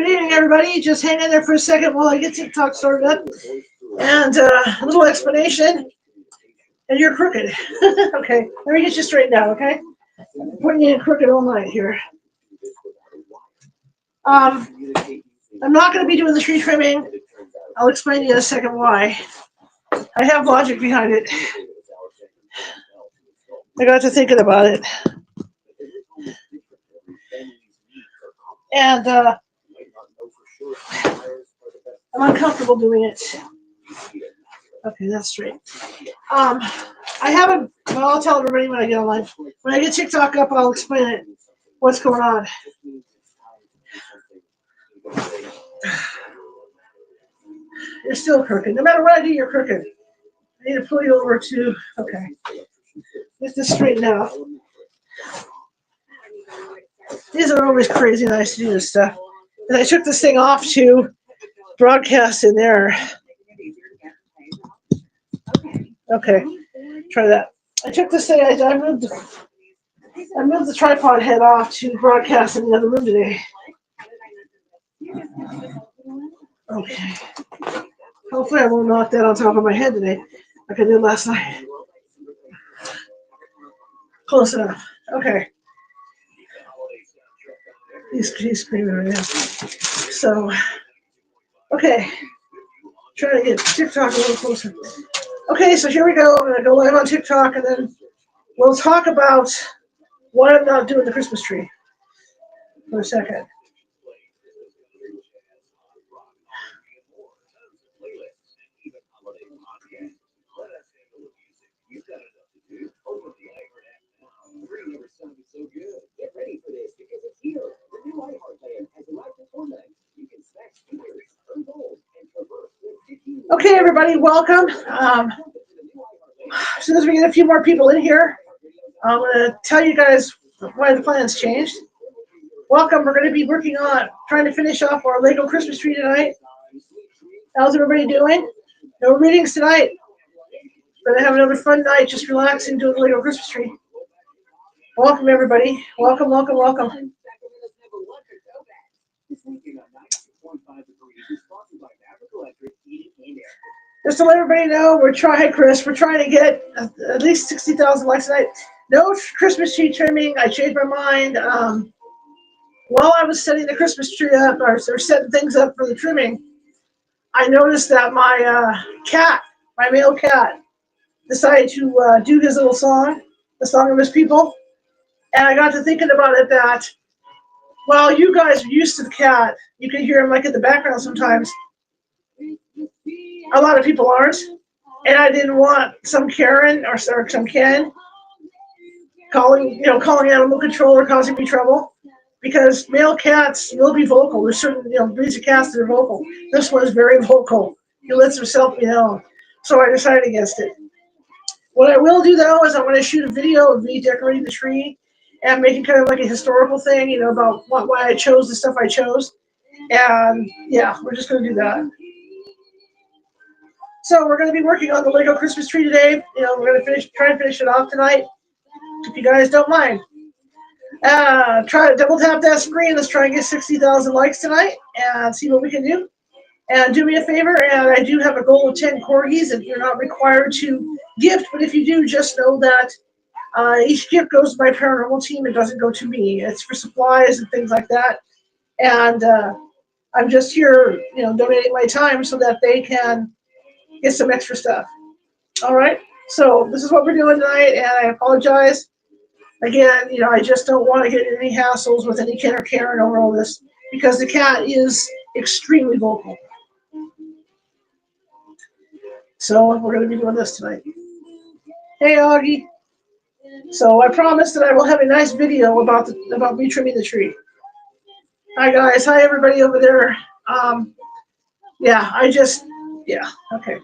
evening, everybody. Just hang in there for a second while I get TikTok started up. And a little explanation. And you're crooked. Okay, let me get you straightened out, okay? I'm putting you in crooked all night here. I'm not going to be doing the tree trimming. I'll explain to you in a second why. I have logic behind it. I got to thinking about it. And I'm uncomfortable doing it. Okay, that's straight. I haven't, well, I'll tell everybody when I get online. When I get TikTok up, I'll explain it, what's going on. You're still crooked. No matter what I do, you're crooked. I need to pull you over to, okay. Get this straightened out. These are always crazy nice to do this stuff. And I took this thing off to broadcast in there. Okay, try that. I took this thing, I moved the tripod head off to broadcast in the other room today. Okay. Hopefully I won't knock that on top of my head today, like I did last night. Close enough. Okay. He's screaming right now. So, okay. Try to get TikTok a little closer. Okay, so here we go. I'm going to go live on TikTok, and then we'll talk about why I'm not doing the Christmas tree for a second. Okay, everybody, welcome. As soon as we get a few more people in here, I'm going to tell you guys why the plans changed. Welcome. We're going to be working on trying to finish off our Lego Christmas tree tonight. How's everybody doing? No readings tonight. Going to have another fun night, just relaxing, doing the Lego Christmas tree. Welcome, everybody. Welcome, welcome, welcome. Just to let everybody know, we're trying to get at least 60,000 likes tonight. No Christmas tree trimming. I changed my mind. While I was setting the Christmas tree up, or setting things up for the trimming, I noticed that my cat, my male cat, decided to do his little song, the song of his people. And I got to thinking about it that, well, you guys are used to the cat. You can hear him like in the background sometimes. A lot of people aren't, and I didn't want some Karen or some Ken calling animal control or causing me trouble, because male cats will be vocal. There's certain breeds of cats that are vocal. This one is very vocal. He lets himself be known, so I decided against it. What I will do though is I want to shoot a video of me decorating the tree and making kind of like a historical thing, about why I chose the stuff I chose, and yeah, we're just going to do that. So we're going to be working on the Lego Christmas tree today. We're going to try and finish it off tonight, if you guys don't mind. Try to double tap that screen. Let's try and get 60,000 likes tonight and see what we can do. And do me a favor, and I do have a goal of 10 corgis, and you're not required to gift, but if you do, just know that each gift goes to my paranormal team. It doesn't go to me. It's for supplies and things like that. And I'm just here, donating my time so that they can get some extra stuff. All right. So this is what we're doing tonight, and I apologize. Again, I just don't want to get any hassles with any Ken or Karen over all this, because the cat is extremely vocal. So we're going to be doing this tonight. Hey, Augie. So I promise that I will have a nice video about me trimming the tree. Hi, guys. Hi, everybody over there. Okay.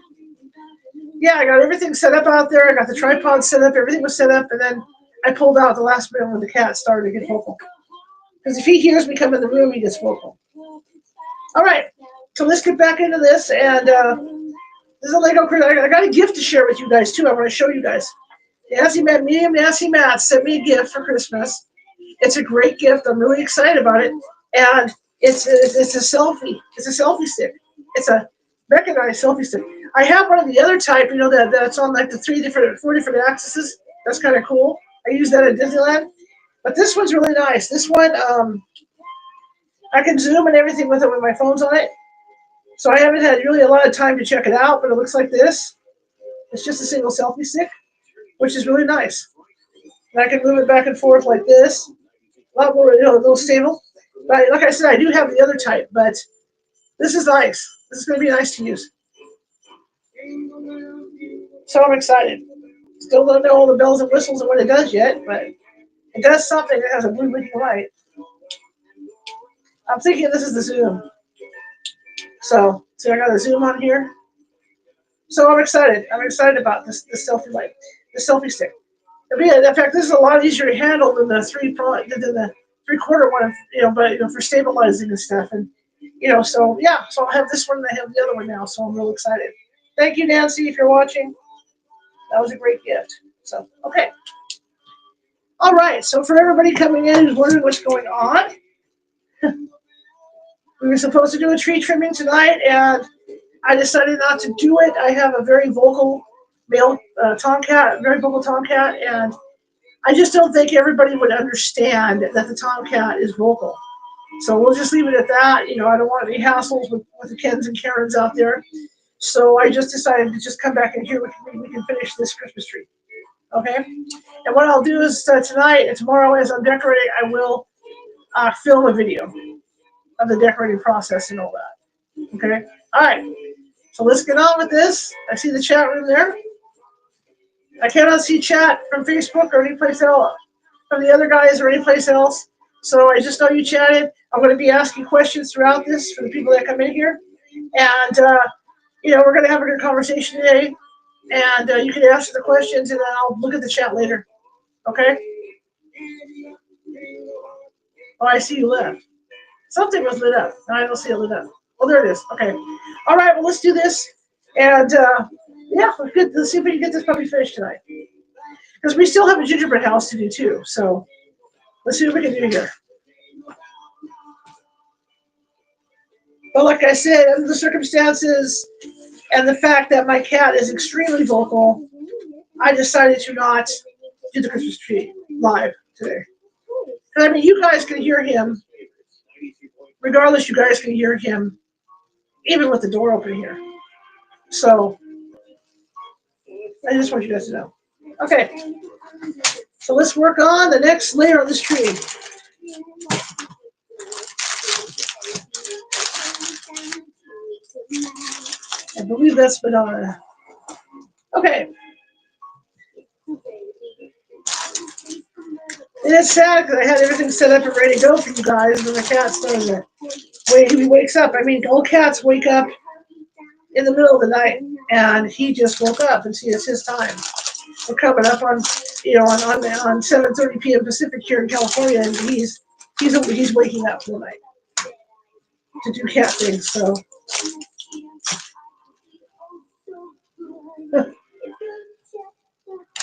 Yeah, I got everything set up out there. I got the tripod set up. Everything was set up, and then I pulled out the last minute when the cat started to get vocal. Because if he hears me come in the room, he gets vocal. All right, so let's get back into this. And this is a Lego Christmas. I got a gift to share with you guys, too. I want to show you guys. Medium Nancy Matt sent me a gift for Christmas. It's a great gift. I'm really excited about it. And It's a selfie. It's a selfie stick. It's a recognized selfie stick. I have one of the other type, that's on like the four different axes. That's kind of cool. I use that at Disneyland. But this one's really nice. This one, I can zoom and everything with it when my phone's on it. So I haven't had really a lot of time to check it out, but it looks like this. It's just a single selfie stick, which is really nice. And I can move it back and forth like this. A lot more, a little stable. But like I said, I do have the other type, but this is nice. This is going to be nice to use. So I'm excited. Still don't know all the bells and whistles and what it does yet, but it does something that has a blue blinking light. I'm thinking this is the zoom. So, see, I got a zoom on here. So I'm excited. I'm excited about this selfie light, the selfie stick. In fact, this is a lot easier to handle than the three-quarter one, but for stabilizing and stuff. And so yeah, so I have this one and I have the other one now, so I'm real excited. Thank you, Nancy, if you're watching. That was a great gift. So, okay. All right, so for everybody coming in who's wondering what's going on, we were supposed to do a tree trimming tonight, and I decided not to do it. I have a very vocal male tomcat, very vocal tomcat, and I just don't think everybody would understand that the tomcat is vocal. So we'll just leave it at that. I don't want any hassles with the Kens and Karens out there. So I just decided to just come back in here. We can finish this Christmas tree. Okay? And what I'll do is tonight and tomorrow as I'm decorating, I will film a video of the decorating process and all that. Okay? All right. So let's get on with this. I see the chat room there. I cannot see chat from Facebook or any place else, from the other guys or any place else. So I just know you chatted. I'm going to be asking questions throughout this for the people that come in here. And, we're going to have a good conversation today. And you can answer the questions, and then I'll look at the chat later. Okay? Oh, I see you left. Something was lit up. No, I don't see it lit up. Oh, there it is. Okay. All right, well, let's do this. And, let's see if we can get this puppy finished tonight. Because we still have a gingerbread house to do, too. So let's see what we can do here. But like I said, under the circumstances and the fact that my cat is extremely vocal, I decided to not do the Christmas tree live today. I mean, you guys can hear him. Regardless, you guys can hear him even with the door open here. So I just want you guys to know. Okay. So let's work on the next layer of this tree. I believe that's banana. Okay. And it's sad because I had everything set up and ready to go for you guys, and the cat started to wait. He wakes up. I mean, old cats wake up in the middle of the night, and he just woke up, and see, it's his time. We're coming up on 7:30 p.m. Pacific here in California, and he's waking up for the night to do cat things. So.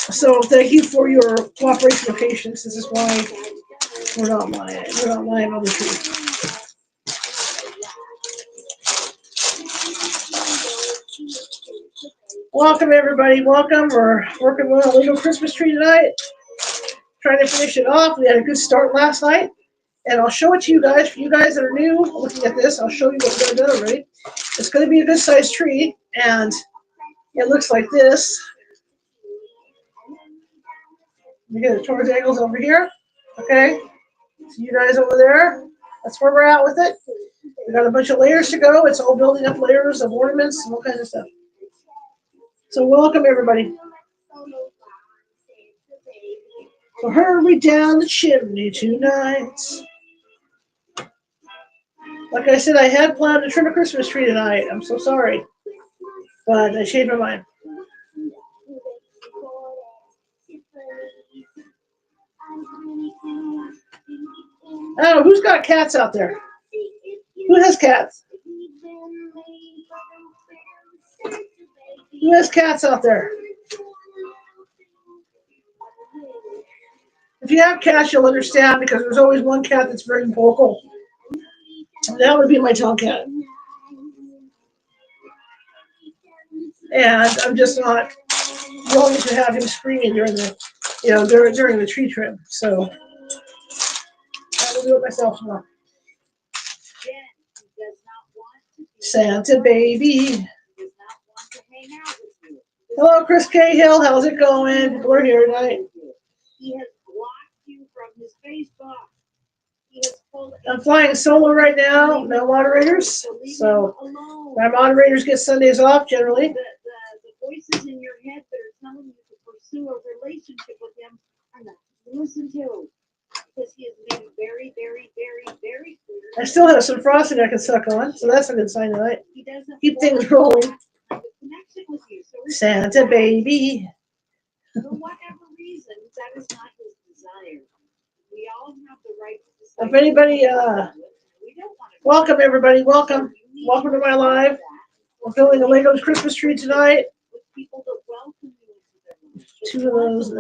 So thank you for your cooperation and patience. This is why we're not live on the tree. Welcome everybody. Welcome. We're working on a Lego Christmas tree tonight. Trying to finish it off. We had a good start last night, and I'll show it to you guys. For you guys that are new looking at this, I'll show you what we've done already. It's going to be a good sized tree, and it looks like this. We get the towards angles over here. Okay. See you guys over there. That's where we're at with it. We got a bunch of layers to go. It's all building up layers of ornaments and all kinds of stuff. So welcome everybody. So hurry down the chimney tonight. Like I said, I had planned to trim a Christmas tree tonight. I'm so sorry. But I changed my mind. Oh, who's got cats out there? Who has cats? Who has cats out there? If you have cats, you'll understand because there's always one cat that's very vocal. That would be my Tomcat. And I'm just not going to have him screaming during the, during the tree trim. So I will do it myself tomorrow. Santa baby. Hello, Chris Cahill. How's it going? We're here tonight. He has blocked you from his Facebook. I'm flying solo right now. No moderators. So my moderators get Sundays off generally. The voices in your head that are telling you to pursue a relationship with him are not to listen to. Because he has made very, very, very, very clear. I still have some frosting I can suck on, so that's a good sign tonight. He doesn't keep things rolling. Connection with you. So Santa baby. For whatever reason, that is not his desire. We all have the right to decide. If anybody, welcome everybody. Welcome to my live. We're building a Legos Christmas tree tonight. Two of those.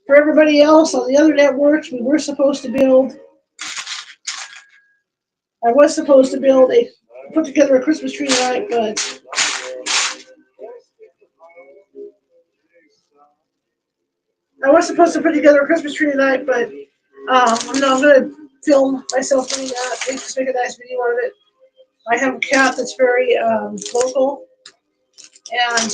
For everybody else on the other networks, we were supposed to build. I was supposed to put together a Christmas tree tonight, but I'm going to film myself doing that. Just make a nice video out of it. I have a cat that's very vocal, and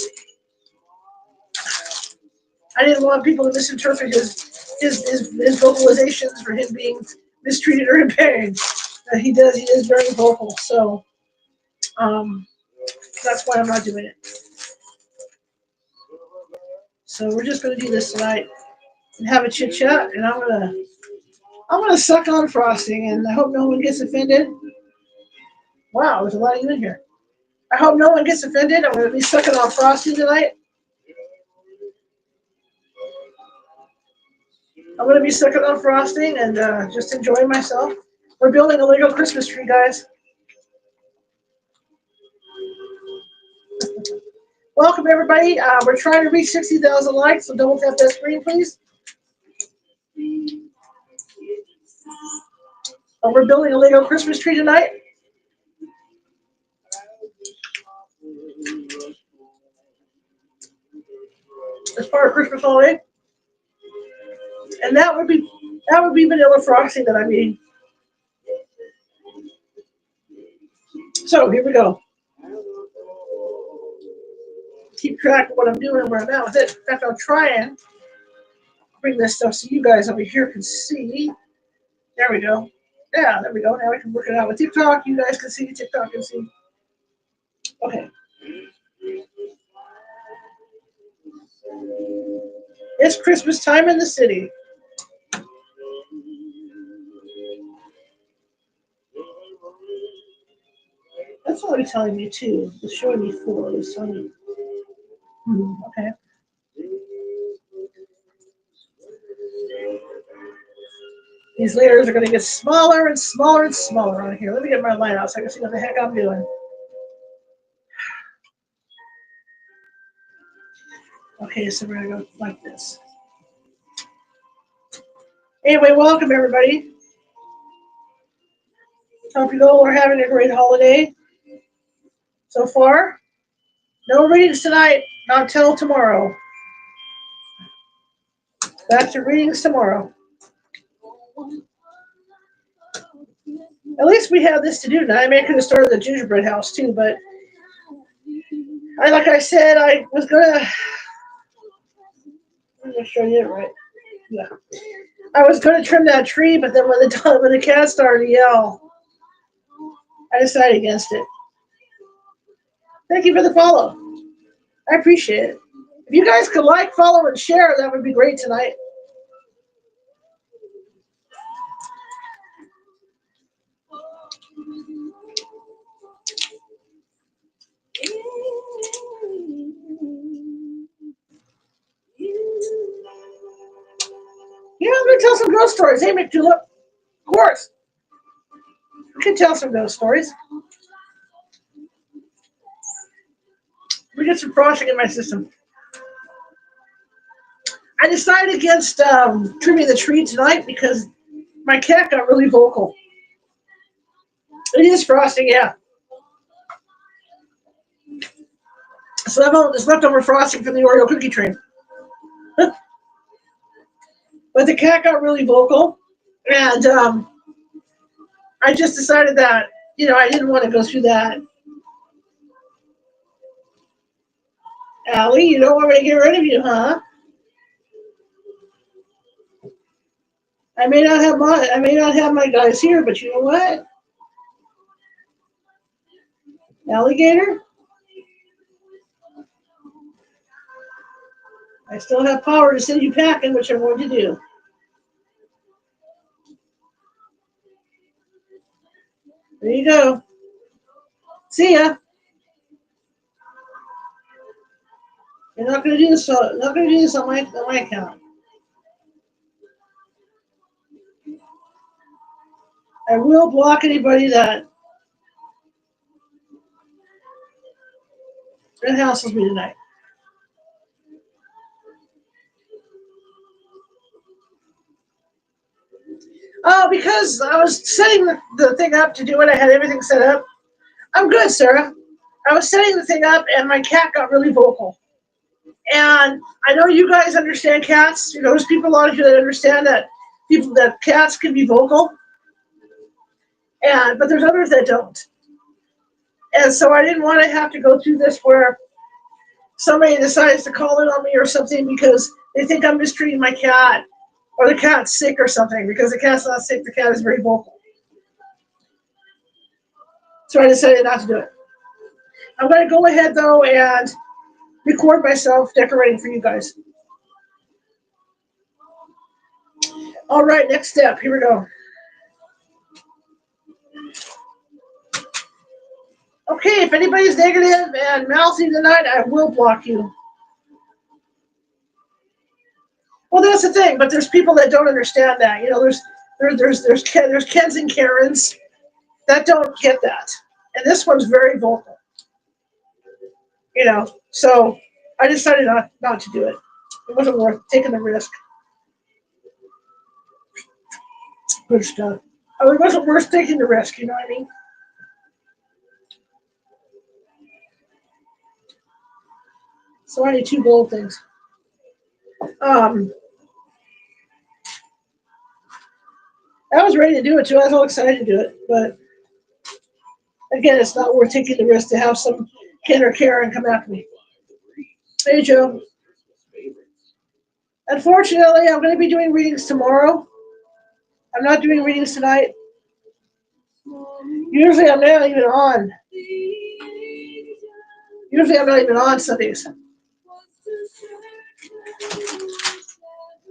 I didn't want people to misinterpret his vocalizations for him being mistreated or in pain. He is very vocal, so that's why I'm not doing it. So we're just going to do this tonight and have a chit chat, and I'm gonna suck on frosting, and I hope no one gets offended. Wow, there's a lot of you in here. I hope no one gets offended. I'm gonna be sucking on frosting tonight. I'm gonna be sucking on frosting and just enjoying myself. We're building a Lego Christmas tree, guys. Welcome everybody. We're trying to reach 60,000 likes, so double tap that screen, please. We're building a Lego Christmas tree tonight. As part of Christmas holiday, and that would be vanilla frosting that I'm eating. So here we go. Keep track of what I'm doing and where I'm at with it. In fact, I'll try and bring this stuff so you guys over here can see. There we go. Yeah, there we go. Now we can work it out with TikTok. You guys can see, TikTok can see. Okay. It's Christmas time in the city. That's already telling me two. It's showing me four. It's telling me. Okay. These layers are going to get smaller and smaller and smaller on here. Let me get my light out so I can see what the heck I'm doing. Okay, so we're going to go like this. Anyway, welcome everybody. Hope you all are having a great holiday so far. No readings tonight, not till tomorrow. Back to readings tomorrow. At least we have this to do tonight. I mean, I could have started the gingerbread house too, but like I said, I was gonna. I'm gonna show you it right. Yeah, I was gonna trim that tree, but then when the cat started to yell, I decided against it. Thank you for the follow. I appreciate it. If you guys could like, follow, and share, that would be great tonight. Yeah, I'm going to tell some ghost stories. Hey, McTulip. Of course. We can tell some ghost stories. Let me get some frosting in my system. I decided against trimming the tree tonight because my cat got really vocal. It is frosting, yeah. So it's leftover frosting from the Oreo cookie train. But the cat got really vocal, and I just decided that, I didn't want to go through that. Allie, you don't want me to get rid of you, huh? I may not have my guys here, but you know what? Alligator, I still have power to send you packing, which I'm going to do. There you go. See ya. You're not going to do this. Not going to do this on my account. I will block anybody that hassles me tonight. Oh, because I was setting the thing up to do it. I had everything set up. I'm good, Sarah. I was setting the thing up, and my cat got really vocal. And I know you guys understand cats. There's a lot of you that understand that cats can be vocal, but there's others that don't. And so I didn't want to have to go through this where somebody decides to call in on me or something because they think I'm mistreating my cat or the cat's sick or something, because the cat's not sick. The cat is very vocal. So I decided not to do it. I'm going to go ahead, though, and record myself decorating for you guys. All right, next step. Here we go. Okay, if anybody's negative and mouthy tonight, I will block you. Well, that's the thing, but there's people that don't understand that. There's Kens and Karens that don't get that, and this one's very vocal. So I decided not to do it. It wasn't worth taking the risk. Good stuff. Oh, it wasn't worth taking the risk. You know what I mean? So I need 2 gold things. I was ready to do it too. I was all excited to do it, but again, it's not worth taking the risk to have some Ken or Karen come after me. Hey, Joe. Unfortunately, I'm going to be doing readings tomorrow. I'm not doing readings tonight. Usually, I'm not even on. Sundays.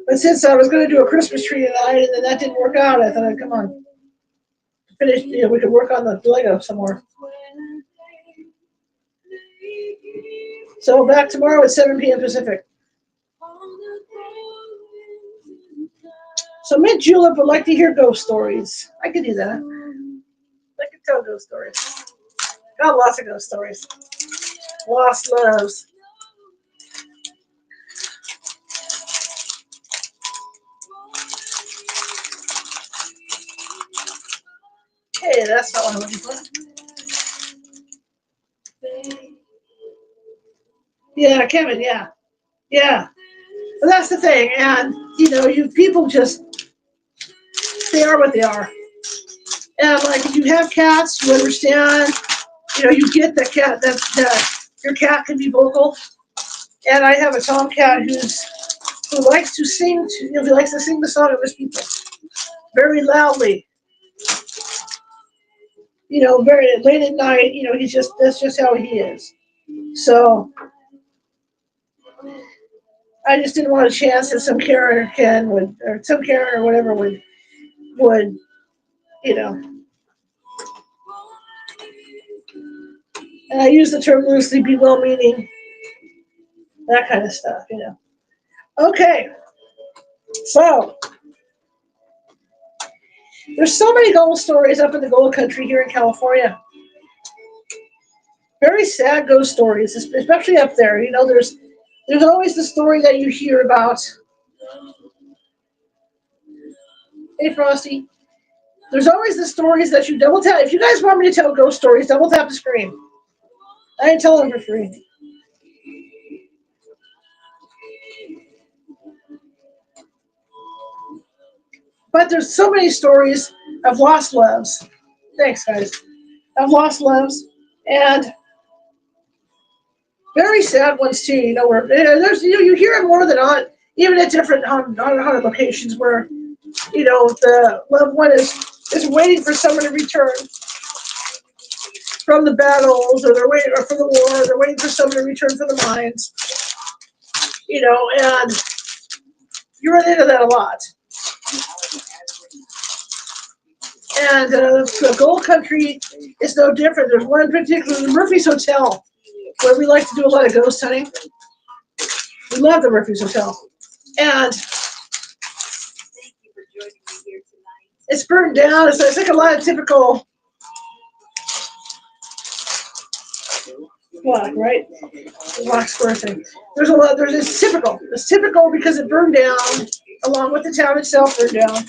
But since I was going to do a Christmas tree tonight and then that didn't work out, I thought I'd come on. Finish, we could work on the Lego some more. So back tomorrow at 7 p.m. Pacific. So Mint Julep would like to hear ghost stories. I could do that. I could tell ghost stories. Got lots of ghost stories. Lost loves. Hey, that's not what I'm looking for. Yeah, Kevin, yeah. Yeah. But that's the thing. And, you people just, they are what they are. And, like, if you have cats, you understand, you get that your cat can be vocal. And I have a tomcat who likes to sing, he likes to sing the song of his people very loudly. Very late at night, that's just how he is. So I just didn't want a chance that some Karen or Ken would, or some Karen or whatever would, and I use the term loosely, be well-meaning, that kind of stuff, Okay, so there's so many gold stories up in the gold country here in California. Very sad ghost stories, especially up there. There's always the story that you hear about. Hey, Frosty. There's always the stories that you double tap. If you guys want me to tell ghost stories, double tap the screen. I ain't telling them for free. But there's so many stories of lost loves. Thanks, guys. Of lost loves. And very sad ones too, where there's you hear it more than on even at different haunted locations where the loved one is waiting for someone to return from the battles, or they're waiting or from the war, they're waiting for someone to return from the mines, and you run into that a lot. And the Gold Country is no different. There's one in particular, the Murphy's Hotel, where we like to do a lot of ghost hunting. We love the Murphy's Hotel. And it's burned down. It's like a lot of typical block, right? Block square thing. It's typical. It's typical because it burned down along with the town itself burned down.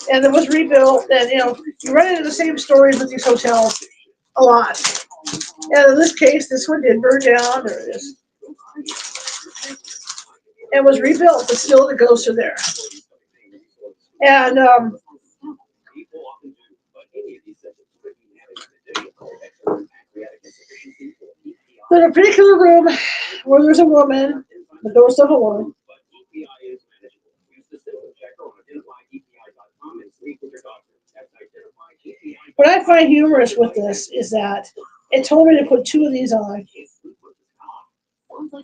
And it was rebuilt, and you run into the same stories with these hotels a lot. And in this case, this one did burn down. There it is. And was rebuilt, but still the ghosts are there. And there's a particular room where there's a woman, the ghost of a woman. What I find humorous with this is that it told me to put 2 of these on.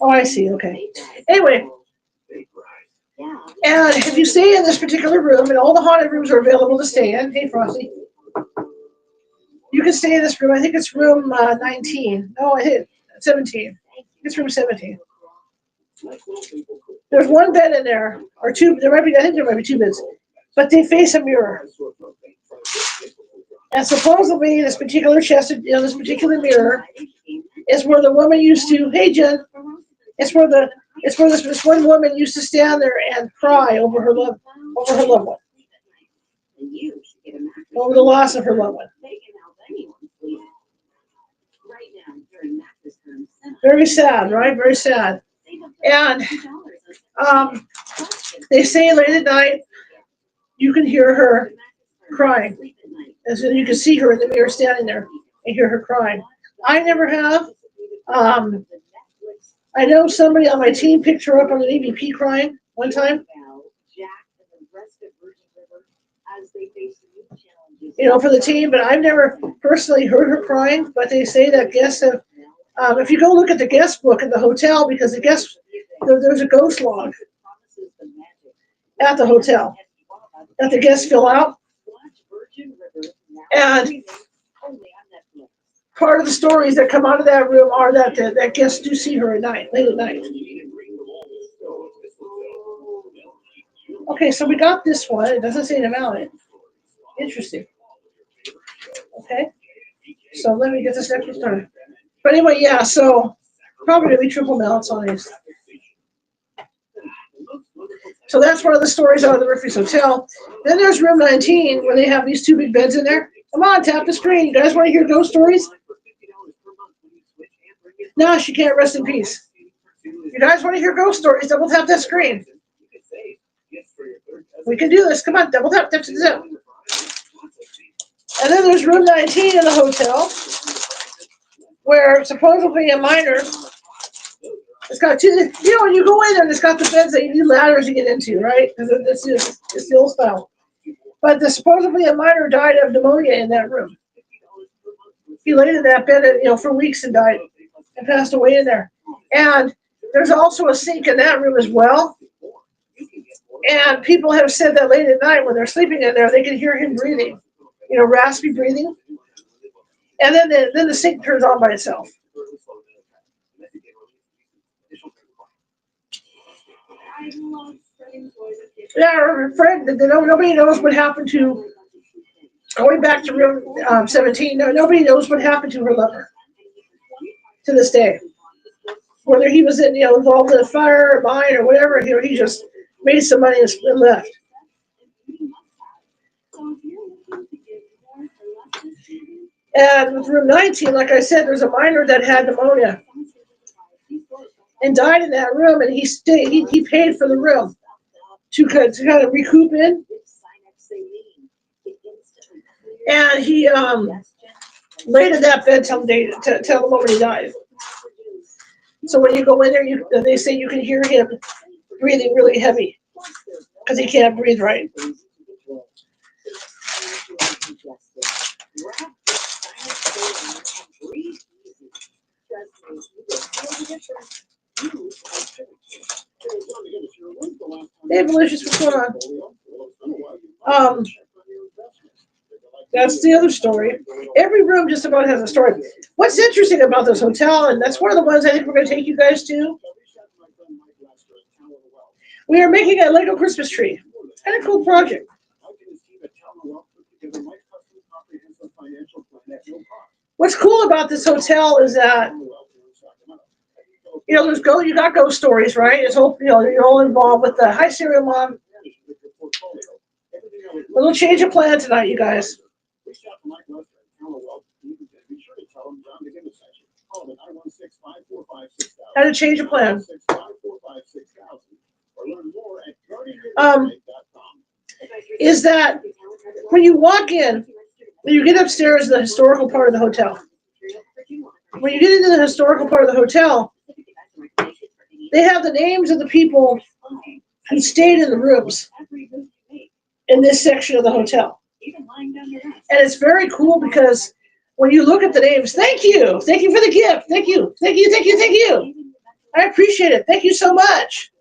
Oh, I see. Okay. Anyway, and if you stay in this particular room, and all the haunted rooms are available to stay in, hey, Frosty, you can stay in this room. I think it's room 19. No, I hit 17. It's room 17. There's one bed in there, or 2. I think there might be 2 beds, but they face a mirror. And supposedly, this particular chest, this particular mirror, is where the woman used to. Hey, Jen. It's where this one woman used to stand there and cry over her loved one, over the loss of her loved one. Very sad, right? Very sad. And they say late at night you can hear her crying. And so you can see her in the mirror standing there and hear her crying. I never have. I know somebody on my team picked her up on an EVP crying one time. For the team, but I've never personally heard her crying. But they say that guests have. If you go look at the guest book at the hotel, because there's a ghost log at the hotel that the guests fill out. And part of the stories that come out of that room are that guests do see her late at night. Okay, so we got this one. It doesn't say an amount. Interesting. Okay, so let me get this next one started. But anyway, yeah, so probably going to be triple mounts on these. So that's one of the stories out of the Murphy's Hotel. Then there's room 19 where they have these 2 big beds in there. Come on, tap the screen. You guys want to hear ghost stories? No, she can't rest in peace. You guys want to hear ghost stories? Double tap that screen. We can do this. Come on, double tap. And then there's room 19 in the hotel where supposedly a miner. It's got 2. When you go in there, it's got the beds that you need ladders to get into, right? Because it's the old style. But supposedly a miner died of pneumonia in that room. He laid in that bed, for weeks and died and passed away in there. And there's also a sink in that room as well. And people have said that late at night when they're sleeping in there, they can hear him breathing, raspy breathing. And then the sink turns on by itself. Yeah, Fred, nobody knows what happened to, going back to room 17, nobody knows what happened to her lover to this day. Whether he was involved in a fire or mine or whatever, he just made some money and left. And with room 19, like I said, there's a miner that had pneumonia and died in that room, and he stayed. He paid for the room to kind of recoup in, and he laid in that bed till the moment he died. So when you go in there, they say you can hear him breathing really heavy because he can't breathe right. Hey, Malicious, what's going on? That's the other story. Every room just about has a story. What's interesting about this hotel, and that's one of the ones I think we're going to take you guys to, we are making a Lego Christmas tree. It's kind of a cool project. What's cool about this hotel is that, you know, you got ghost stories, right? It's all, you know, you're all involved with the hi serial mom. A little change of plan tonight, you guys. How to change a plan. Is that when you walk in, when you get upstairs, the historical part of the hotel. When you get into the historical part of the hotel, they have the names of the people who stayed in the rooms in this section of the hotel. And it's very cool because when you look at the names, thank you for the gift, thank you. I appreciate it. Thank you so much.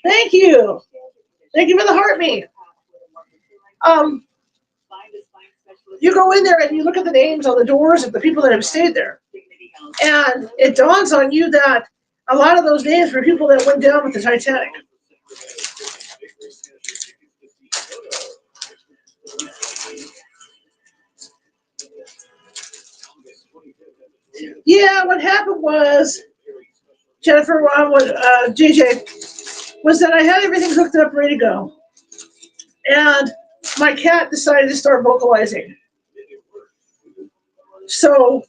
Thank you for the heart me. You go in there and you look at the names on the doors of the people that have stayed there, and it dawns on you that a lot of those names were people that went down with the Titanic. Yeah, what happened was, Jennifer, JJ, was that I had everything hooked up, ready to go. And my cat decided to start vocalizing. So,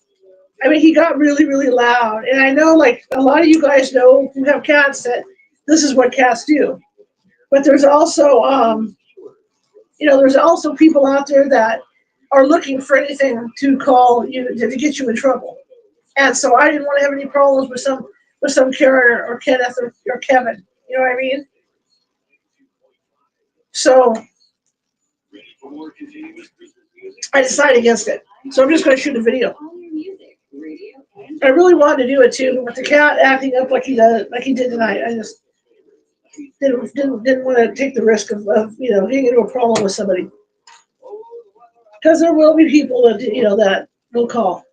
I mean, he got really, really loud. And I know, like, a lot of you guys know who have cats that this is what cats do. But there's also, there's also people out there that are looking for anything to call you, to get you in trouble. And so I didn't want to have any problems with some Karen or Kenneth or Kevin. You know what I mean? So I decided against it. So I'm just going to shoot a video. I really wanted to do it too, but with the cat acting up like he did tonight, I just didn't want to take the risk of getting into a problem with somebody. Because there will be people that will call.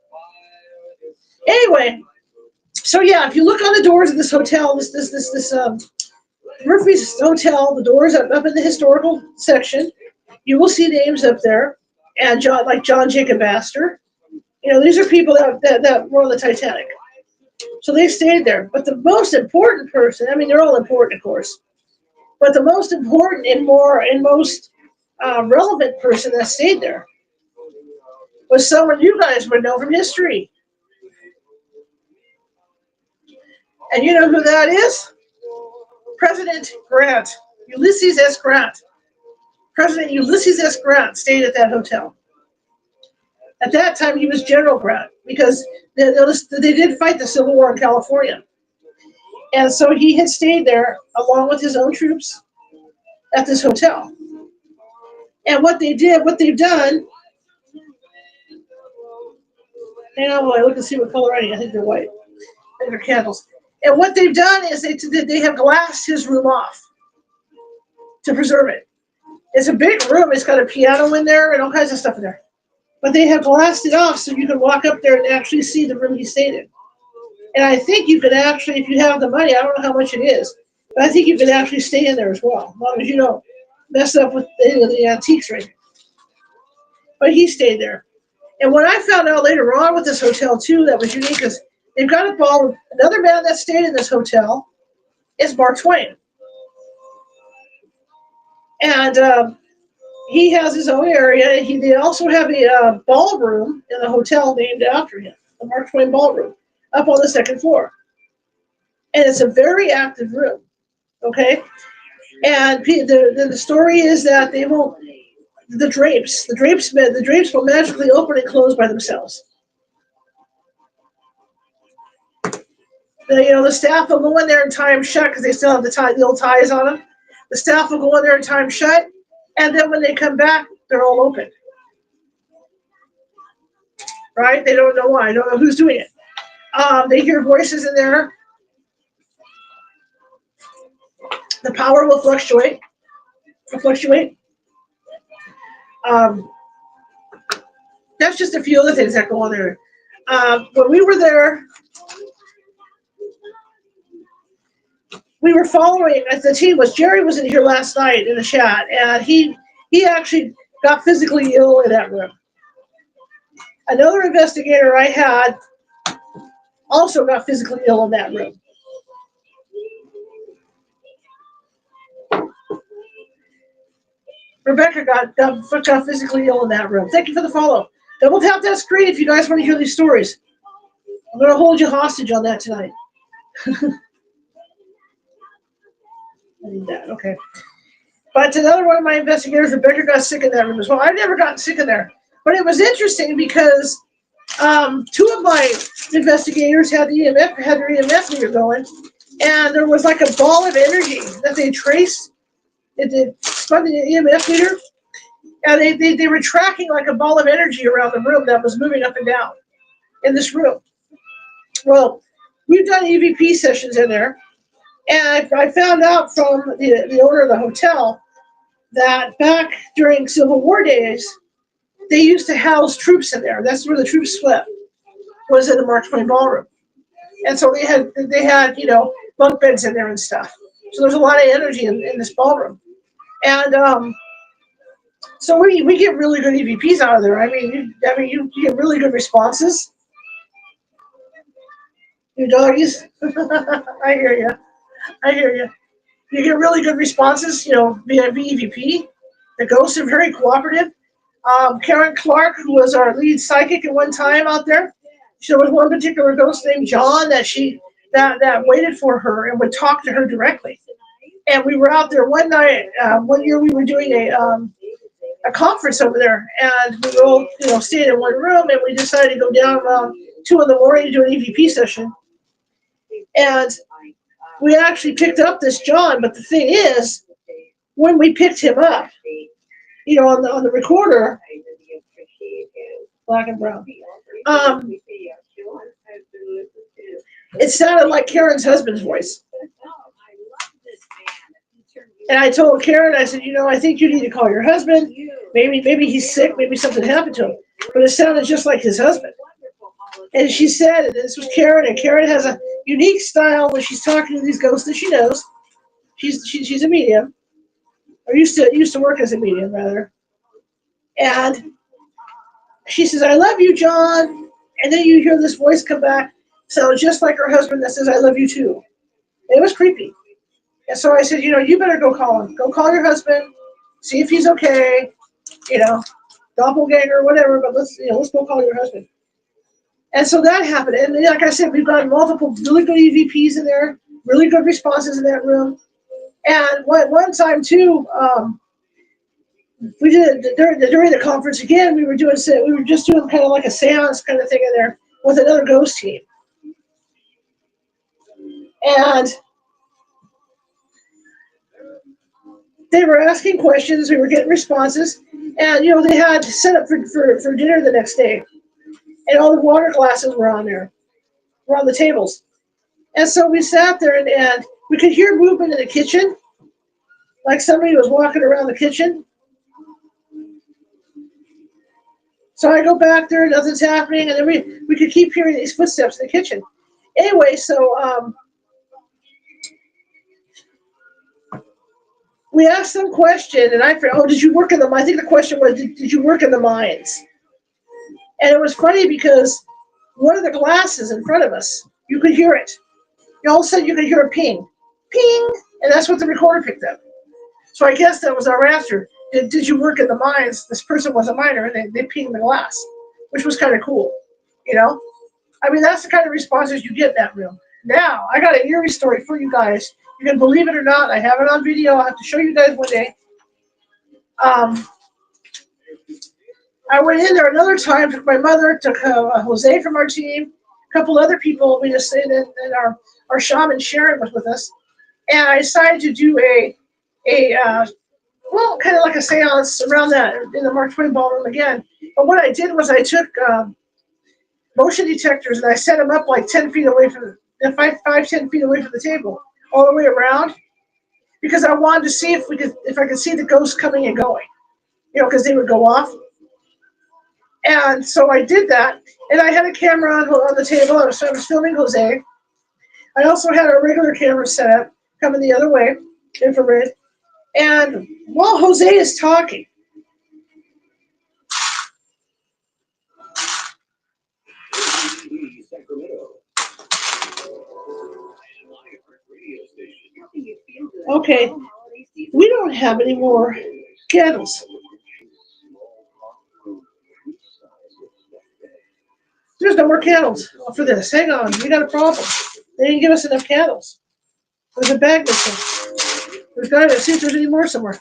Anyway, so yeah, if you look on the doors of this hotel, this Murphy's Hotel, the doors up in the historical section, you will see names up there, and John Jacob Astor. These are people that were on the Titanic. So they stayed there. But the most important person, I mean, they're all important, of course, but the most important and most relevant person that stayed there was someone you guys would know from history. And you know who that is? President Grant, Ulysses S. Grant. President Ulysses S. Grant stayed at that hotel. At that time, he was General Grant because they did fight the Civil War in California. And so he had stayed there along with his own troops at this hotel. And what they've done, hang on while I look and see what color I think they're white. I think they're candles. And what they've done is they have glassed his room off to preserve it. It's a big room. It's got a piano in there and all kinds of stuff in there. But they have glassed it off so you can walk up there and actually see the room he stayed in. And I think you could actually, if you have the money, I don't know how much it is, but I think you could actually stay in there as well, as long as you don't mess up with the antiques right here. But he stayed there. And what I found out later on with this hotel, too, that was unique is they've got a ball. Another man that stayed in this hotel is Mark Twain. And He has his own area. They also have a ballroom in the hotel named after him, the Mark Twain Ballroom, up on the second floor. And it's a very active room. Okay, and the story is that they won't the drapes will magically open and close by themselves. The staff will go in there and tie them shut because they still have the old ties on them. The staff will go in there and tie them shut, and then when they come back, they're all open. Right? They don't know why. They don't know who's doing it. They hear voices in there. The power will fluctuate. Um, that's just a few other things that go on there. When we were there, we were following. The team was Jerry was in here last night in the chat, and he actually got physically ill in that room. Another investigator I had also got physically ill in that room. Rebecca got physically ill in that room. Thank you for the follow. Double tap that screen if you guys want to hear these stories. I'm going to hold you hostage on that tonight. I need that. Okay. But another one of my investigators, Rebecca, got sick in that room as well. I've never gotten sick in there. But it was interesting because two of my investigators had their EMF meter going, and there was like a ball of energy that they traced. It spun the EMF meter, and they were tracking like a ball of energy around the room that was moving up and down in this room. Well, we've done EVP sessions in there, and I found out from the owner of the hotel that back during Civil War days, they used to house troops in there. That's where the troops slept, was in the Mark Twain Ballroom. And so they had bunk beds in there and stuff. So there's a lot of energy in this ballroom. And so we get really good EVPs out of there. I mean, you get really good responses. You doggies, I hear you. You get really good responses, via EVP. The ghosts are very cooperative. Karen Clark, who was our lead psychic at one time out there, there was one particular ghost named John that waited for her and would talk to her directly. And we were out there one night. One year we were doing a conference over there, and we all stayed in one room, and we decided to go down around 2 in the morning to do an EVP session. And we actually picked up this John, but the thing is, when we picked him up, on the recorder, black and brown, it sounded like Karen's husband's voice. And I told Karen, I said, I think you need to call your husband. Maybe he's sick. Maybe something happened to him. But it sounded just like his husband. And she said, and this was Karen, and Karen has a unique style when she's talking to these ghosts that she knows. She's a medium, or used to work as a medium, rather. And she says, "I love you, John." And then you hear this voice come back, sounds just like her husband that says, "I love you too." It was creepy. And so I said, you better go call him. Go call your husband, see if he's okay, doppelganger, whatever, but let's go call your husband. And so that happened. And like I said, we've got multiple really good EVPs in there, really good responses in that room. And one time too, we did during the conference again, we were just doing kind of like a seance kind of thing in there with another ghost team. And they were asking questions, we were getting responses, and they had set up for dinner the next day. And all the water glasses were on the tables. And so we sat there and we could hear movement in the kitchen, like somebody was walking around the kitchen. So I go back there, nothing's happening, and then we could keep hearing these footsteps in the kitchen. Anyway, so we asked them a question, and did you work in the mines? I think the question was, did you work in the mines? And it was funny because one of the glasses in front of us, you could hear it. All of a sudden, you could hear a ping, ping, and that's what the recorder picked up. So I guess that was our answer. did you work in the mines? This person was a miner, and they peed in the glass, which was kind of cool, you know? I mean, that's the kind of responses you get in that room. Now, I got an eerie story for you guys. You can believe it or not. I have it on video. I'll have to show you guys one day. I went in there another time, took my mother, took Jose from our team, a couple other people. We just stayed in, and our shaman Sharon was with us. And I decided to do well, kind of like a seance around that in the Mark Twain Ballroom again. But what I did was I took motion detectors and I set them up like 10 feet away from the 10 feet away from the table, all the way around, because I wanted to see if I could see the ghosts coming and going, because they would go off. And so I did that, and I had a camera on the table. I was filming Jose. I also had a regular camera set up coming the other way, infrared. And while Jose is talking, okay, we don't have any more candles. There's no more candles for this. Hang on, we got a problem. They didn't give us enough candles. There's a bag missing. There's got to see if there's any more somewhere.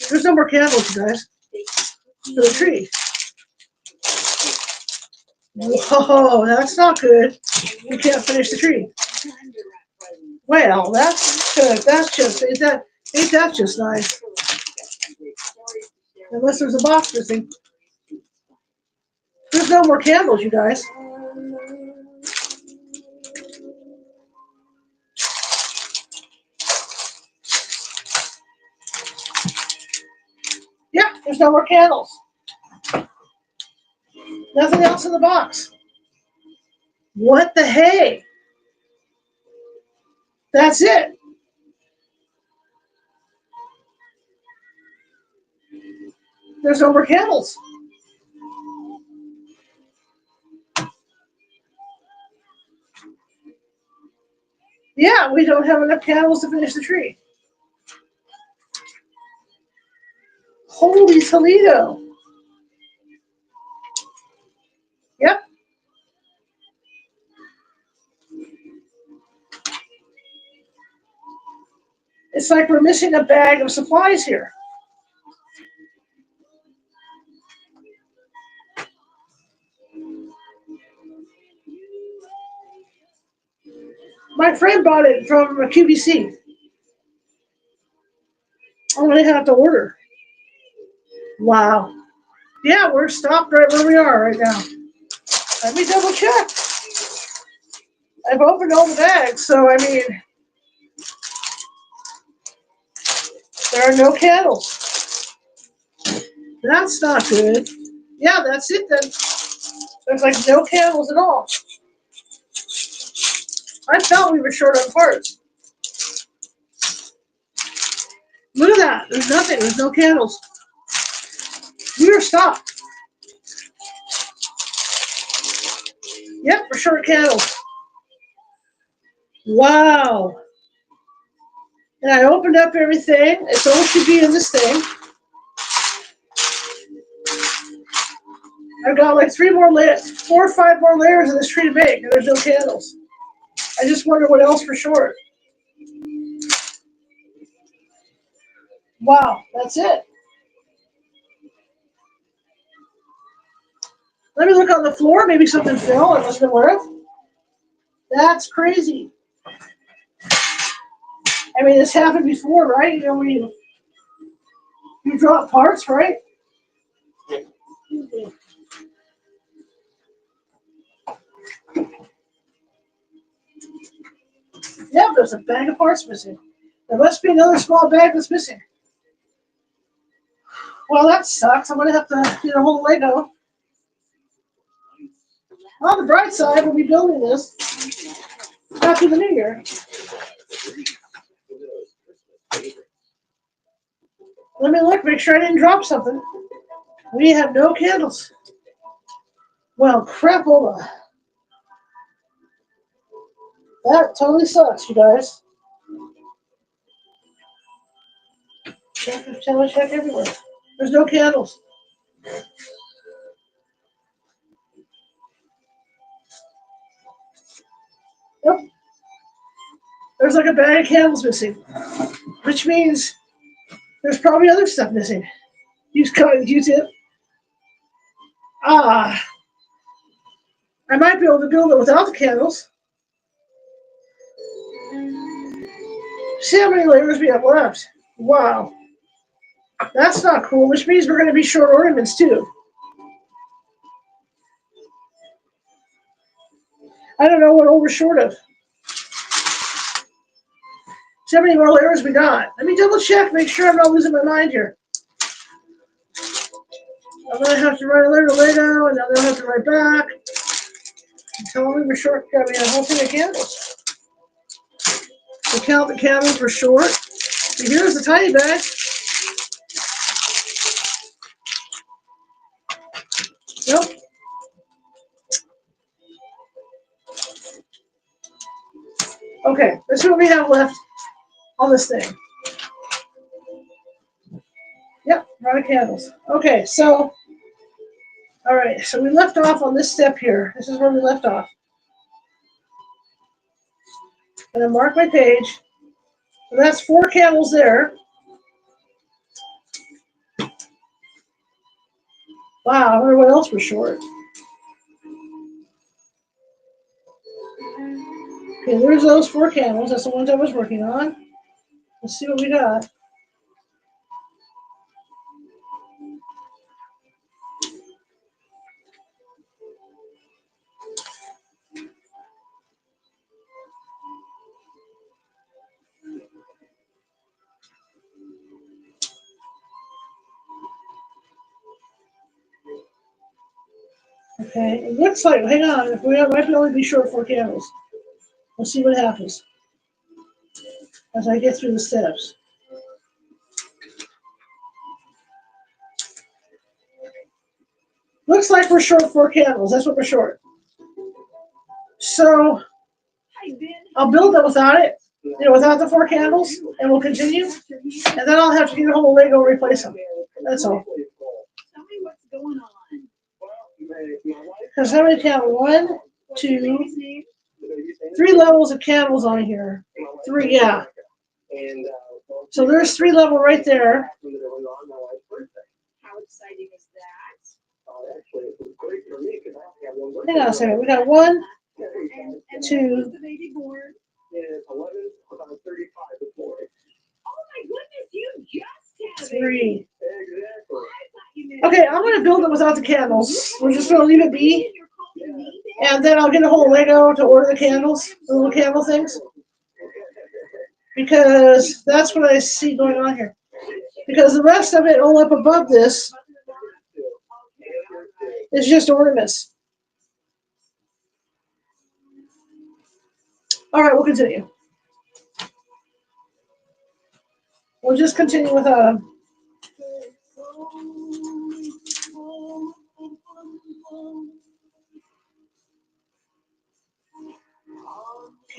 There's no more candles, you guys, for the tree. Whoa, that's not good. We can't finish the tree. Well, that's good. Ain't that just nice? Unless there's a box missing. There's no more candles, you guys. Yeah, there's no more candles. Nothing else in the box. What the hey? That's it. There's no more candles. Yeah, we don't have enough candles to finish the tree. Holy Toledo. Yep. It's like we're missing a bag of supplies here. My friend bought it from a QVC. I'm going to have to order. Wow. Yeah, we're stopped right where we are right now. Let me double check. I've opened all the bags, so I mean, there are no candles. That's not good. Yeah, that's it then. There's like no candles at all. I thought we were short on parts. Look at that. There's nothing. There's no candles. We are stopped. Yep, we're short candles. Wow. And I opened up everything. It's all should be in this thing. I've got like 4 or 5 more layers of this tree to make, and there's no candles. I just wonder what else for short. Wow, that's it. Let me look on the floor. Maybe something fell I wasn't aware of. That's crazy. I mean, it's happened before, right? When you drop parts, right? Yeah, there's a bag of parts missing. There must be another small bag that's missing. Well, that sucks. I'm going to have to get a whole Lego. On the bright side, we'll be building this after the new year. Let me look, make sure I didn't drop something. We have no candles. Well, crapola. That totally sucks, you guys. Check everywhere. There's no candles. Nope. There's like a bag of candles missing, which means there's probably other stuff missing. Use cotton Q-tip. I might be able to build it without the candles. See how many layers we have left. Wow. That's not cool, which means we're going to be short ornaments too. I don't know what we're short of. See how many more layers we got. Let me double check, make sure I'm not losing my mind here. I'm going to have to write a letter to Lego, and then I'll have to write back. Tell me we're short. Got me a whole thing of candles. So count the candles we're short. So here's the tiny bag. Nope. Okay, that's what we have left on this thing. Yep, run of candles. Okay, so, all right, so we left off on this step here. This is where we left off. And then mark my page. So that's 4 candles there. Wow, I wonder what else we're short. Okay, there's those 4 candles. That's the ones I was working on. Let's see what we got. Okay, it looks like, hang on, we might only be short 4 candles. Let's see what happens as I get through the steps. Looks like we're short 4 candles. That's what we're short. So I'll build it without it, without the 4 candles, and we'll continue. And then I'll have to get a hold of Lego and replace them. That's all. Tell me what's going on. Because how many candles? 1, 2, 3 levels of candles on here. 3, yeah. So there's 3 level right there. How exciting is that? Hang on a second. We got 1, And 2. the baby born. Oh my goodness, you just had 3. I thought you meant Okay, I'm going to build it without the candles. We're just going to leave it be. And then I'll get a hold of Lego to order the candles, the little candle things. Because that's what I see going on here. Because the rest of it all up above this is just ornaments. All right, we'll continue. We'll just continue with okay,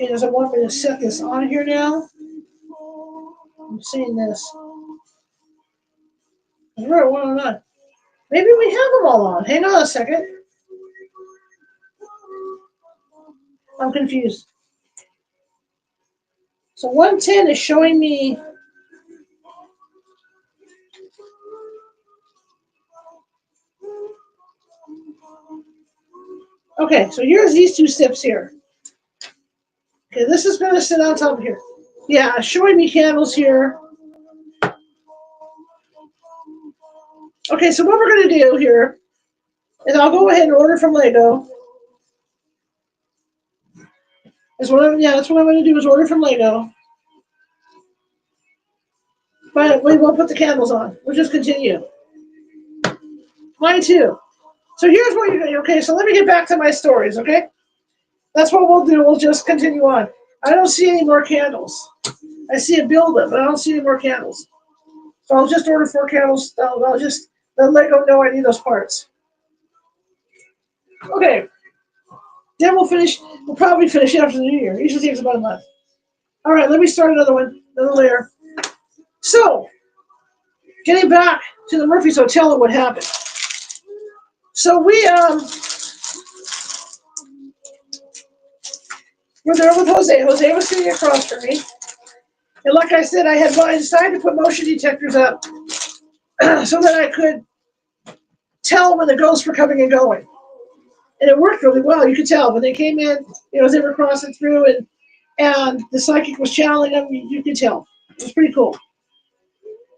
does it want me to set this on here now? I'm seeing this. We're at 109. Maybe we have them all on. Hang on a second. I'm confused. So 110 is showing me. Okay, so here's these 2 steps here. Okay, this is going to sit on top of here. Yeah, showing me candles here. Okay, so what we're going to do here is I'll go ahead and order from Lego. That's what I'm going to do is order from Lego. But we won't put the candles on. We'll just continue. Mine too. So here's what you're going to do. Okay, so let me get back to my stories, okay? That's what we'll do. We'll just continue on. I don't see any more candles. I see a build-up, but I don't see any more candles. So I'll just order 4 candles. I'll just let Lego know I need those parts. Okay. Then we'll finish. We'll probably finish after the new year. It usually takes about a month. All right, let me start another one, another layer. So getting back to the Murphy's Hotel and what happened. So we were there with Jose. Jose was sitting across from me. And like I said, I decided to put motion detectors up so that I could tell when the ghosts were coming and going. And it worked really well. You could tell when they came in, as they were crossing through and the psychic was channeling them, you could tell. It was pretty cool.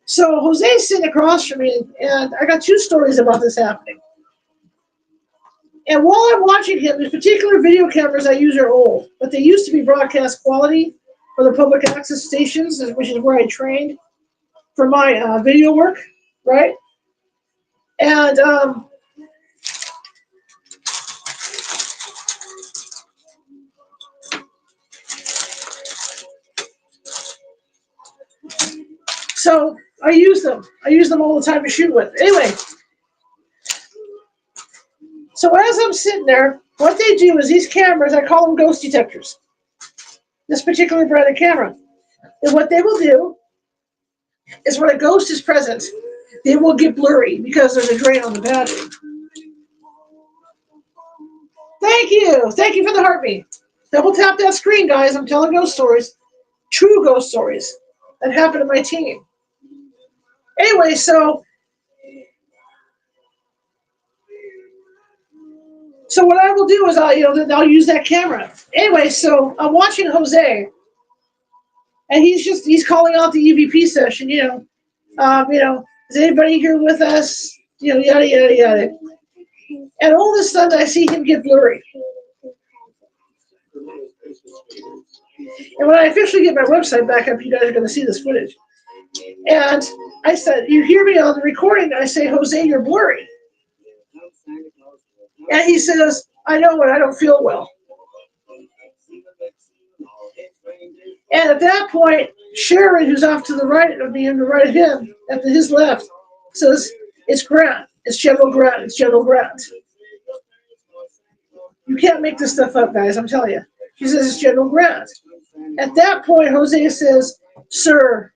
So Jose's sitting across from me, and I got 2 stories about this happening. And while I'm watching him, the particular video cameras I use are old, but they used to be broadcast quality for the public access stations, which is where I trained for my video work, right? And so I use them. I use them all the time to shoot with. Anyway, so as I'm sitting there, what they do is these cameras, I call them ghost detectors. This particular brand of camera. And what they will do is when a ghost is present, they will get blurry because there's a drain on the battery. Thank you. Thank you for the heartbeat. Double tap that screen, guys. I'm telling ghost stories. True ghost stories that happened to my team. Anyway, so what I will do is I'll use that camera. Anyway, so I'm watching Jose, and he's calling out the EVP session. Is anybody here with us? Yada yada yada. And all of a sudden, I see him get blurry. And when I officially get my website back up, you guys are going to see this footage. And I said, you hear me on the recording? I say, Jose, you're blurry. And he says, I know, but I don't feel well. And at that point, Sharon, who's off to the right of me and the right of him, at his left, says, it's Grant. It's General Grant. It's General Grant. You can't make this stuff up, guys, I'm telling you. She says, it's General Grant. At that point, Jose says, sir,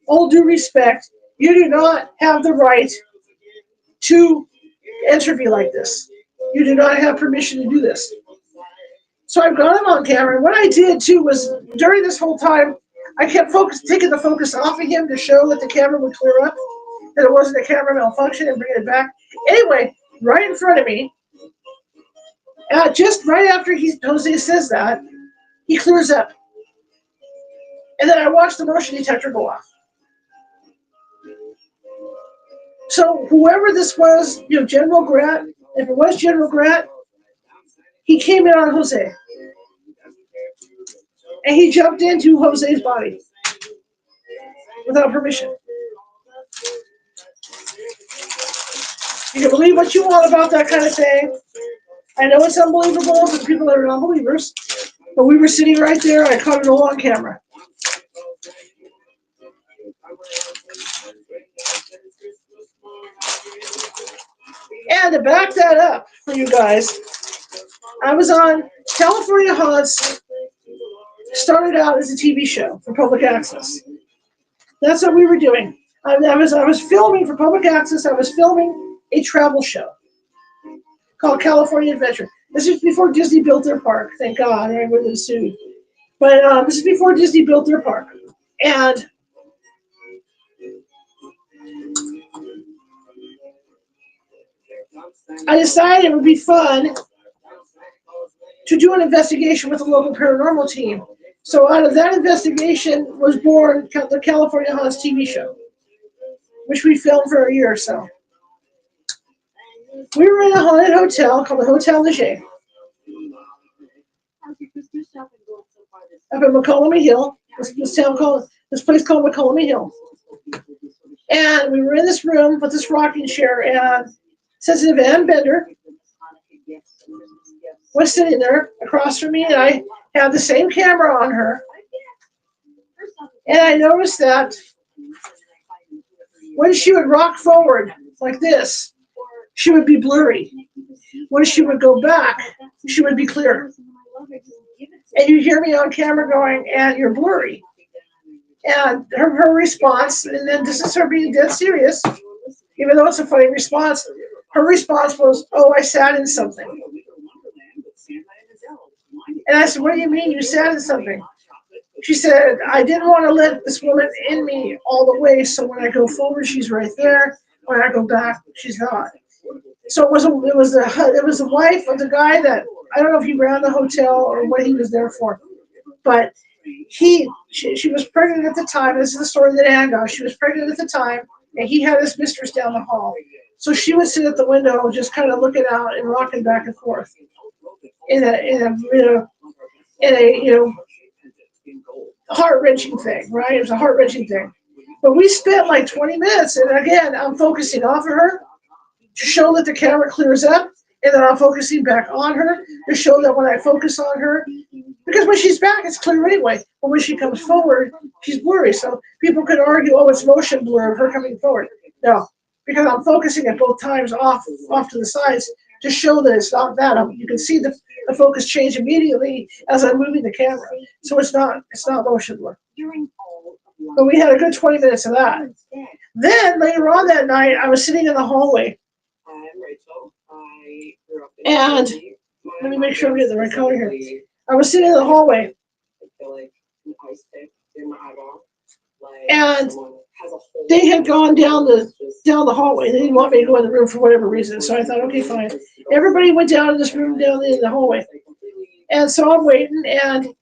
all due respect, you do not have the right to interview like this. You do not have permission to do this. So I've got him on camera. And what I did, too, was during this whole time, I kept taking the focus off of him to show that the camera would clear up, that it wasn't a camera malfunction, and bringing it back. Anyway, right in front of me, just right after Jose says that, he clears up. And then I watched the motion detector go off. So whoever this was, General Grant, if it was General Grant, he came in on Jose. And he jumped into Jose's body without permission. You can believe what you want about that kind of thing. I know it's unbelievable for the people that are non-believers, but we were sitting right there and I caught it all on camera. And to back that up for you guys, I was on California Haunts. Started out as a TV show for public access. That's what we were doing. I was filming for public access. I was filming a travel show called California Adventure. This is before Disney built their park. Thank God, I wasn't sued. But this is before Disney built their park, and I decided it would be fun to do an investigation with the local paranormal team. So out of that investigation was born the California Haunts TV show, which we filmed for a year or so. We were in a haunted hotel called the Hotel Leger up in McCollum Hill. This place called McCollum Hill. And we were in this room with this rocking chair, and Sensitive Ann Bender was sitting there across from me, and I had the same camera on her. And I noticed that when she would rock forward like this, she would be blurry. When she would go back, she would be clear. And you hear me on camera going, and you're blurry. And her response, and then this is her being dead serious, even though it's a funny response, her response was, "Oh, I sat in something." And I said, "What do you mean you sat in something?" She said, "I didn't want to let this woman in me all the way, so when I go forward, she's right there. When I go back, she's not." So it was the wife of the guy that I don't know if he ran the hotel or what he was there for, but she was pregnant at the time. This is the story that Ann got. She was pregnant at the time, and he had his mistress down the hall. So she would sit at the window, just kind of looking out and rocking back and forth in a heart wrenching thing, right? It was a heart wrenching thing. But we spent like 20 minutes, and again, I'm focusing off of her to show that the camera clears up, and then I'm focusing back on her to show that when I focus on her, because when she's back, it's clear anyway. But when she comes forward, she's blurry. So people could argue, oh, it's motion blur of her coming forward. No, because I'm focusing at both times off to the sides to show that it's not that. You can see the focus change immediately as I'm moving the camera. So it's not motion blur. But we had a good 20 minutes of that. Then later on that night, I was sitting in the hallway. And let me make sure I'm getting the right color here. I was sitting in the hallway. And they had gone down the hallway. They didn't want me to go in the room for whatever reason. So I thought, okay, fine. Everybody went down in this room down in the hallway. And so I'm waiting, and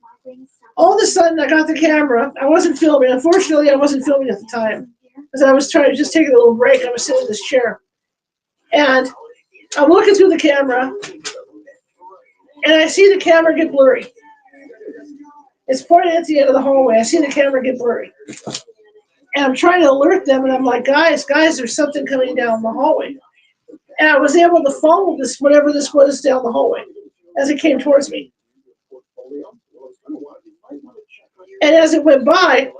all of a sudden I got the camera. I wasn't filming. Unfortunately, I wasn't filming at the time. Because I was trying to just take a little break. I was sitting in this chair. And I'm looking through the camera, and I see the camera get blurry. It's pointed at the end of the hallway. I see the camera get blurry. And I'm trying to alert them, and I'm like, guys, there's something coming down the hallway. And I was able to follow this, whatever this was, down the hallway as it came towards me. And as it went by,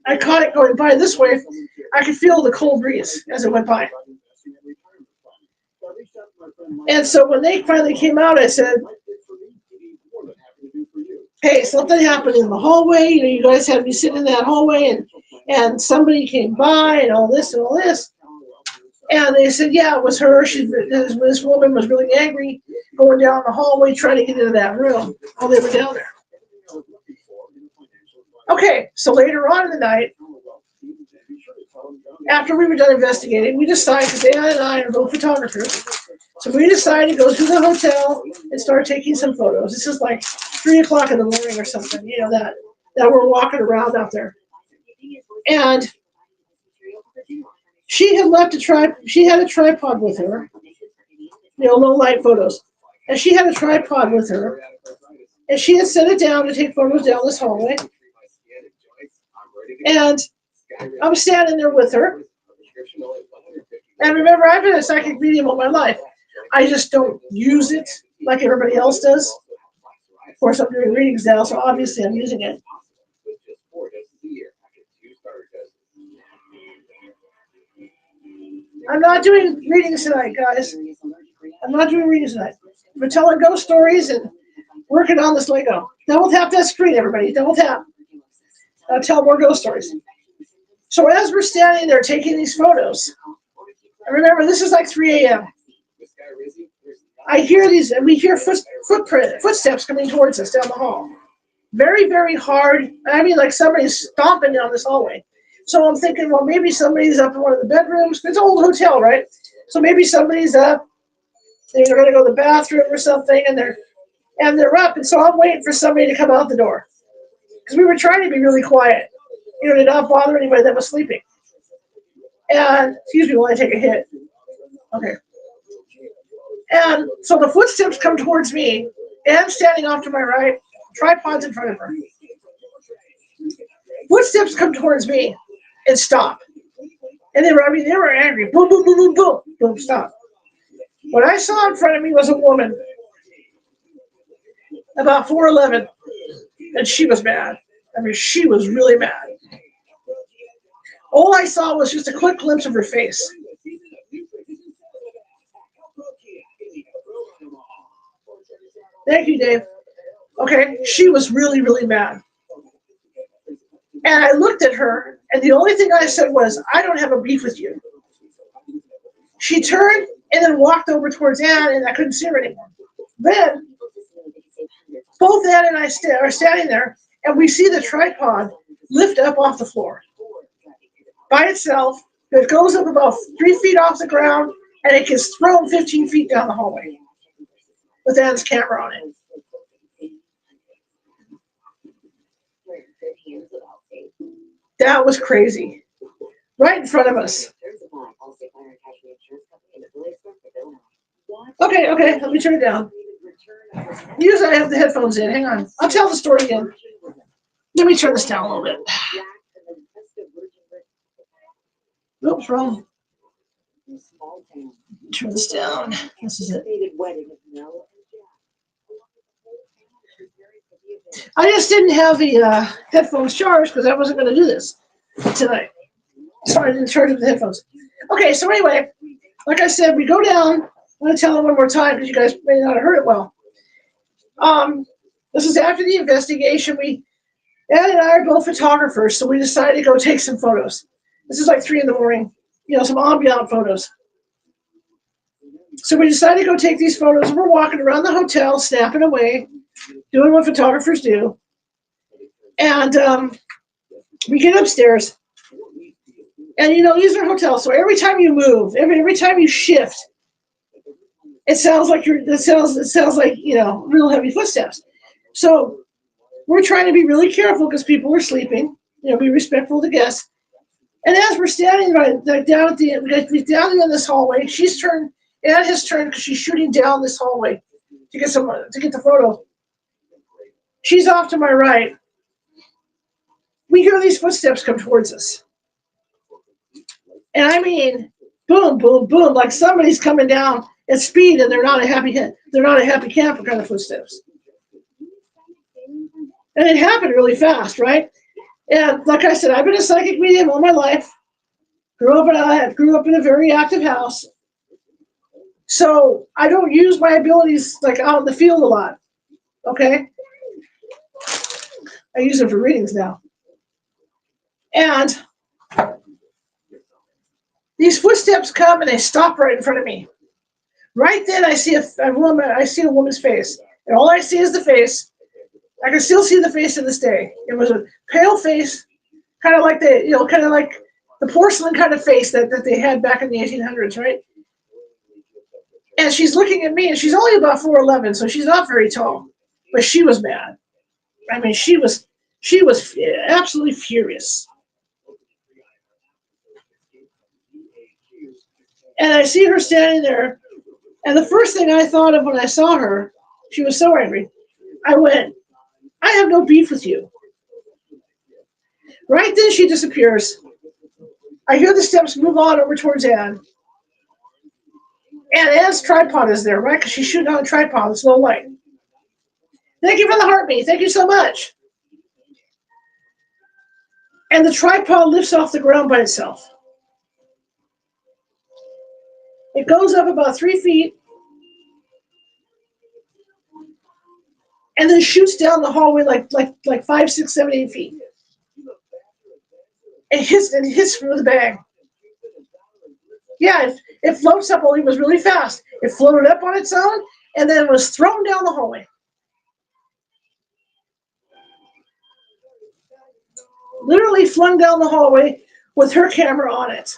I caught it going by this way. I could feel the cold breeze as it went by. And so when they finally came out, I said, hey, something happened in the hallway. You guys had me sitting in that hallway, and somebody came by and all this and all this. And they said, yeah, it was her. This woman was really angry going down the hallway trying to get into that room while they were down there. Okay, so later on in the night, after we were done investigating, we decided, because Anna and I are both photographers, so we decided to go to the hotel and start taking some photos. This is like 3 o'clock in the morning or something, that we're walking around out there. And she had left she had a tripod with her, low light photos. And she had a tripod with her. And she had set it down to take photos down this hallway. And I'm standing there with her. And remember, I've been a psychic medium all my life. I just don't use it like everybody else does. Of course, I'm doing readings now, so obviously I'm using it. I'm not doing readings tonight, guys. I'm not doing readings tonight. We're telling ghost stories and working on this Lego. Double tap that screen, everybody. Double tap. I'll tell more ghost stories. So as we're standing there taking these photos, and remember, this is like 3 a.m. I hear these, and we hear footsteps coming towards us down the hall. Very, very hard. I mean, like somebody's stomping down this hallway. So I'm thinking, well, maybe somebody's up in one of the bedrooms. It's an old hotel, right? So maybe somebody's up. They're going to go to the bathroom or something, and they're up. And so I'm waiting for somebody to come out the door, because we were trying to be really quiet, to not bother anybody that was sleeping. And excuse me while I take a hit. Okay. And so the footsteps come towards me, and I'm standing off to my right, tripod's in front of her. Footsteps come towards me and stop. And they were angry. Boom, boom, boom, boom, boom. Boom, stop. What I saw in front of me was a woman, about 4'11", and she was mad. I mean, she was really mad. All I saw was just a quick glimpse of her face. Thank you, Dave. Okay, she was really, really mad. And looked at her, and the only thing I said was, I don't have a beef with you. She turned and then walked over towards Ann, and I couldn't see her anymore. Then, both Ann and I are standing there, and we see the tripod lift up off the floor by itself. It goes up about 3 feet off the ground, and it gets thrown 15 feet down the hallway with Ann's camera on it. That was crazy. Right in front of us. Okay, let me turn it down. Usually I have the headphones in. Hang on. I'll tell the story again. Let me turn this down a little bit. Oops, wrong. Turn this down. This is it. I just didn't have the headphones charged because I wasn't going to do this tonight. So I didn't charge up the headphones. Okay, so anyway, like I said, we go down. I'm going to tell it one more time because you guys may not have heard it well. This is after the investigation. Ed and I are both photographers, so we decided to go take some photos. This is like 3 a.m, some ambient photos. So we decided to go take these photos, and we're walking around the hotel, snapping away, doing what photographers do. And we get upstairs, and these are hotels, so every time you move, every time you shift, it sounds like real heavy footsteps. So we're trying to be really careful because people are sleeping, be respectful of the guests. And as we're standing down at the end, in this hallway, Ann has turned because she's shooting down this hallway to get the photo. She's off to my right. We hear these footsteps come towards us. And I mean, boom, boom, boom, like somebody's coming down at speed, and they're not a happy camper kind of footsteps. And it happened really fast, right? And like I said, I've been a psychic medium all my life. Grew up in a very active house. So I don't use my abilities like out in the field a lot. Okay? I use them for readings now. And these footsteps come and they stop right in front of me. Right then I see a woman's face. And all I see is the face. I can still see the face to this day. It was a pale face, kind of like the porcelain kind of face that they had back in the 1800s, right? And she's looking at me, and she's only about 4'11", so she's not very tall. But she was mad. I mean, she was absolutely furious. And I see her standing there, and the first thing I thought of when I saw her, she was so angry. I went, I have no beef with you. Right then she disappears. I hear the steps move on over towards Ann. And Ann's tripod is there, right? Because she's shooting on a tripod. It's low light. Thank you for the heartbeat. Thank you so much. And the tripod lifts off the ground by itself. It goes up about 3 feet and then shoots down the hallway like 5, 6, 7, 8 feet. It hits with a bang. Yeah, it floats up, only it was really fast. It floated up on its own and then it was thrown down the hallway. Literally flung down the hallway with her camera on it.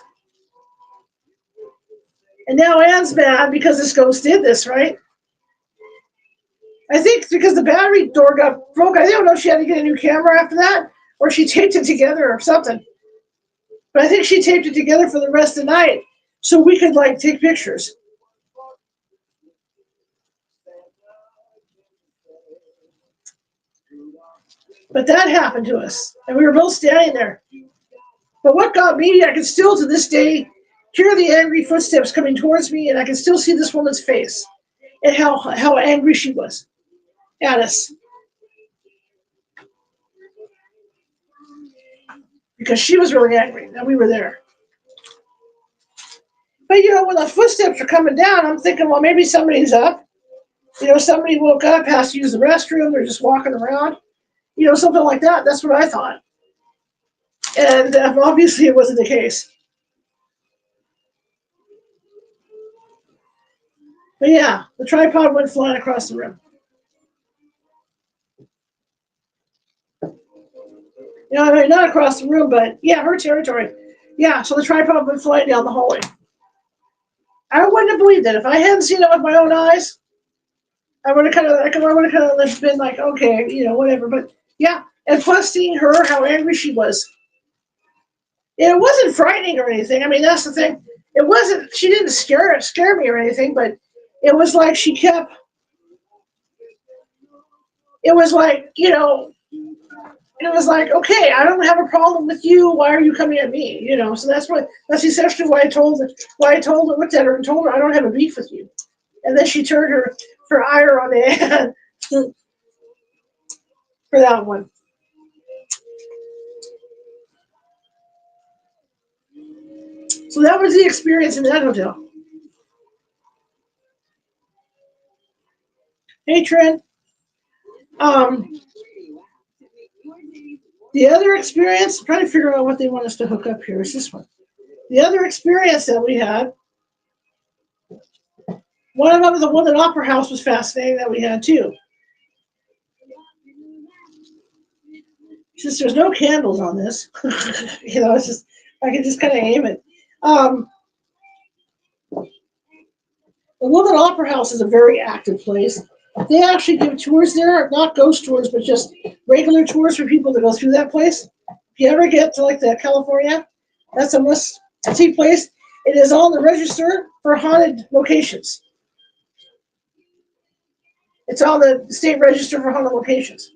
And now Ann's mad because this ghost did this, right? I think because the battery door got broke. I don't know if she had to get a new camera after that or she taped it together or something. But I think she taped it together for the rest of the night so we could take pictures. But that happened to us, and we were both standing there. But what got me, I can still to this day hear the angry footsteps coming towards me, and I can still see this woman's face and how angry she was at us. Because she was really angry that we were there. But when the footsteps are coming down, I'm thinking, well, maybe somebody's up. Somebody woke up, has to use the restroom, they're just walking around. Something like that. That's what I thought. And obviously it wasn't the case. But yeah, the tripod went flying across the room. I mean, not across the room, but yeah, her territory. Yeah, so the tripod went flying down the hallway. I wouldn't have believed it if I hadn't seen it with my own eyes. I would have been like, okay, whatever. But yeah, and plus seeing her, how angry she was. It wasn't frightening or anything. I mean, that's the thing. It wasn't. She didn't scare me or anything, but it was like she kept. It was like it was like, okay, I don't have a problem with you. Why are you coming at me? So that's essentially why I told her. Why I told her, looked at her, and told her I don't have a beef with you. And then she turned her ire on the head for that one. So that was the experience in that hotel. Hey, Trent. Um, the other experience, I'm trying to figure out what they want us to hook up here, is this one. The other experience that we had, one of them, the one at Opera House, was fascinating that we had too. Since there's no candles on this, it's just, I can just kind of aim it. The Woman Opera House is a very active place. They actually give tours there, not ghost tours, but just regular tours for people to go through that place. If you ever get to like the California, that's a must-see place. It is on the register for haunted locations. It's on the state register for haunted locations.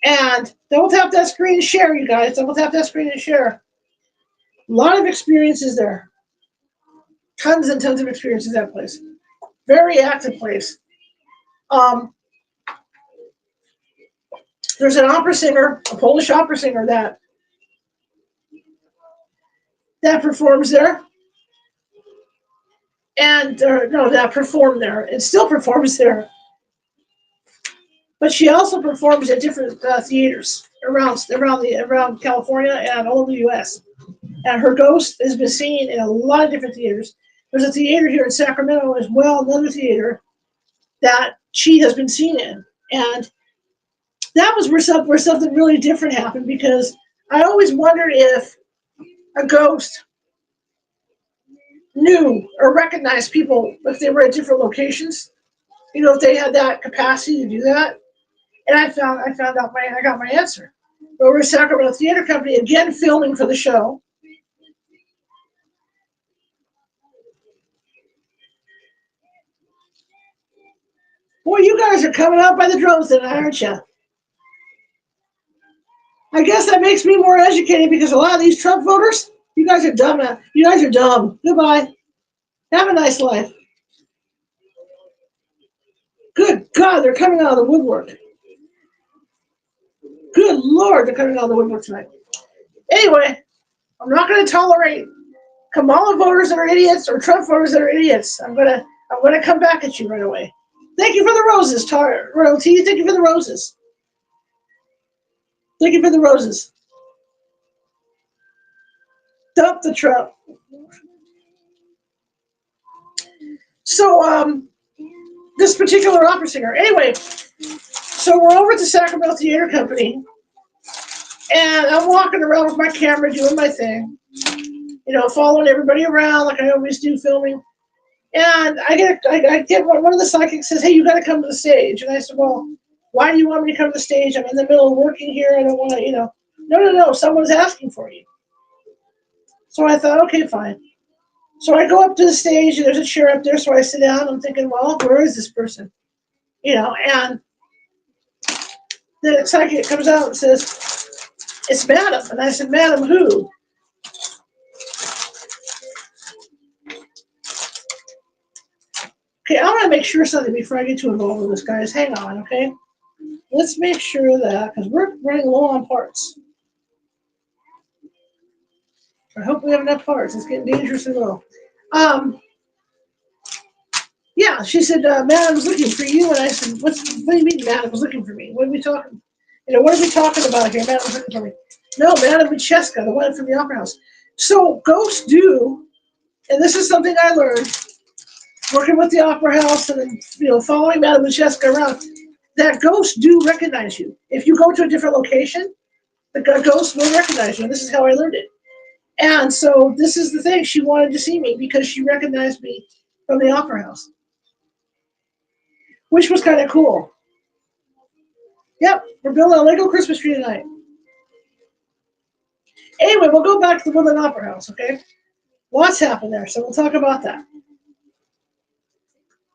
And double tap that screen and share, you guys. Double tap that screen and share. A lot of experiences there. Tons and tons of experiences at that place. Very active place. Um, there's an opera singer, a Polish opera singer that performs there, and no, that performed there, and still performs there. But she also performs at different theaters around California and all over the U.S. And her ghost has been seen in a lot of different theaters. There's a theater here in Sacramento as well, another theater that she has been seen in, and that was where something really different happened, because I always wondered if a ghost knew or recognized people if they were at different locations. If they had that capacity to do that. And I found out I got my answer. Over at Sacramento Theater Company, again filming for the show. Boy, you guys are coming out by the droves tonight, aren't you? I guess that makes me more educated, because a lot of these Trump voters, you guys are dumb. You guys are dumb. Goodbye. Have a nice life. Good God, they're coming out of the woodwork. Good Lord, they're coming out of the woodwork tonight. Anyway, I'm not going to tolerate Kamala voters that are idiots or Trump voters that are idiots. I'm gonna come back at you right away. Thank you for the roses, Royalty. Thank you for the roses. Thank you for the roses. Dump the Trump. So this particular opera singer. Anyway, so we're over at the Sacramento Theater Company, and I'm walking around with my camera doing my thing, following everybody around like I always do, filming. And I get one of the psychics says, "Hey, you got to come to the stage." And I said, "Well, why do you want me to come to the stage? I'm in the middle of working here. I don't want to, No, someone's asking for you." So I thought, okay, fine. So I go up to the stage, and there's a chair up there, so I sit down. I'm thinking, well, where is this person? And the psychic comes out and says, "It's Madam." And I said, "Madam who?" Okay, I want to make sure something before I get too involved with this, guys. Hang on, okay? Let's make sure that, because we're running low on parts. I hope we have enough parts. It's getting dangerously low. Yeah, she said, "Madam's looking for you." And I said, what do you mean Madam's looking for me? What are we talking? What are we talking about here? Madam's looking for me. No, Madame Francesca, the one from the Opera House. So ghosts do, and this is something I learned working with the Opera House and then, following Madame Francesca around, that ghosts do recognize you. If you go to a different location, the ghost will recognize you. And this is how I learned it. And so this is the thing. She wanted to see me because she recognized me from the Opera House, which was kind of cool. Yep, we're building a Lego Christmas tree tonight. Anyway, we'll go back to the Woodland Opera House, okay? Lots happened there, so we'll talk about that.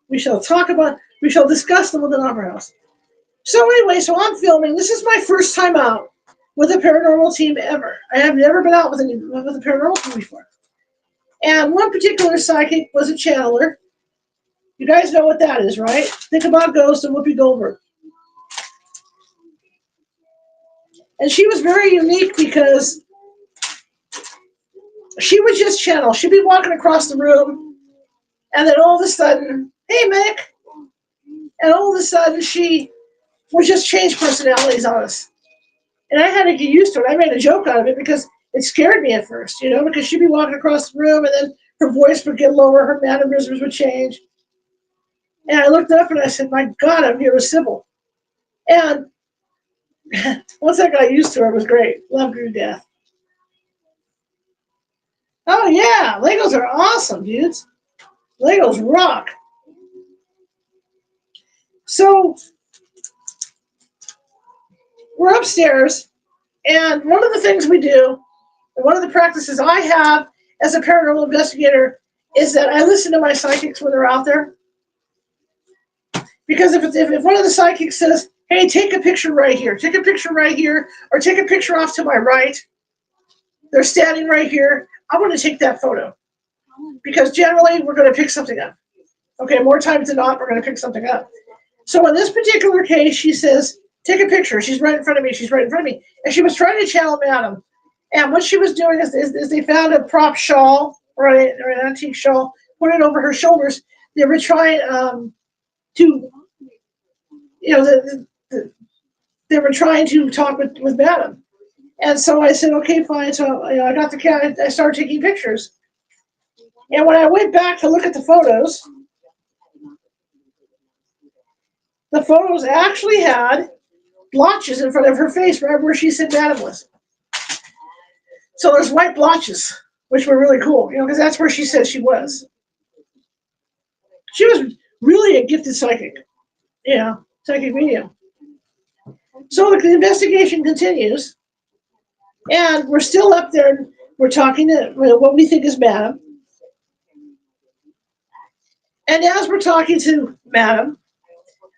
We shall discuss the Woodland Opera House. So anyway, so I'm filming. This is my first time out with a paranormal team ever. I have never been out with a paranormal team before. And one particular psychic was a channeler. You guys know what that is, right? Think about Ghost and Whoopi Goldberg. And she was very unique because she would just channel. She'd be walking across the room, and then all of a sudden, hey, Mick. And all of a sudden, she would just change personalities on us. And I had to get used to it. I made a joke out of it because it scared me at first, because she'd be walking across the room, and then her voice would get lower, her mannerisms would change. And I looked up and I said, my God, I'm here with Sybil. And once I got used to her, it was great. Loved her to death. Oh, yeah. Legos are awesome, dudes. Legos rock. So we're upstairs, and one of the things we do, and one of the practices I have as a paranormal investigator, is that I listen to my psychics when they're out there. Because if one of the psychics says, hey, take a picture right here, take a picture right here, or take a picture off to my right, they're standing right here, I want to take that photo. Because generally, we're going to pick something up. Okay, more times than not, we're going to pick something up. So in this particular case, she says, take a picture. She's right in front of me. She's right in front of me. And she was trying to channel Madam. And what she was doing is they found a prop shawl or an antique shawl, put it over her shoulders. They were trying to, they were trying to talk with Madam. And so I said, okay, fine. So I got the cat. I started taking pictures. And when I went back to look at the photos actually had blotches in front of her face right where she said Madam was. So there's white blotches, which were really cool, because that's where she said she was. She was really a gifted psychic, psychic medium. So the investigation continues, and we're still up there. We're talking to what we think is Madam. And as we're talking to Madam,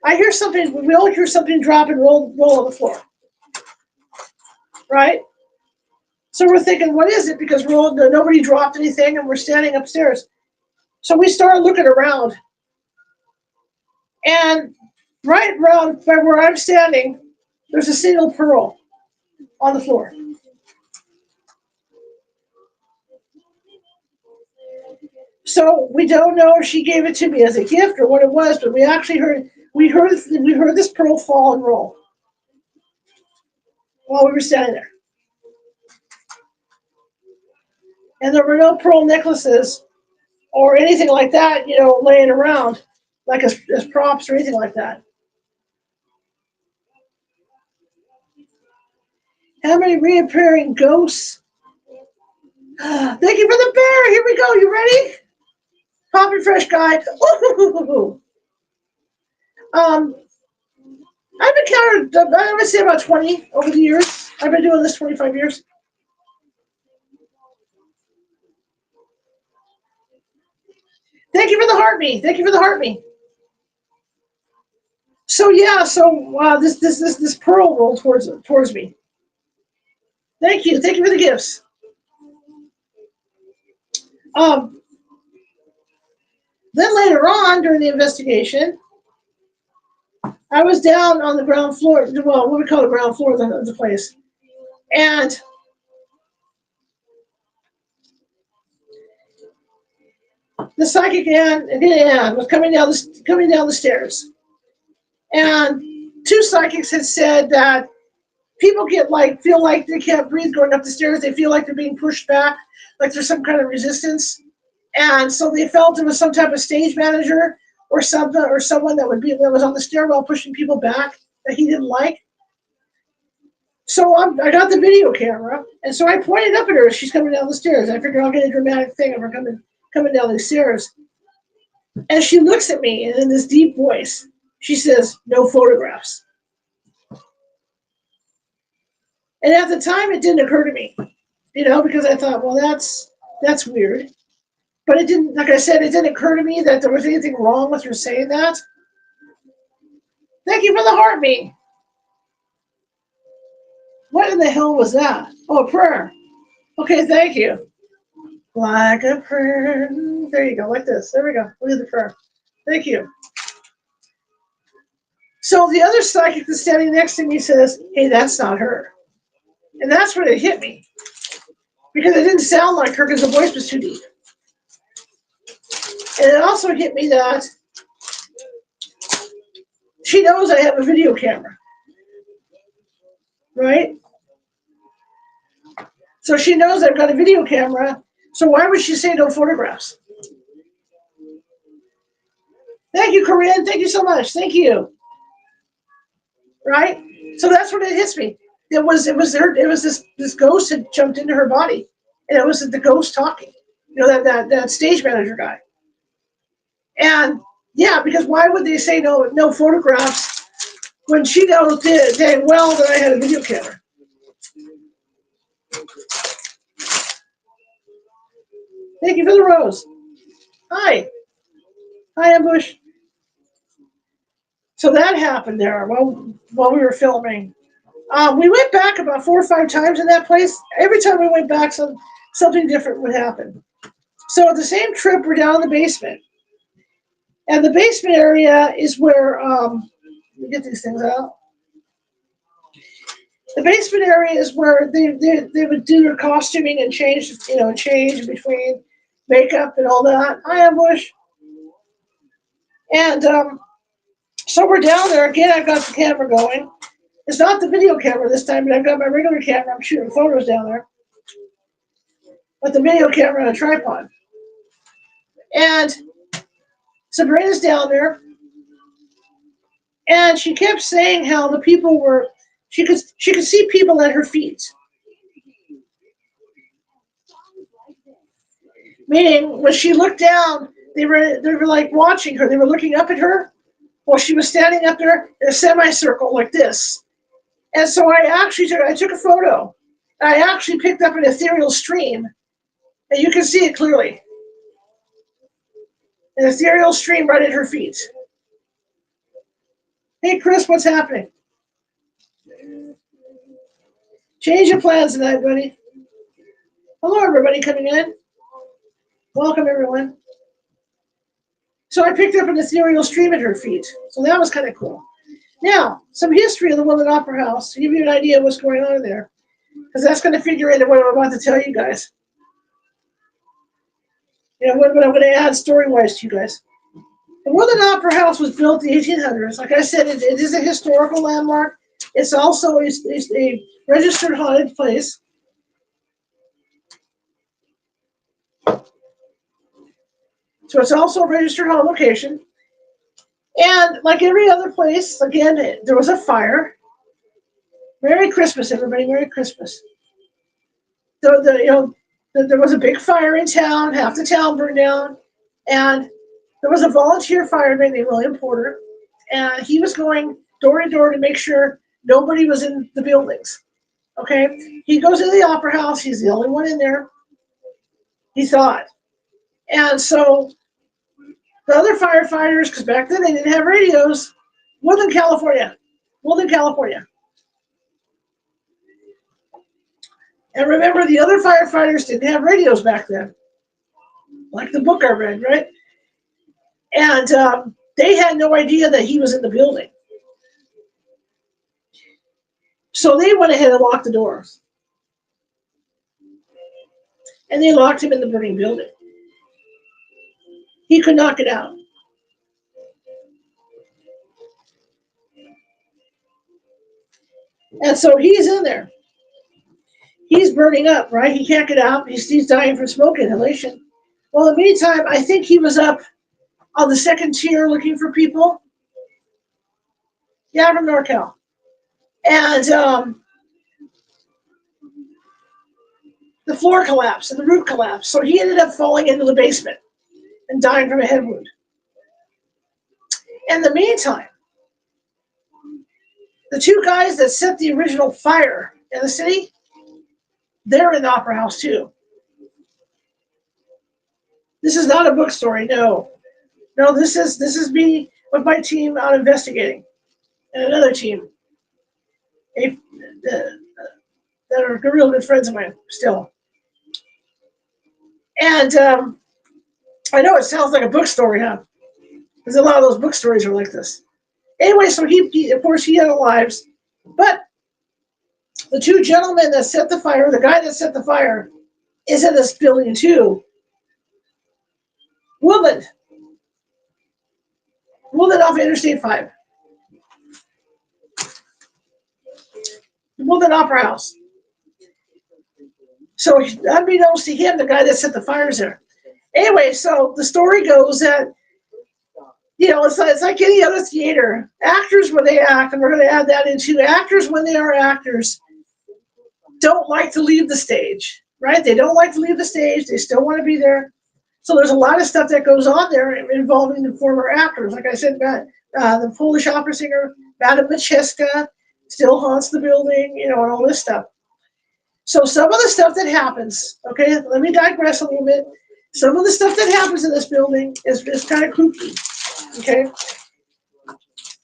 I hear something, we all hear something drop and roll on the floor. Right? So we're thinking, what is it? Because nobody dropped anything and we're standing upstairs. So we start looking around. And right around where I'm standing, there's a single pearl on the floor. So we don't know if she gave it to me as a gift or what it was, but we actually heard this pearl fall and roll while we were standing there. And there were no pearl necklaces or anything like that, laying around, like as props or anything like that. How many reappearing ghosts? Thank you for the bear. Here we go. You ready? Popping fresh guide. I've encountered, I would say about 20 over the years. I've been doing this 25 years. Thank you for the heart me. Thank you for the heart me. So yeah, this pearl rolled towards me. Thank you for the gifts. Then later on during the investigation, I was down on the ground floor. Well, what we call the ground floor of the place, and the psychic Ann was coming down the stairs, and two psychics had said that people get like feel like they can't breathe going up the stairs. They feel like they're being pushed back, like there's some kind of resistance. And so they felt it was some type of stage manager or something or someone that was on the stairwell pushing people back that he didn't like. So I got the video camera, and so I pointed up at her as she's coming down the stairs. I figured I'll get a dramatic thing of her coming down the stairs. And she looks at me, and in this deep voice, she says, "No photographs." And at the time, it didn't occur to me, because I thought, well, that's weird. But it didn't, like I said, it didn't occur to me that there was anything wrong with her saying that. Thank you for the heartbeat. What in the hell was that? Oh, a prayer. Okay, thank you. Like a prayer. There you go, like this. There we go. Look at the prayer. Thank you. So the other psychic that's standing next to me says, "Hey, that's not her." And that's when it hit me. Because it didn't sound like her because the voice was too deep. And it also hit me that she knows I have a video camera. Right? So she knows I've got a video camera. So why would she say no photographs? Thank you, Corinne. Thank you so much. Thank you. Right? So that's when it hits me. It was this ghost had jumped into her body. And it was the ghost talking. That stage manager guy. And yeah, because why would they say no photographs when she knows dang well that I had a video camera? Thank you for the rose. Hi. Hi, Ambush. So that happened there while we were filming. We went back about 4 or 5 times in that place. Every time we went back, something different would happen. So the same trip, we're down in the basement. And the basement area is where, let me get these things out. The basement area is where they would do their costuming and change between makeup and all that. Hi, Ambush. And so we're down there. Again, I've got the camera going. It's not the video camera this time, but I've got my regular camera. I'm shooting photos down there. With the video camera on a tripod. And Sabrina's down there. And she kept saying how the people were, she could see people at her feet. Meaning, when she looked down, they were like watching her. They were looking up at her while she was standing up there in a semicircle like this. And so I took a photo. I actually picked up an ethereal stream, and you can see it clearly. An ethereal stream right at her feet. Hey, Chris, what's happening? Change your plans tonight, buddy. Hello, everybody coming in. Welcome, everyone. So I picked up an ethereal stream at her feet. So that was kind of cool. Now, some history of the Woodland Opera House to give you an idea of what's going on there. Because that's going to figure into what I'm about to tell you guys. What I'm going to add story-wise to you guys. The Woodland Opera House was built in the 1800s. Like I said, it is a historical landmark. It's also a registered haunted place. So it's also a registered haunted location. And like every other place, again, there was a fire. Merry Christmas, everybody. Merry Christmas. There was a big fire in town. Half the town burned down. And there was a volunteer fireman named William Porter. And he was going door to door to make sure nobody was in the buildings. Okay? He goes into the opera house. He's the only one in there. He thought. And so the other firefighters, because back then they didn't have radios, Woodland, California. And remember, the other firefighters didn't have radios back then, like the book I read, right? And they had no idea that he was in the building. So they went ahead and locked the doors. And they locked him in the burning building. He could not get out. And so he's in there. He's burning up, right? He can't get out. He's dying from smoke inhalation. Well, in the meantime, I think he was up on the second tier looking for people. Yeah, from NorCal. And the floor collapsed and the roof collapsed. So he ended up falling into the basement and dying from a head wound. In the meantime, the two guys that set the original fire in the city, they're in the Opera House too. This is not a book story, no. No, this is me with my team out investigating. And another team. A, that are real good friends of mine still. And I know it sounds like a book story, huh? Because a lot of those book stories are like this. Anyway, so he of course, he had lives. But the two gentlemen that set the fire, the guy that set the fire, is in this building too. Woodland off Interstate 5. Woodland Opera House. So unbeknownst to him, the guy that set the fires there. Anyway, so the story goes that, it's like any other theater. Actors, when they act, and we're going to add that into actors when they are actors, don't like to leave the stage, right? They don't like to leave the stage. They still want to be there. So there's a lot of stuff that goes on there involving the former actors. Like I said, the Polish opera singer, Madame Macheska, still haunts the building, and all this stuff. So some of the stuff that happens, okay, let me digress a little bit. Some of the stuff that happens in this building is kind of kooky, okay?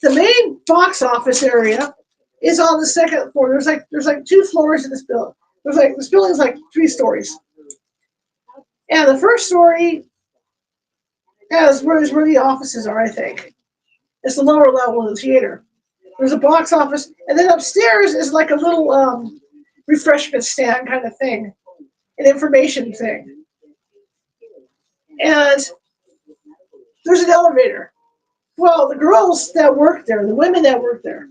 The main box office area is on the second floor. There's like 2 floors in this building. This building's like 3 stories. And the first story is where the offices are, I think. It's the lower level of the theater. There's a box office, and then upstairs is like a little refreshment stand kind of thing, an information thing. And there's an elevator. Well, the girls that work there, the women that work there,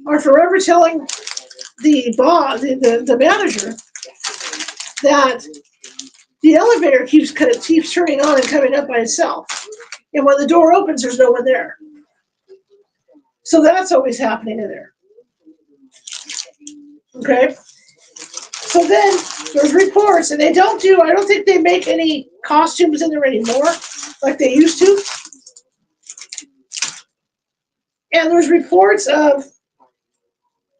are forever telling the manager that the elevator keeps turning on and coming up by itself. And when the door opens, there's no one there. So that's always happening in there. Okay? So then there's reports, and I don't think they make any costumes in there anymore like they used to. And there's reports of,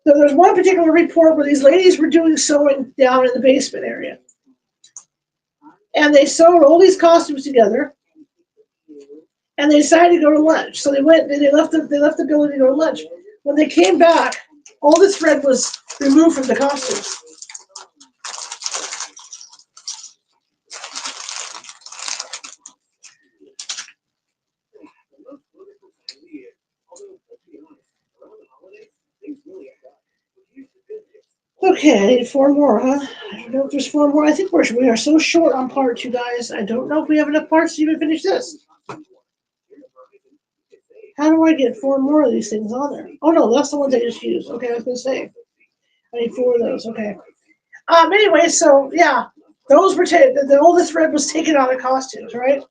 so there's one particular report where these ladies were doing sewing down in the basement area. And they sewed all these costumes together, and they decided to go to lunch. So they went and they left the building to go to lunch. When they came back, all the thread was removed from the costumes. Okay, I need 4 more, huh? I don't know if there's 4 more. I think we are so short on parts, you guys. I don't know if we have enough parts to even finish this. How do I get 4 more of these things on there? Oh no, that's the ones I just used. Okay, I was gonna say. I need 4 of those. Okay. Anyway, so yeah, those were the oldest thread was taken out of costumes, right?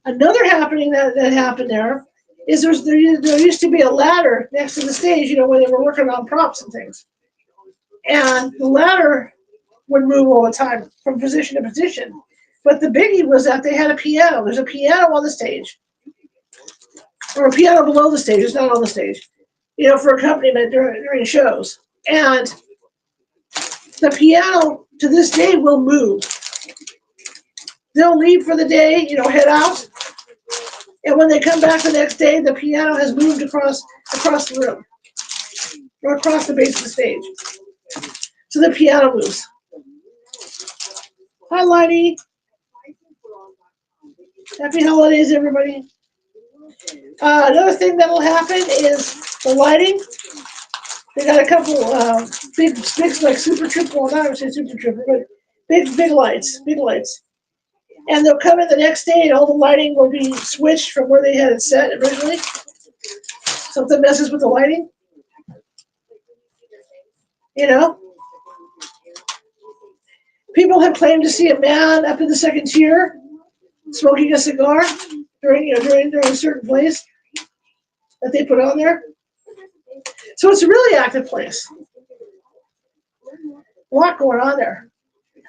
Another happening that happened there is there used to be a ladder next to the stage, when they were working on props and things. And the ladder would move all the time from position to position. But the biggie was that they had a piano. There's a piano on the stage. Or a piano below the stage. It's not on the stage. For accompaniment during shows. And the piano, to this day, will move. They'll leave for the day, head out. And when they come back the next day, the piano has moved across the room. Or across the base of the stage. So the piano moves. Hi, Lighty. Happy holidays, everybody. Another thing that'll happen is the lighting. They got a couple big like super triple, well, not I would say super triple, but big lights. And they'll come in the next day and all the lighting will be switched from where they had it set originally. Something messes with the lighting, You know, people have claimed to see a man up in the second tier smoking a cigar during a certain place that they put on there. So it's a really active place. A lot going on there.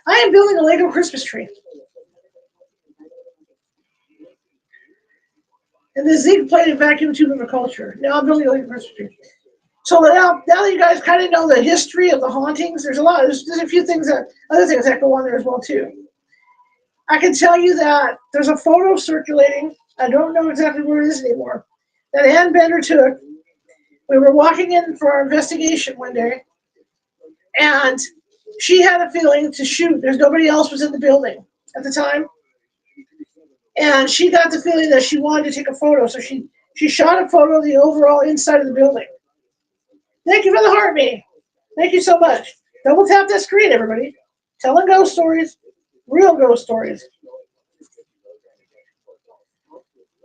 I am building a Lego Christmas tree. And the zinc-plated vacuum tube of a culture. Now I'm building a Lego Christmas tree. So now that you guys kind of know the history of the hauntings, there's a few things other things that go on there as well too. I can tell you that there's a photo circulating. I don't know exactly where it is anymore. That Ann Bender took. We were walking in for our investigation one day, and she had a feeling to shoot. There's nobody else was in the building at the time, and she got the feeling that she wanted to take a photo. So she shot a photo of the overall inside of the building. Thank you for the heart, me. Thank you so much. Double tap that screen, everybody. Telling ghost stories, real ghost stories.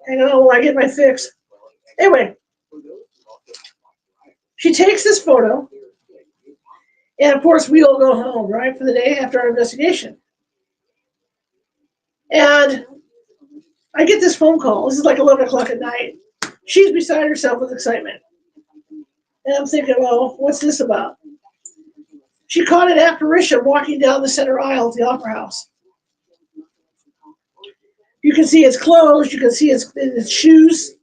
Hang on while I get my fix. Anyway, she takes this photo, and of course we all go home, right, for the day after our investigation. And I get this phone call. This is like 11 o'clock at night. She's beside herself with excitement. And I'm thinking, well, what's this about? She caught an apparition walking down the center aisle of the Opera House. You can see its clothes, you can see its shoes,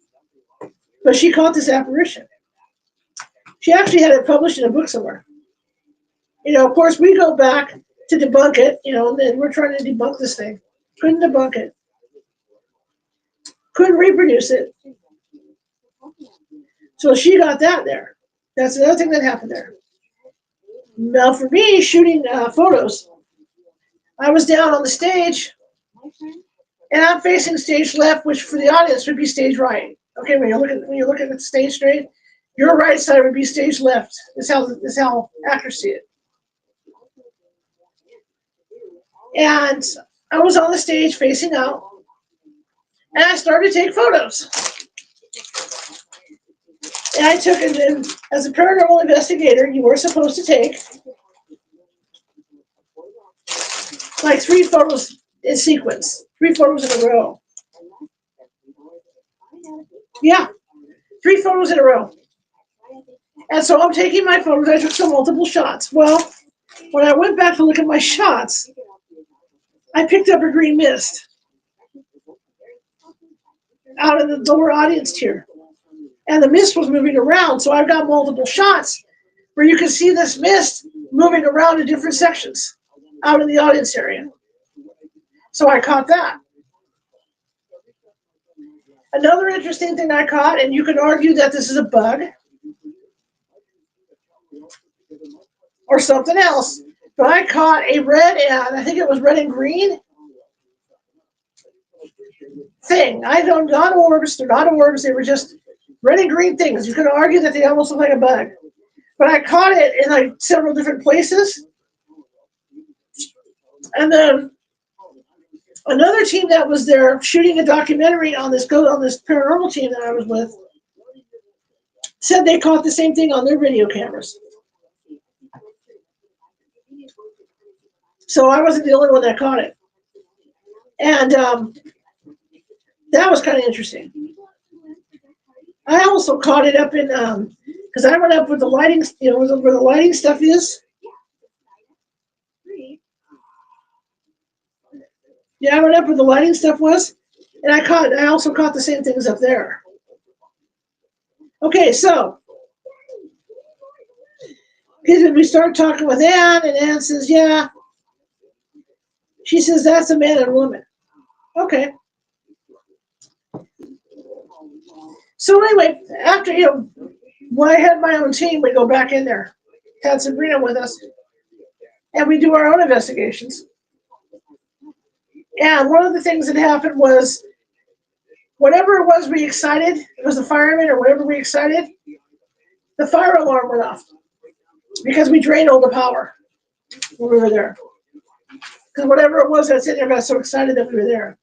but she caught this apparition. She actually had it published in a book somewhere. Of course, we go back to debunk it, and we're trying to debunk this thing. Couldn't debunk it. Couldn't reproduce it. So she got that there. That's another thing that happened there. Now, for me, shooting photos, I was down on the stage, and I'm facing stage left, which for the audience would be stage right. Okay, when you're looking at the stage straight, your right side would be stage left. This is how actors see it. And I was on the stage facing out, and I started to take photos. And I took it, and as a paranormal investigator, you were supposed to take like 3 photos in sequence, 3 photos in a row. Yeah, 3 photos in a row. And so I'm taking my photos. I took some multiple shots. Well, when I went back to look at my shots, I picked up a green mist out of the lower audience tier. And the mist was moving around, so I've got multiple shots where you can see this mist moving around in different sections out in the audience area. So I caught that. Another interesting thing I caught, and you can argue that this is a bug or something else, but I caught a red, and I think it was red and green thing. I don't, not orbs, they're not orbs, they were just red and green things. You can argue that they almost look like a bug. But I caught it in like several different places. And then another team that was there shooting a documentary on this paranormal team that I was with said they caught the same thing on their video cameras. So I wasn't the only one that caught it. And that was kind of interesting. I also caught it up in, because I went up with the lighting, where the lighting stuff is. Yeah, I went up where the lighting stuff was, and I also caught the same things up there. Okay, so we start talking with Ann, and Ann says, yeah. She says, that's a man and a woman. Okay. So anyway, after, when I had my own team, we go back in there. Had Sabrina with us, and we do our own investigations. And one of the things that happened was, whatever it was we excited, it was the fireman or whatever we excited, the fire alarm went off because we drained all the power when we were there. Because whatever it was that's in there got so excited that we were there.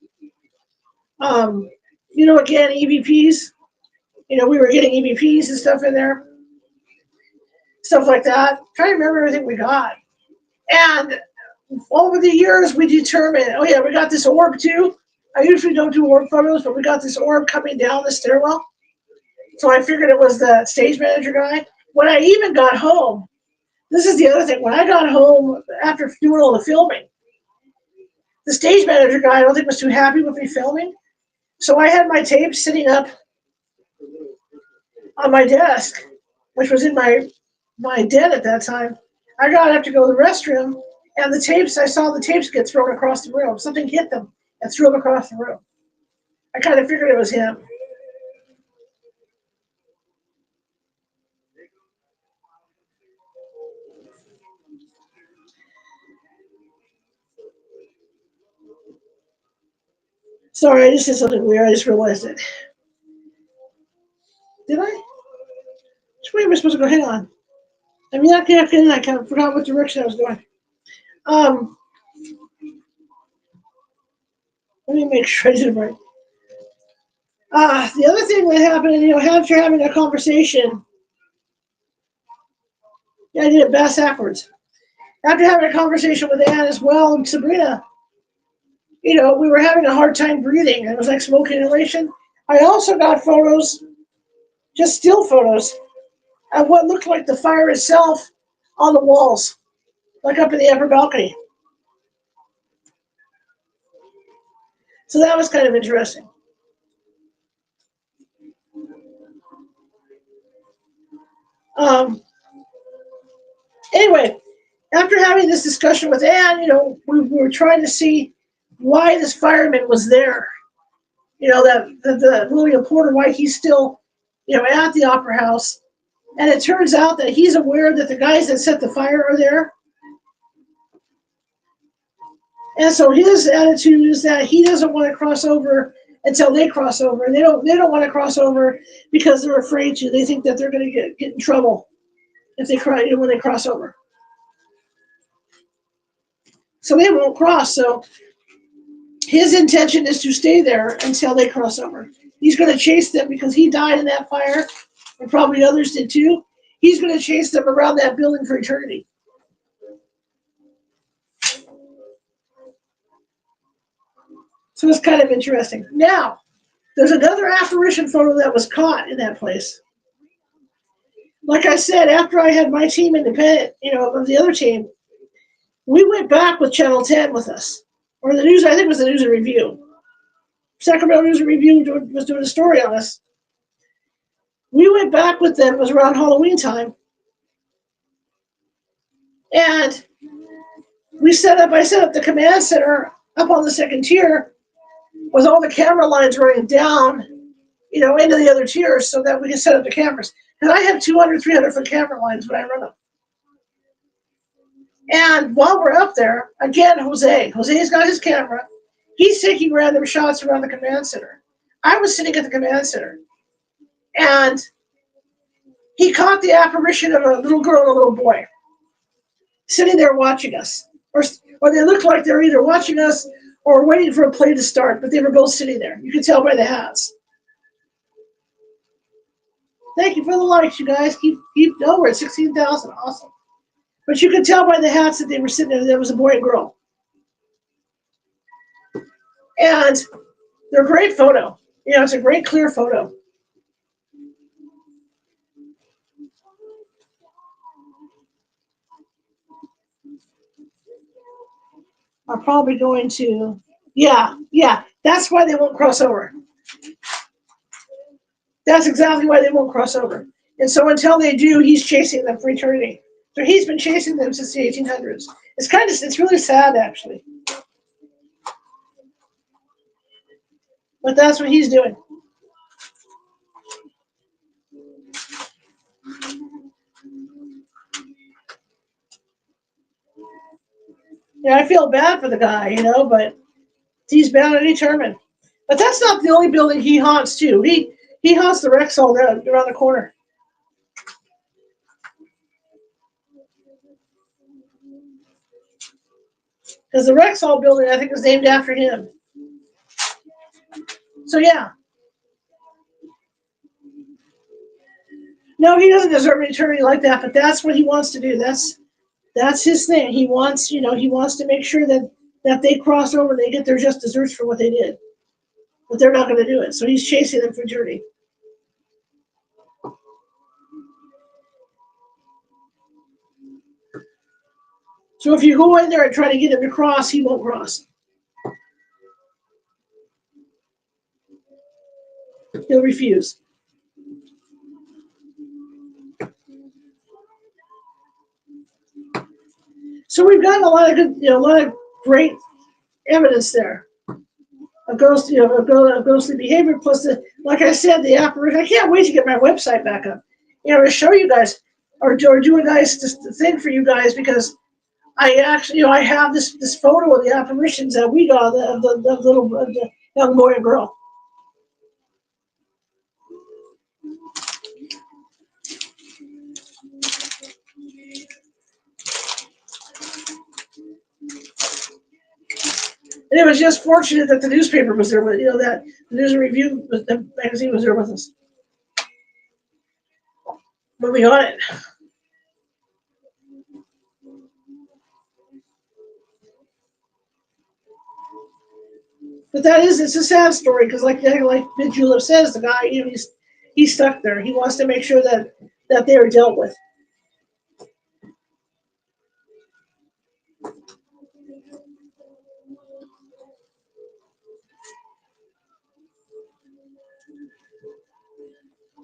Again, EVPs. We were getting EVPs and stuff in there. stuff like that. Trying to remember everything we got. And over the years, we determined, oh yeah, we got this orb too. I usually don't do orb photos, but we got this orb coming down the stairwell. So I figured it was the stage manager guy. When I even got home, this is the other thing. When I got home after doing all the filming, the stage manager guy I don't think was too happy with me filming. So I had my tape sitting up on my desk, which was in my den at that time. I got up to go to the restroom, and I saw the tapes get thrown across the room. Something hit them and threw them across the room. I kind of figured it was him. Sorry, I just did something weird. I just realized it. Did I? Which way am I supposed to go? Hang on. I mean, I kind of forgot what direction I was going. Um, Let me make sure I did it right. The other thing that happened, after having a conversation, yeah, I did it backwards. After having a conversation with Anne as well and Sabrina, we were having a hard time breathing. It was like smoke inhalation. I also got photos, just still photos, of what looked like the fire itself on the walls, like up in the upper balcony. So that was kind of interesting. Um, anyway, after having this discussion with Anne, we were trying to see why this fireman was there. That the William Porter, why he's still, at the Opera House. And it turns out that he's aware that the guys that set the fire are there. And so his attitude is that he doesn't want to cross over until they cross over. And they don't want to cross over because they're afraid to. They think that they're going to get in trouble if they when they cross over. So they won't cross. So his intention is to stay there until they cross over. He's going to chase them because he died in that fire, and probably others did too. He's going to chase them around that building for eternity. So it's kind of interesting. Now, there's another apparition photo that was caught in that place. Like I said, after I had my team independent, of the other team, we went back with Channel 10 with us. Or the news, I think it was the News and Review. Sacramento News and Review was doing a story on us. We went back with them. It was around Halloween time. And I set up the command center up on the second tier with all the camera lines running down, into the other tiers so that we can set up the cameras. And I have 200, 300-foot camera lines when I run them. And while we're up there, again, Jose's got his camera. He's taking random shots around the command center. I was sitting at the command center. And he caught the apparition of a little girl and a little boy sitting there watching us. Or they looked like they were either watching us or waiting for a play to start, but they were both sitting there. You could tell by the hats. Thank you for the likes, you guys. We're at 16,000. Awesome. But you could tell by the hats that they were sitting there. There was a boy and girl. And they're a great photo. It's a great, clear photo. I'm probably going to, yeah. That's why they won't cross over. That's exactly why they won't cross over. And so until they do, he's chasing them for eternity. So he's been chasing them since the 1800s. It's really sad, actually. But that's what he's doing. I feel bad for the guy, but he's bound and determined. But that's not the only building he haunts, too. He haunts the Rexall around the corner. Because the Rexall building, I think, was named after him. So, yeah. No, he doesn't deserve an eternity like that, but that's what he wants to do. That's his thing. He wants, he wants to make sure that they cross over and they get their just desserts for what they did. But they're not going to do it. So he's chasing them for eternity. So if you go in there and try to get him to cross, he won't cross. He'll refuse. So we've gotten a lot of good, a lot of great evidence there of ghost, of ghostly behavior. Plus, like I said, the apparition. I can't wait to get my website back up. To show you guys, or do a nice thing for you guys, because I actually, I have this photo of the apparitions that we got of the little the young boy and girl. And it was just fortunate that the newspaper was there, but that the News and Review, the magazine was there with us when we got it. But it's a sad story because, like Mid Julep says, the guy, he's stuck there. He wants to make sure that they are dealt with.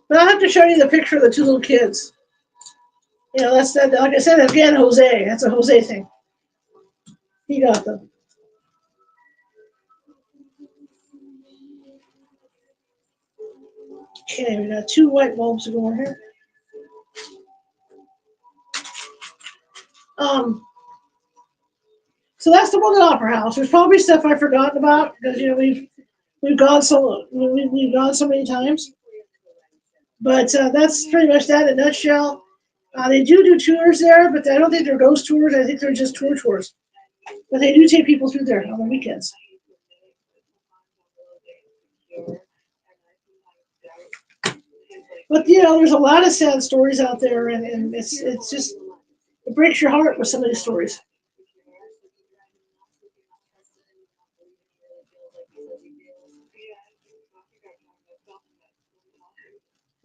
But I'll have to show you the picture of the two little kids. That's that. Like I said again, Jose. That's a Jose thing. He got them. Okay, we got 2 white bulbs going here. So that's the one at Opera House. There's probably stuff I've forgotten about because we've gone we've gone so many times. But that's pretty much that in a nutshell. They do tours there, but I don't think they're ghost tours. I think they're just tours. But they do take people through there on the weekends. But there's a lot of sad stories out there, and it's just it breaks your heart with some of these stories.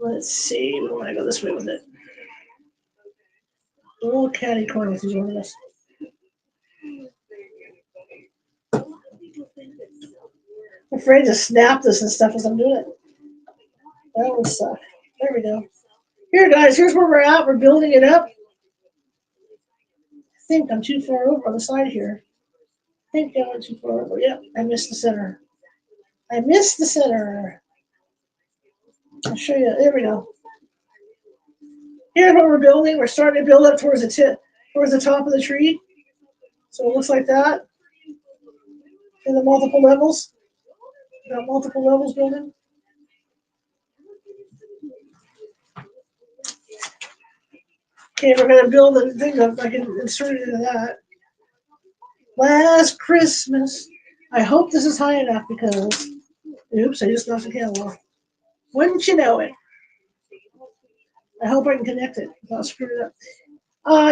Let's see. We want to go this way with it. The little catty corner with these ornaments. I'm afraid to snap this and stuff as I'm doing it. That would suck. There we go. Here, guys, here's where we're at. We're building it up. I think I'm too far over on the side here. I think I went too far over. Yep, I missed the center. I missed the center. I'll show you. There we go. Here's what we're building. We're starting to build up towards the top of the tree. So it looks like that. And the multiple levels. Got multiple levels building. Okay, we're gonna build the thing up. I can insert it into that. Last Christmas. I hope this is high enough because oops, I just knocked the candle off. Wouldn't you know it? I hope I can connect it without screwing it up.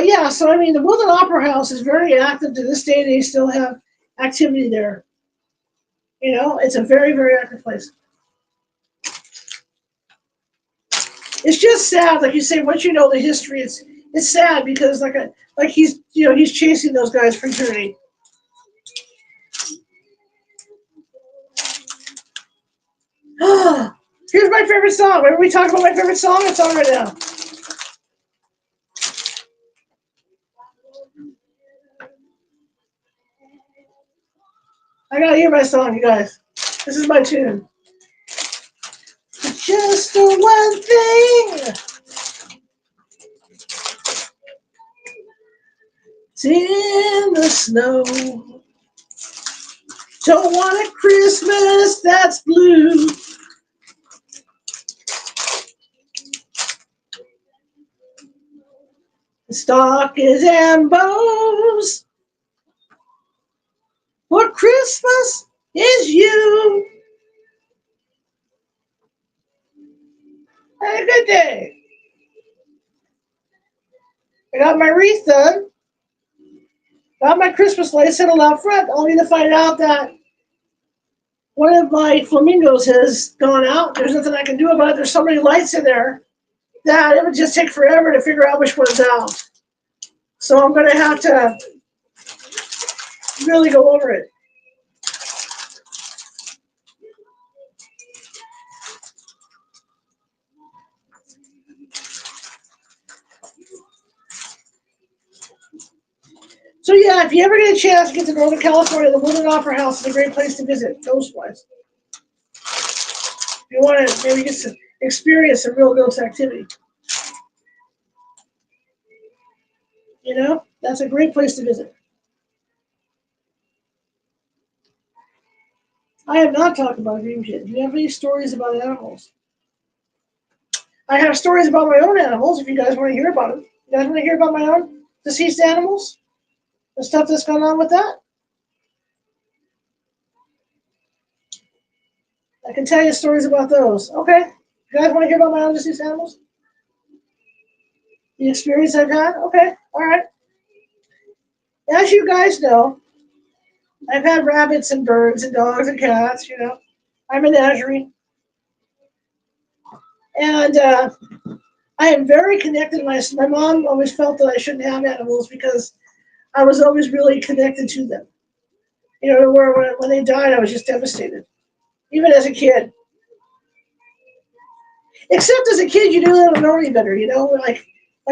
Yeah, so I mean, the Woodland Opera House is very active to this day. They still have activity there. It's a very, very active place. It's just sad, like you say. Once you know the history, it's sad because like he's chasing those guys for eternity. Here's my favorite song. Whenever we talk about my favorite song, it's on right now. I gotta hear my song, you guys. This is my tune. Just the one thing. It's in the snow. Don't want a Christmas that's blue. The stockings and bows. For Christmas is you. Have a good day. I got my wreath done. Got my Christmas lights settled out front, only to find out that one of my flamingos has gone out. There's nothing I can do about it. There's so many lights in there that it would just take forever to figure out which one's out. So I'm going to have to really go over it. So yeah, if you ever get a chance to get to Northern California, the Woodland Opera House is a great place to visit, ghost-wise. If you want to maybe get to experience some real ghost activity. You know, that's a great place to visit. I have not talked about dreams yet. Do you have any stories about animals? I have stories about my own animals if you guys want to hear about them. You guys want to hear about my own deceased animals? The stuff that's gone on with that? I can tell you stories about those. Okay. You guys want to hear about my own deceased animals? The experience I've had? Okay. All right. As you guys know, I've had rabbits and birds and dogs and cats, you know. I'm a menagerie. And I am very connected. My mom always felt that I shouldn't have animals because I was always really connected to them. You know, where when they died, I was just devastated, even as a kid. Except as a kid, you don't know any better, you know. Like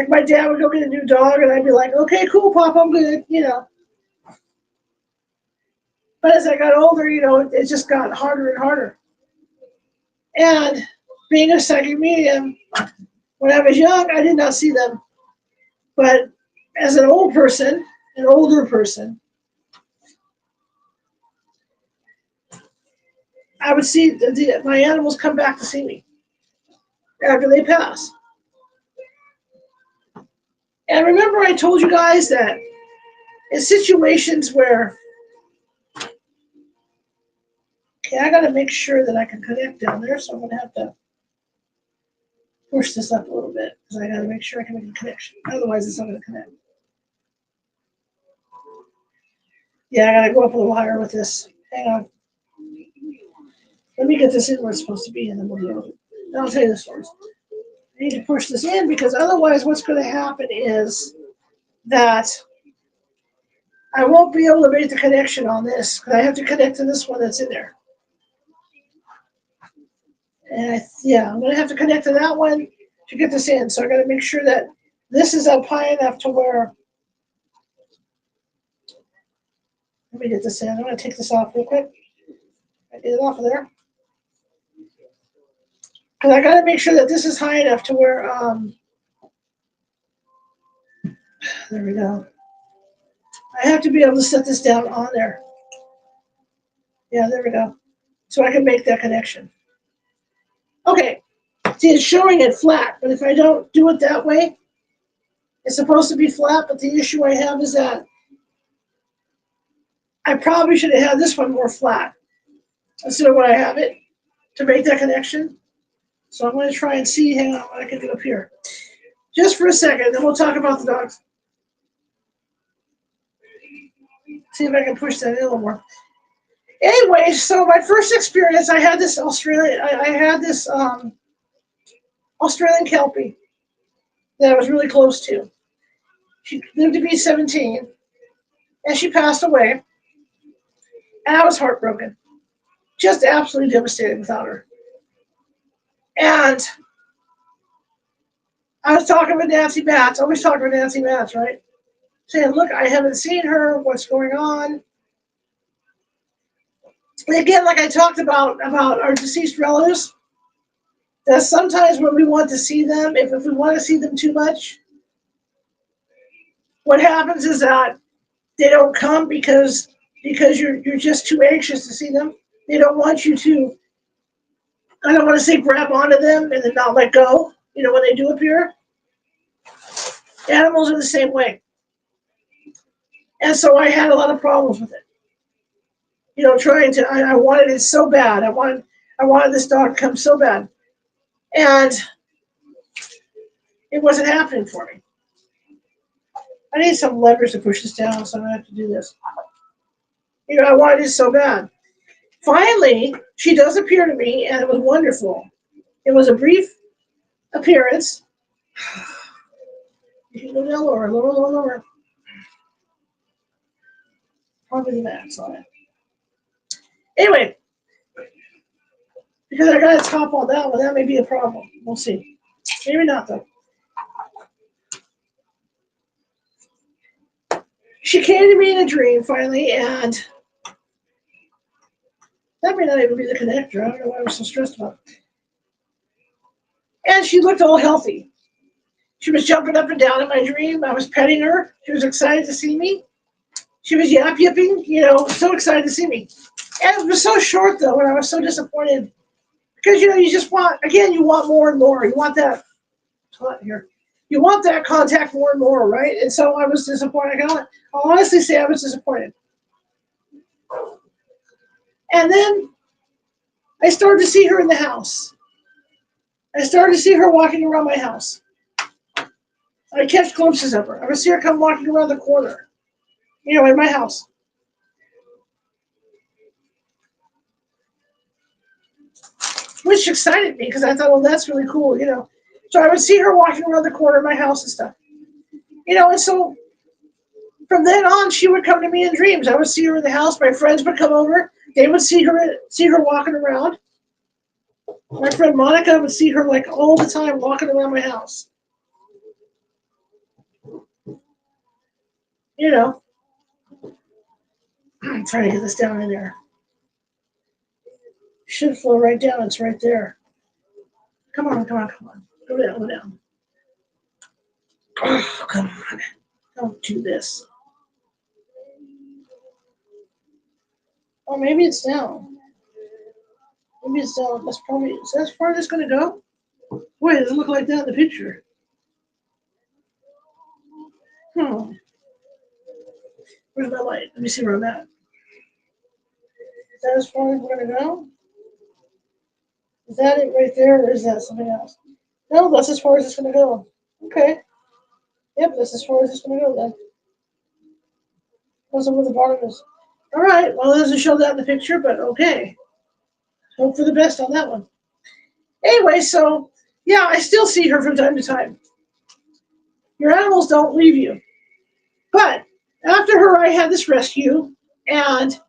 my dad would go get a new dog, and I'd be like, "Okay, cool, Pop, I'm good," you know. But as I got older, you know, it just got harder and harder. And being a psychic medium, when I was young, I did not see them. But as an older person, I would see my animals come back to see me after they pass. And remember, I told you guys that in situations where, okay, I got to make sure that I can connect down there, so I'm going to have to push this up a little bit because I got to make sure I can make a connection. Otherwise, it's not going to connect. Yeah, I got to go up a little higher with this. Hang on. Let me get this in where it's supposed to be, and then we'll do it. Then I'll tell you the stories. I need to push this in because otherwise what's going to happen is that I won't be able to make the connection on this because I have to connect to this one that's in there. And I'm going to have to connect to that one to get this in. So I got to make sure that this is up high enough to where. Let me get this in. I'm going to take this off real quick. I get it off of there. Because I got to make sure that this is high enough to where, there we go. I have to be able to set this down on there. Yeah, there we go. So I can make that connection. Okay. See, it's showing it flat, but if I don't do it that way, it's supposed to be flat, but the issue I have is that I probably should have had this one more flat instead of what I have it to make that connection. So I'm going to try and see, hang on, what I can do up here. Just for a second, then we'll talk about the dogs. See if I can push that in a little more. Anyway, so my first experience, I had this Australian Kelpie that I was really close to. She lived to be 17, and she passed away, and I was heartbroken. Just absolutely devastated without her. And I was talking with Nancy Matz, always talking with Nancy Matz, right? Saying, look, I haven't seen her, what's going on? And again, like I talked about our deceased relatives, that sometimes when we want to see them, if we want to see them too much, what happens is that they don't come because you're just too anxious to see them. They don't want you to, I don't want to say grab onto them and then not let go, you know, when they do appear. Animals are the same way. And so I had a lot of problems with it. You know, I wanted it so bad. I wanted this dog to come so bad. And it wasn't happening for me. I need some levers to push this down, so I'm gonna have to do this. You know, I wanted it so bad. Finally, she does appear to me, and it was wonderful. It was a brief appearance. You can go down lower, lower, lower, lower. Probably the max on it. Anyway, because I got to top on that one, that may be a problem. We'll see. Maybe not, though. She came to me in a dream, finally, and that may not even be the connector. I don't know why I was so stressed about it. And she looked all healthy. She was jumping up and down in my dream. I was petting her. She was excited to see me. She was yipping, you know, so excited to see me. And it was so short, though, and I was so disappointed. Because, you know, you just want, again, you want more and more. You want that, here. You want that contact more and more, right? And so I was disappointed. I'll honestly say I was disappointed. And then I started to see her in the house. I started to see her walking around my house. I catch glimpses of her. I would see her come walking around the corner, you know, in my house. Which excited me because I thought, oh, that's really cool, you know. So I would see her walking around the corner of my house and stuff. You know, and so from then on, she would come to me in dreams. I would see her in the house. My friends would come over. They would see her walking around. My friend Monica would see her like all the time walking around my house. You know, I'm trying to get this down in there. Should flow right down. It's right there. Come on, come on, come on. Go down, go down. Oh, come on. Don't do this. Oh, maybe it's down. Maybe it's down. That's probably, is that as far as it's going to go? Boy, it doesn't look like that in the picture. Where's my light? Let me see where I'm at. Is that as far as we're going to go? Is that it right there, or is that something else? No, that's as far as it's going to go. Okay. Yep, that's as far as it's going to go then. That's where the bottom is. All right. Well, it doesn't show that in the picture, but okay. Hope for the best on that one. Anyway, so yeah, I still see her from time to time. Your animals don't leave you. But after her, I had this rescue, and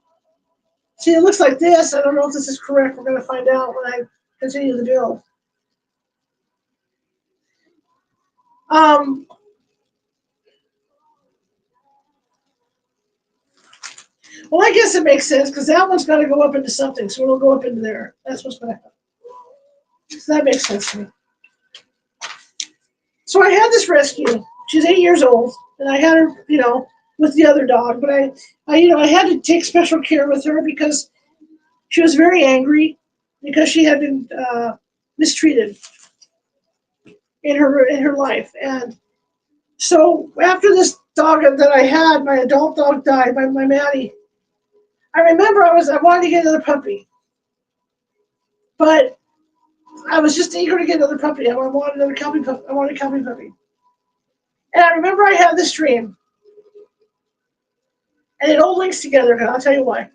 see, it looks like this. I don't know if this is correct. We're going to find out when I continue the build. Well, I guess it makes sense because that one's got to go up into something, so it'll go up into there. That's what's going to happen. So that makes sense to me. So I had this rescue. She's 8 years old, and I had her, you know, with the other dog. But I had to take special care with her because she was very angry because she had been mistreated in her life. And so after this dog that I had, my adult dog died, my Maddie. I remember I wanted to get another puppy, but I was just eager to get another puppy. I wanted another Kelpie puppy. I wanted a Kelpie puppy. And I remember I had this dream, and it all links together, and I'll tell you why.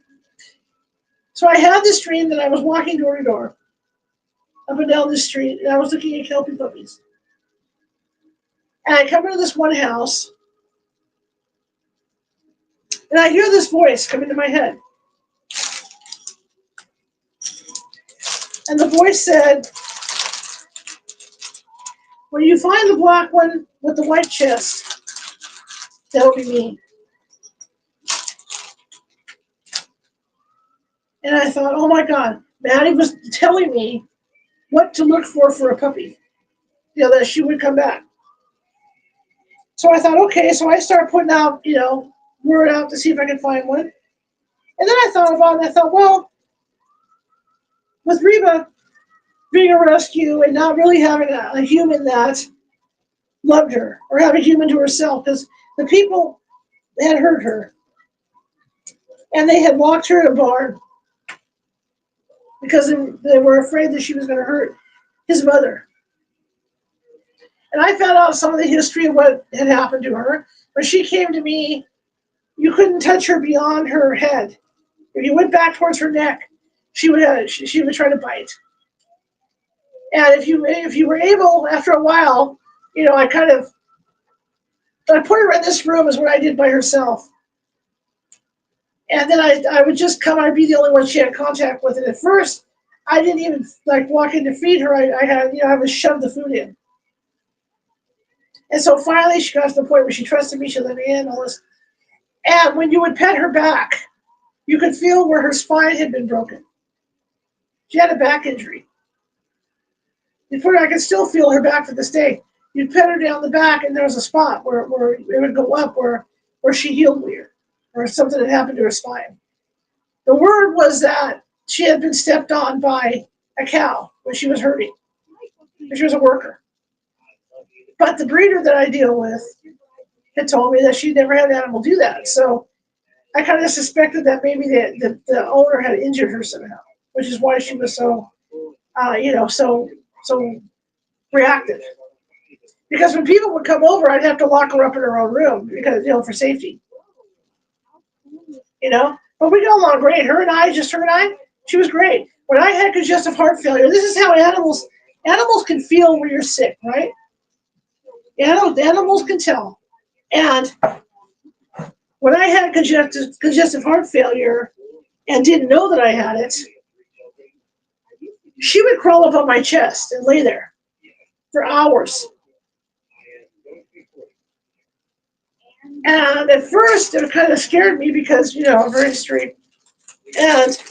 So I had this dream that I was walking door to door up and down the street, and I was looking at Kelpie puppies. And I come into this one house, and I hear this voice come into my head. And the voice said, when you find the black one with the white chest, that'll be me. And I thought, oh my God, Maddie was telling me what to look for a puppy, you know, that she would come back. So I thought, okay, so I started putting out, you know, word out to see if I could find one. And then I thought about it, and I thought, well, with Reba being a rescue and not really having a human that loved her or have a human to herself, because the people had hurt her and they had locked her in a barn because they were afraid that she was going to hurt his mother. And I found out some of the history of what had happened to her. When she came to me, you couldn't touch her beyond her head. If you went back towards her neck, she would try to bite. And if you were able, after a while, I put her in this room is what I did by herself. And then I would just come, I'd be the only one she had contact with. And at first, I didn't even walk in to feed her. I would shove the food in. And so finally she got to the point where she trusted me, she let me in, all this. And when you would pet her back, you could feel where her spine had been broken. She had a back injury. I could still feel her back to this day. You'd pet her down the back and there was a spot where it would go up where she healed weird, or something had happened to her spine. The word was that she had been stepped on by a cow when she was herding. She was a worker. But the breeder that I deal with had told me that she'd never had an animal do that. So I kind of suspected that maybe the owner had injured her somehow, which is why she was so reactive. Because when people would come over, I'd have to lock her up in her own room because, for safety. But we got along great. Her and I, she was great. When I had congestive heart failure, this is how animals can feel when you're sick, right? Animals can tell. And when I had congestive heart failure and didn't know that I had it, she would crawl up on my chest and lay there for hours. And at first, it kind of scared me because, I'm very street. And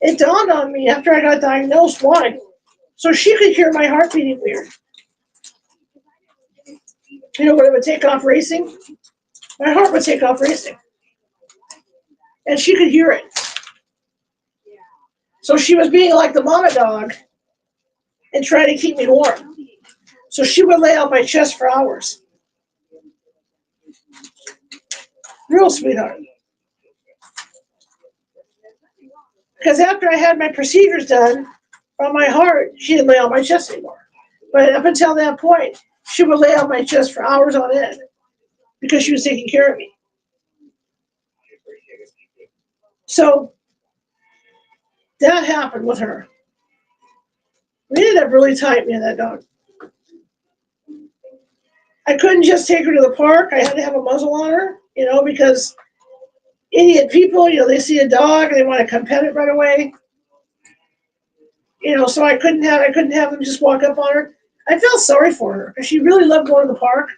it dawned on me after I got diagnosed why. So she could hear my heart beating weird. When it would take off racing, my heart would take off racing. And she could hear it. So she was being like the mama dog and trying to keep me warm. So she would lay on my chest for hours. Real sweetheart. Because after I had my procedures done on my heart, she didn't lay on my chest anymore. But up until that point, she would lay on my chest for hours on end because she was taking care of me. So that happened with her. We ended up really tight, me and that dog. I couldn't just take her to the park. I had to have a muzzle on her, because idiot people, they see a dog and they want to come pet it right away. So I couldn't have them just walk up on her. I felt sorry for her because she really loved going to the park,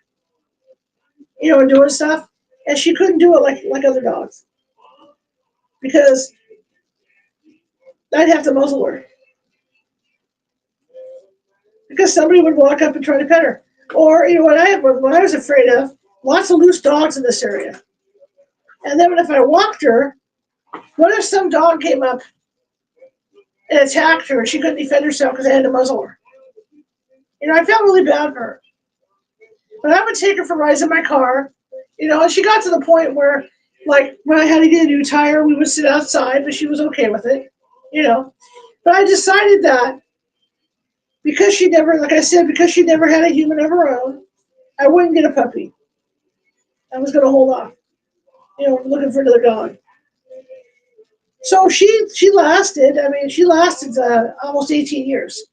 and doing stuff, and she couldn't do it like other dogs because I'd have to muzzle her because somebody would walk up and try to pet her. Or what I was afraid of, lots of loose dogs in this area. And then if I walked her, what if some dog came up and attacked her and she couldn't defend herself because I had to muzzle her? I felt really bad for her. But I would take her for rides in my car, and she got to the point where, when I had to get a new tire, we would sit outside, but she was okay with it, But I decided that because she never had a human of her own, I wouldn't get a puppy. I was going to hold off, looking for another dog. So she lasted. She lasted almost 18 years.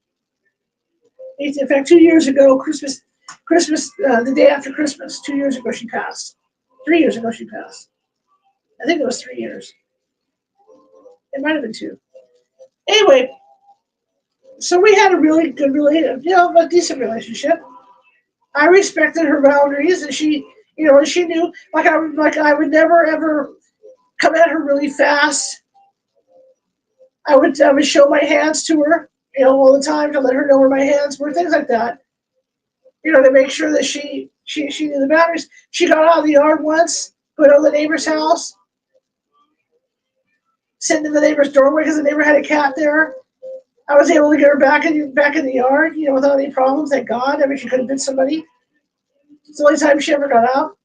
In fact, 2 years ago, Christmas, the day after Christmas, 2 years ago she passed. 3 years ago she passed. I think it was 3 years. It might have been 2. Anyway, so we had a really good a decent relationship. I respected her boundaries, and she knew, I would never ever come at her really fast. I would show my hands to her, all the time to let her know where my hands were, things like that. To make sure that she knew the boundaries. She got out of the yard once, went over to the neighbor's house, sitting in the neighbor's doorway because the neighbor had a cat there. I was able to get her back in the yard, without any problems. Thank God. She could have been somebody. It's the only time she ever got out.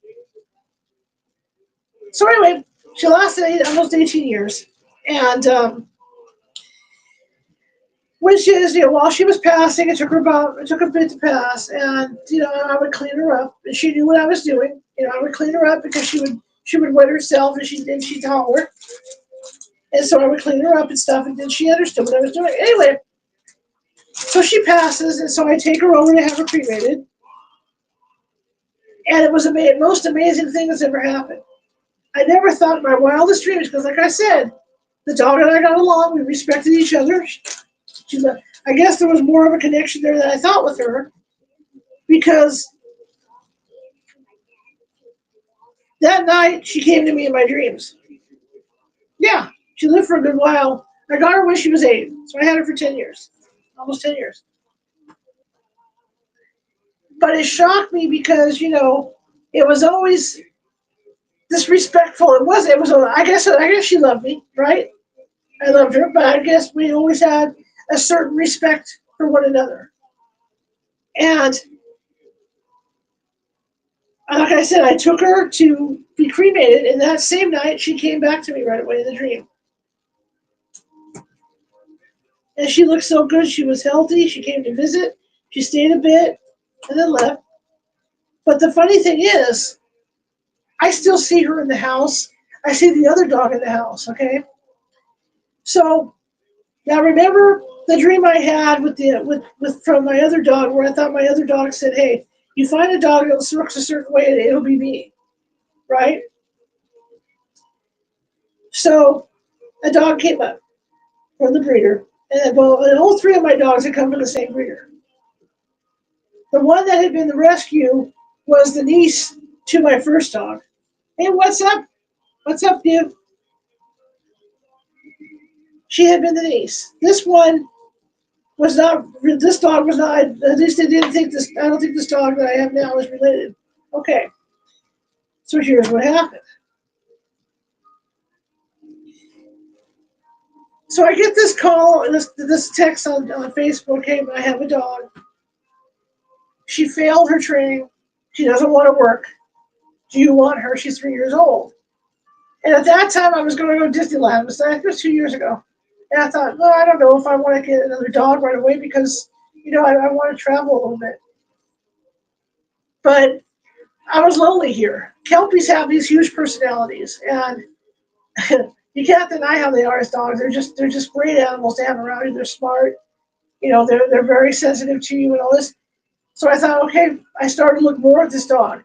So anyway, she lasted almost 18 years, and which is, while she was passing, it took a bit to pass, and I would clean her up, and she knew what I was doing. I would clean her up because she would wet herself, and she'd holler, and so I would clean her up and stuff, and then she understood what I was doing. Anyway, so she passes, and so I take her over to have her cremated, and it was the most amazing thing that's ever happened. I never thought in my wildest dreams, because like I said, the dog and I got along, we respected each other. I guess there was more of a connection there than I thought with her, because that night she came to me in my dreams. Yeah, she lived for a good while. I got her when she was 8, so I had her for 10 years, almost 10 years. But it shocked me because, it was always disrespectful. I guess she loved me, right? I loved her, but I guess we always had a certain respect for one another. And like I said, I took her to be cremated, and that same night she came back to me right away in the dream. And she looked so good. She was healthy. She came to visit. She stayed a bit and then left. But the funny thing is, I still see her in the house. I see the other dog in the house, okay? So now remember the dream I had with from my other dog, where I thought my other dog said, "Hey, you find a dog that looks a certain way, it'll be me," right? So a dog came up from the breeder, and all 3 of my dogs had come from the same breeder. The one that had been the rescue was the niece to my first dog. "Hey, what's up? What's up, you?" She had been the niece. This one was not. This dog was not. At least they didn't think this. I don't think this dog that I have now is related. Okay, so here's what happened. So I get this call, this text on Facebook. "Hey, I have a dog. She failed her training. She doesn't want to work. Do you want her? She's 3 years old." And at that time, I was going to go to Disneyland. It was 2 years ago. And I thought, well, I don't know if I want to get another dog right away because, I want to travel a little bit. But I was lonely here. Kelpies have these huge personalities, and you can't deny how they are as dogs. They're just great animals to have around you. They're smart. They're very sensitive to you and all this. So I thought, okay, I started to look more at this dog.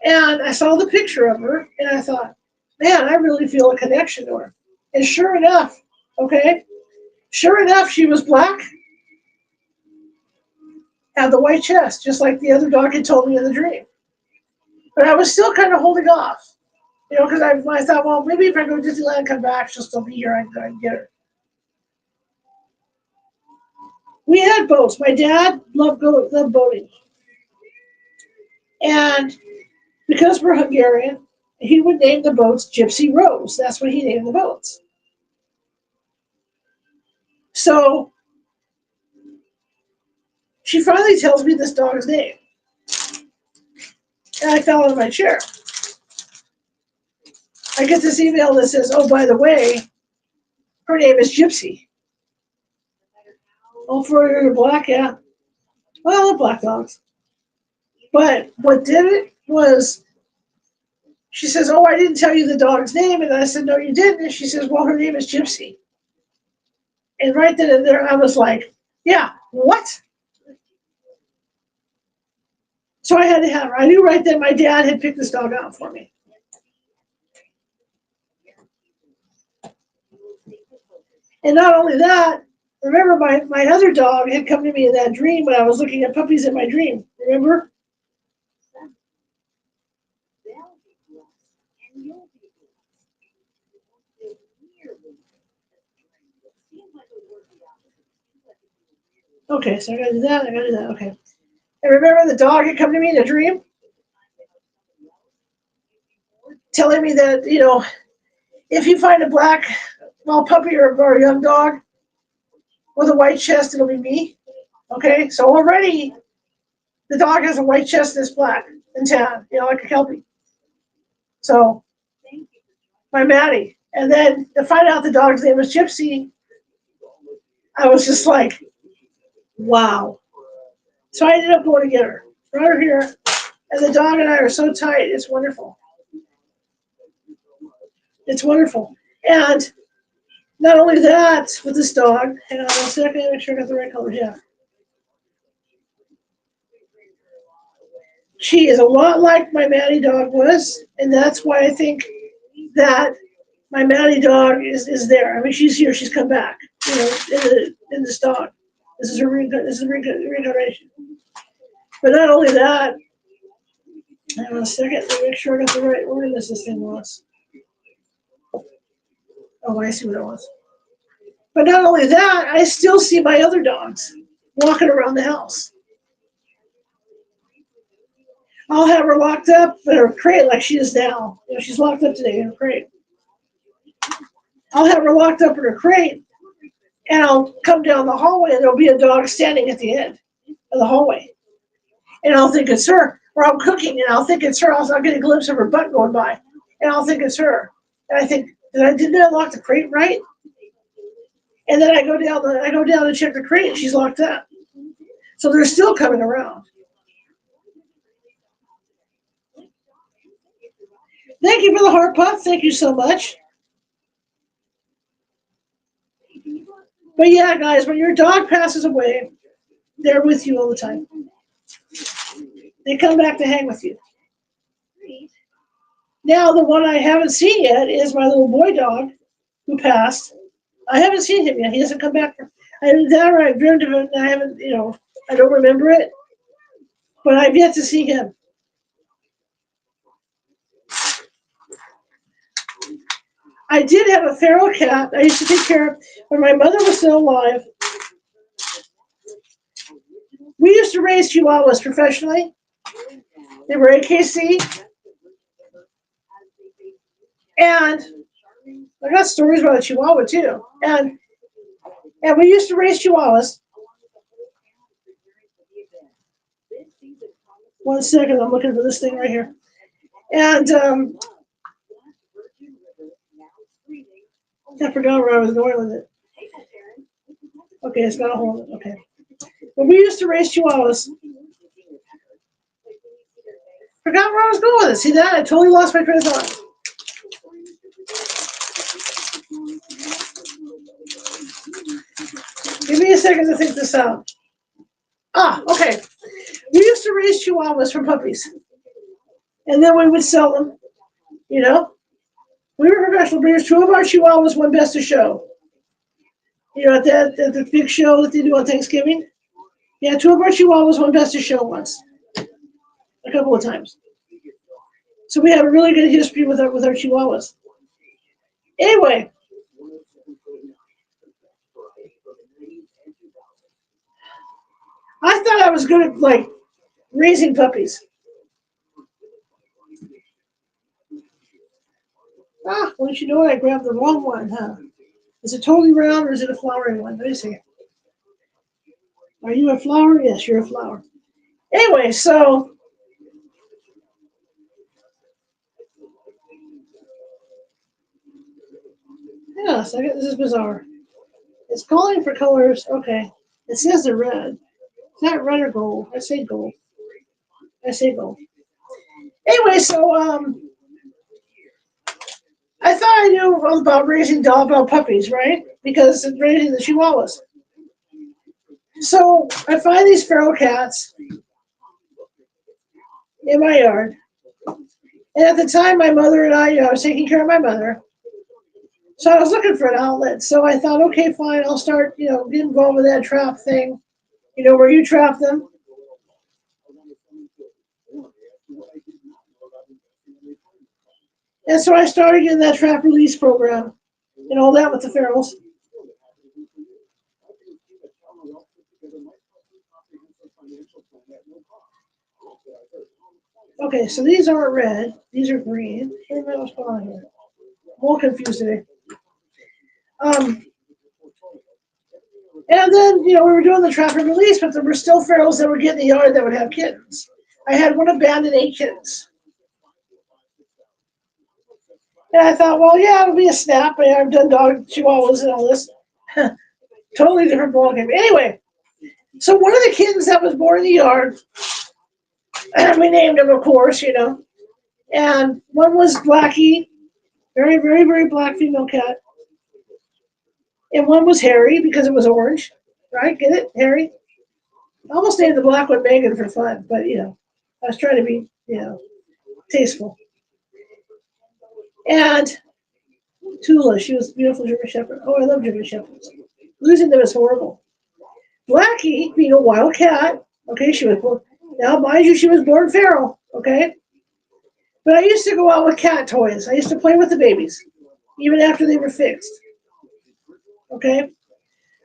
And I saw the picture of her, and I thought, man, I really feel a connection to her. And sure enough, she was black, had the white chest, just like the other dog had told me in the dream. But I was still kind of holding off, because I thought, well, maybe if I go to Disneyland and come back, she'll still be here. I can get her. We had boats. My dad loved boating. And because we're Hungarian, he would name the boats Gypsy Rose. That's what he named the boats. So she finally tells me this dog's name. And I fell out of my chair. I get this email that says, "Oh, by the way, her name is Gypsy." Oh, for her black, yeah. Well, I love black dogs. But what did it was, she says, "Oh, I didn't tell you the dog's name." And I said, "No, you didn't." And she says, "Well, her name is Gypsy." And right then and there, I was like, yeah, what? So I had to have her. I knew right then my dad had picked this dog out for me. And not only that, remember my other dog had come to me in that dream when I was looking at puppies in my dream. Remember? Okay, so I gotta do that. Okay. And remember the dog had come to me in a dream? Telling me that, if you find a black, well, puppy or a young dog with a white chest, it'll be me. Okay, so already the dog has a white chest that's black and tan, like a Kelpie. So, my Maddie. And then to find out the dog's name was Gypsy, I was just like, Wow. So I ended up going to get her. Brought her here, and the dog and I are so tight. It's wonderful. It's wonderful. And not only that, with this dog, hang on 1 second, make sure I got the right color. Yeah. She is a lot like my Maddie dog was, and that's why I think that my Maddie dog is there. I mean, she's here. She's come back. You know, in this dog. This is her reincarnation. But not only that, hang on 1 second to make sure I got the right word this thing was. Oh, I see what it was. But not only that, I still see my other dogs walking around the house. I'll have her locked up in her crate like she is now. You know, she's locked up today in her crate. I'll have her locked up in her crate, and I'll come down the hallway, and there'll be a dog standing at the end of the hallway. And I'll think it's her. Or I'm cooking, and I'll think it's her. I'll get a glimpse of her butt going by, and I'll think it's her. And I think, didn't I lock the crate right? And then I go down and check the crate, and she's locked up. So they're still coming around. Thank you for the heart puff. Thank you so much. But yeah, guys, when your dog passes away, they're with you all the time. They come back to hang with you. Now, the one I haven't seen yet is my little boy dog who passed. I haven't seen him yet. He hasn't come back. I've dreamed of him, and I haven't, I don't remember it. But I've yet to see him. I did have a feral cat I used to take care of when my mother was still alive. We used to raise chihuahuas professionally. They were AKC. And I got stories about a chihuahua too. And we used to raise chihuahuas. 1 second, I'm looking for this thing right here. And I forgot where I was going with it. Okay, it's got a hole in it. Okay. But we used to raise chihuahuas. Forgot where I was going with it. See that? I totally lost my train of thought. Give me a second to think this out. Okay. We used to raise chihuahuas from puppies. And then we would sell them. You know? We were professional breeders. 2 of our chihuahuas won Best of Show. You know, at the big show that they do on Thanksgiving. Yeah, 2 of our chihuahuas won Best of Show once. A couple of times. So we have a really good history with our chihuahuas. Anyway. I thought I was good at, raising puppies. Well, you know what? I grabbed the wrong one, huh? Is it totally round or is it a flowering one? Let me see. Are you a flower? Yes, you're a flower. Anyway, so yes, this is bizarre. It's calling for colors. Okay. It says they're red. Is that red or gold? I say gold. Anyway, so I thought I knew about raising dog puppies, right? Because it's raising the chihuahuas. So I find these feral cats in my yard. And at the time, my mother and I was taking care of my mother. So I was looking for an outlet. So I thought, okay, fine, I'll start, get involved with that trap thing, where you trap them. And so I started in that trap release program and all that with the ferals. Okay, so these aren't red. These are green. I don't know what's going on here. I'm all confused today. And then, we were doing the trap and release, but there were still ferals that would get in the yard that would have kittens. I had one abandoned 8 kittens. And I thought, well, yeah, it'll be a snap. I've done dog chihuahuas and all this. Totally different ballgame. Anyway, So one of the kittens that was born in the yard, we named him, of course, you know. And one was Blackie, very, very, very black female cat. And one was Harry because it was orange, right? Get it, Harry? I almost named the black one Megan for fun, but you know, I was trying to be, you know, tasteful. And Tula, she was a beautiful German Shepherd. Oh, I love German Shepherds. Losing them is horrible. Blackie, being a wild cat, okay, she was born. Now, mind you, she was born feral, okay? But I used to go out with cat toys. I used to play with the babies, even after they were fixed, okay?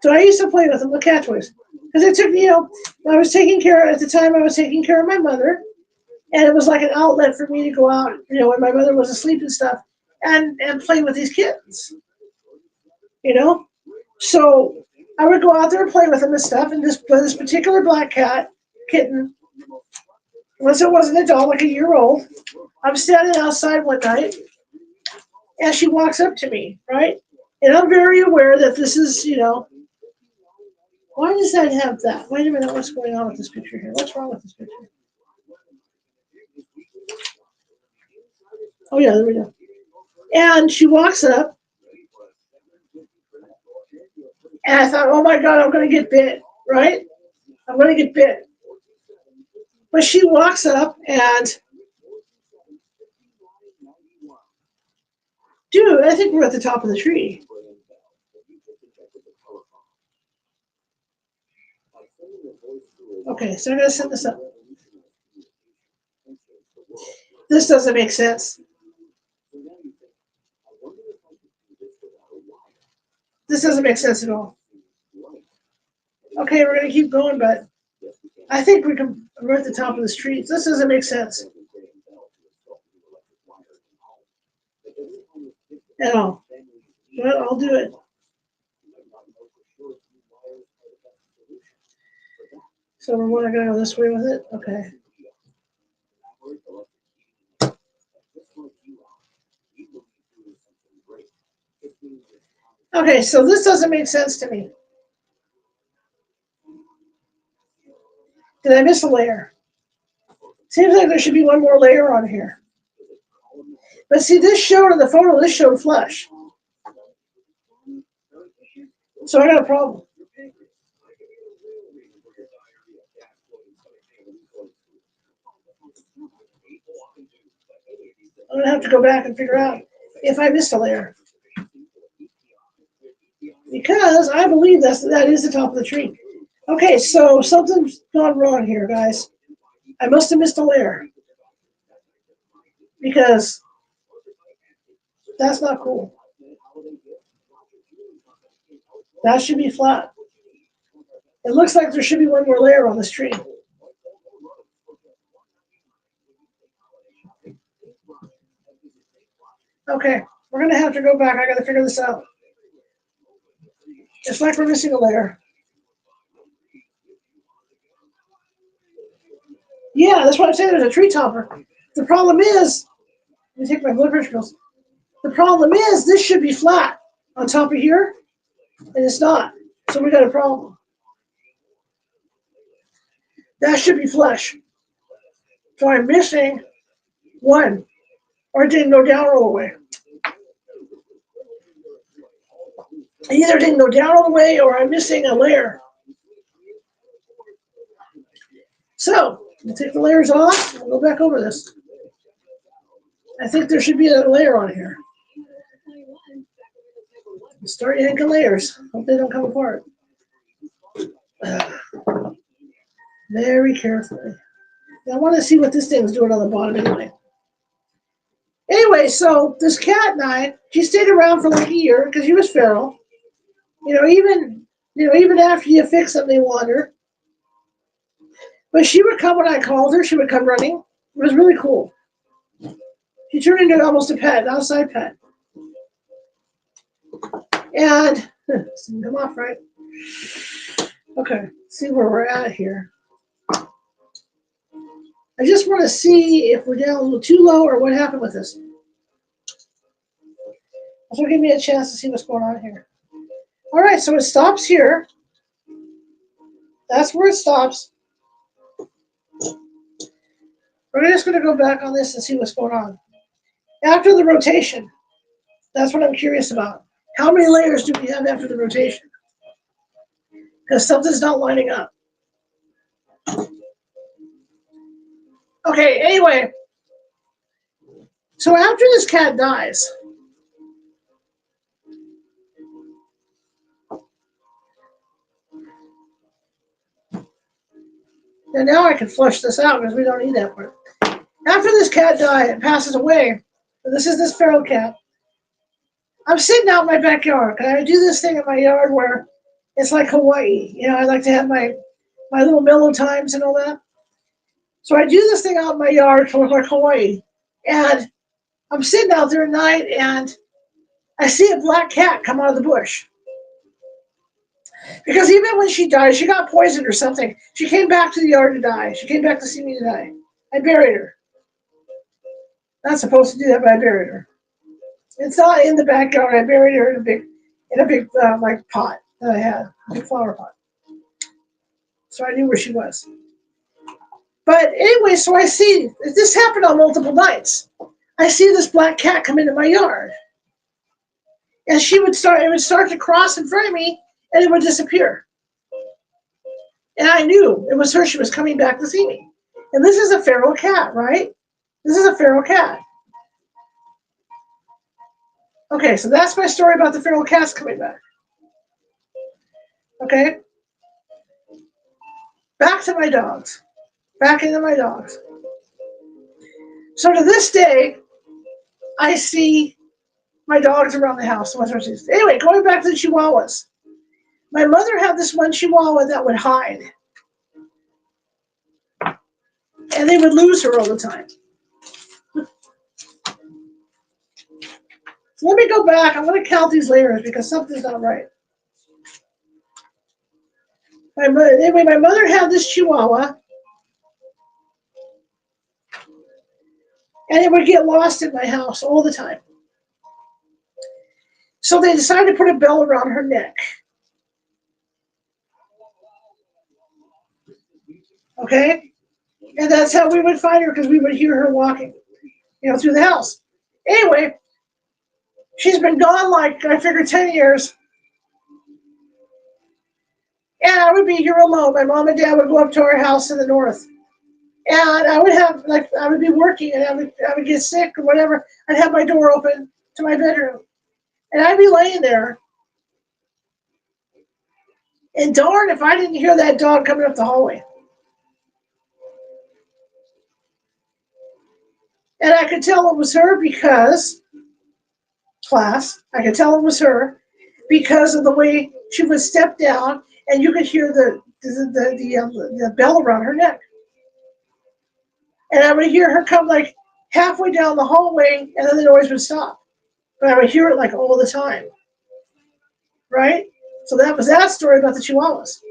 So I used to play with them with cat toys. Because it took, you know, I was taking care, at the time, I was taking care of my mother. And it was like an outlet for me to go out, you know, when my mother was asleep and stuff, and play with these kittens, you know? So I would go out there and play with them and stuff. And this particular black cat kitten, once it was an adult, like a year old, I'm standing outside one night, and she walks up to me, right? And I'm very aware that this is, you know, why does that have that? Wait a minute, what's going on with this picture here? What's wrong with this picture? Oh yeah, there we go. And she walks up, and I thought, oh my God, I'm going to get bit, right? I'm going to get bit. But she walks up and, dude, I think we're at the top of the tree. Okay, so I'm going to set this up. This doesn't make sense. This doesn't make sense at all. Okay, we're going to keep going, but I think we're at the top of the street. This doesn't make sense at all. But I'll do it. So we're going to go this way with it? Okay. Okay, so this doesn't make sense to me. Did I miss a layer? Seems like there should be one more layer on here. But see, this showed in the photo, this showed flush. So I got a problem. I'm going to have to go back and figure out if I missed a layer. Because I believe that is the top of the tree. Okay, so something's gone wrong here, guys. I must have missed a layer. Because that's not cool. That should be flat. It looks like there should be one more layer on this tree. Okay, we're going to have to go back. I got to figure this out. It's like we're missing a layer. Yeah, that's what I'm saying. There's a tree topper. The problem is, let me take my blood pressure pills. The problem is this should be flat on top of here, and it's not. So we got a problem. That should be flush. So I'm missing one, or it didn't go down all the way. It either didn't go down all the way, or I'm missing a layer. So we'll take the layers off and go back over this. I think there should be a layer on here. Start yanking layers. Hope they don't come apart. Very carefully. I want to see what this thing's doing on the bottom anyway. Anyway, so this cat and I, she stayed around for like a year because she was feral. Even after you fix them, they wander. But she would come when I called her. She would come running. It was really cool. She turned into almost a pet, an outside pet. And come off, right? Okay, let's see where we're at here. I just want to see if we're down a little too low or what happened with this. This will give me a chance to see what's going on here. All right, so it stops here. That's where it stops. We're just going to go back on this and see what's going on. After the rotation, that's what I'm curious about. How many layers do we have after the rotation? Because something's not lining up. Okay, anyway. So after this cat dies, and now I can flush this out because we don't need that part. After this cat dies and passes away, and this is this feral cat, I'm sitting out in my backyard, and I do this thing in my yard where it's like Hawaii. You know, I like to have my little mellow times and all that. So I do this thing out in my yard for like Hawaii, and I'm sitting out there at night, and I see a black cat come out of the bush. Because even when she died, she got poisoned or something. She came back to the yard to die. She came back to see me to die. I buried her. Not supposed to do that, but I buried her. It's not in the backyard. I buried her in a big like pot that I had, a big flower pot. So I knew where she was. But anyway, so I see this happened on multiple nights. I see this black cat come into my yard, and it would start to cross in front of me, and it would disappear. And I knew it was her. She was coming back to see me. And this is a feral cat, right? This is a feral cat. Okay, so that's my story about the feral cats coming back. Okay? Back to my dogs. Back into my dogs. So to this day, I see my dogs around the house. Anyway, going back to the Chihuahuas. My mother had this one Chihuahua that would hide. And they would lose her all the time. So let me go back. I'm going to count these layers because something's not right. Anyway, my mother had this Chihuahua. And it would get lost in my house all the time. So they decided to put a bell around her neck. Okay? And that's how we would find her because we would hear her walking, through the house. Anyway, she's been gone like, I figure, 10 years. And I would be here alone. My mom and dad would go up to our house in the north. And I would be working and I would get sick or whatever. I'd have my door open to my bedroom. And I'd be laying there. And darn if I didn't hear that dog coming up the hallway. And I could tell it was her because, I could tell it was her because of the way she would step down and you could hear the bell around her neck. And I would hear her come like halfway down the hallway and then the noise would stop. But I would hear it like all the time. Right? So that was that story about the Chihuahuas.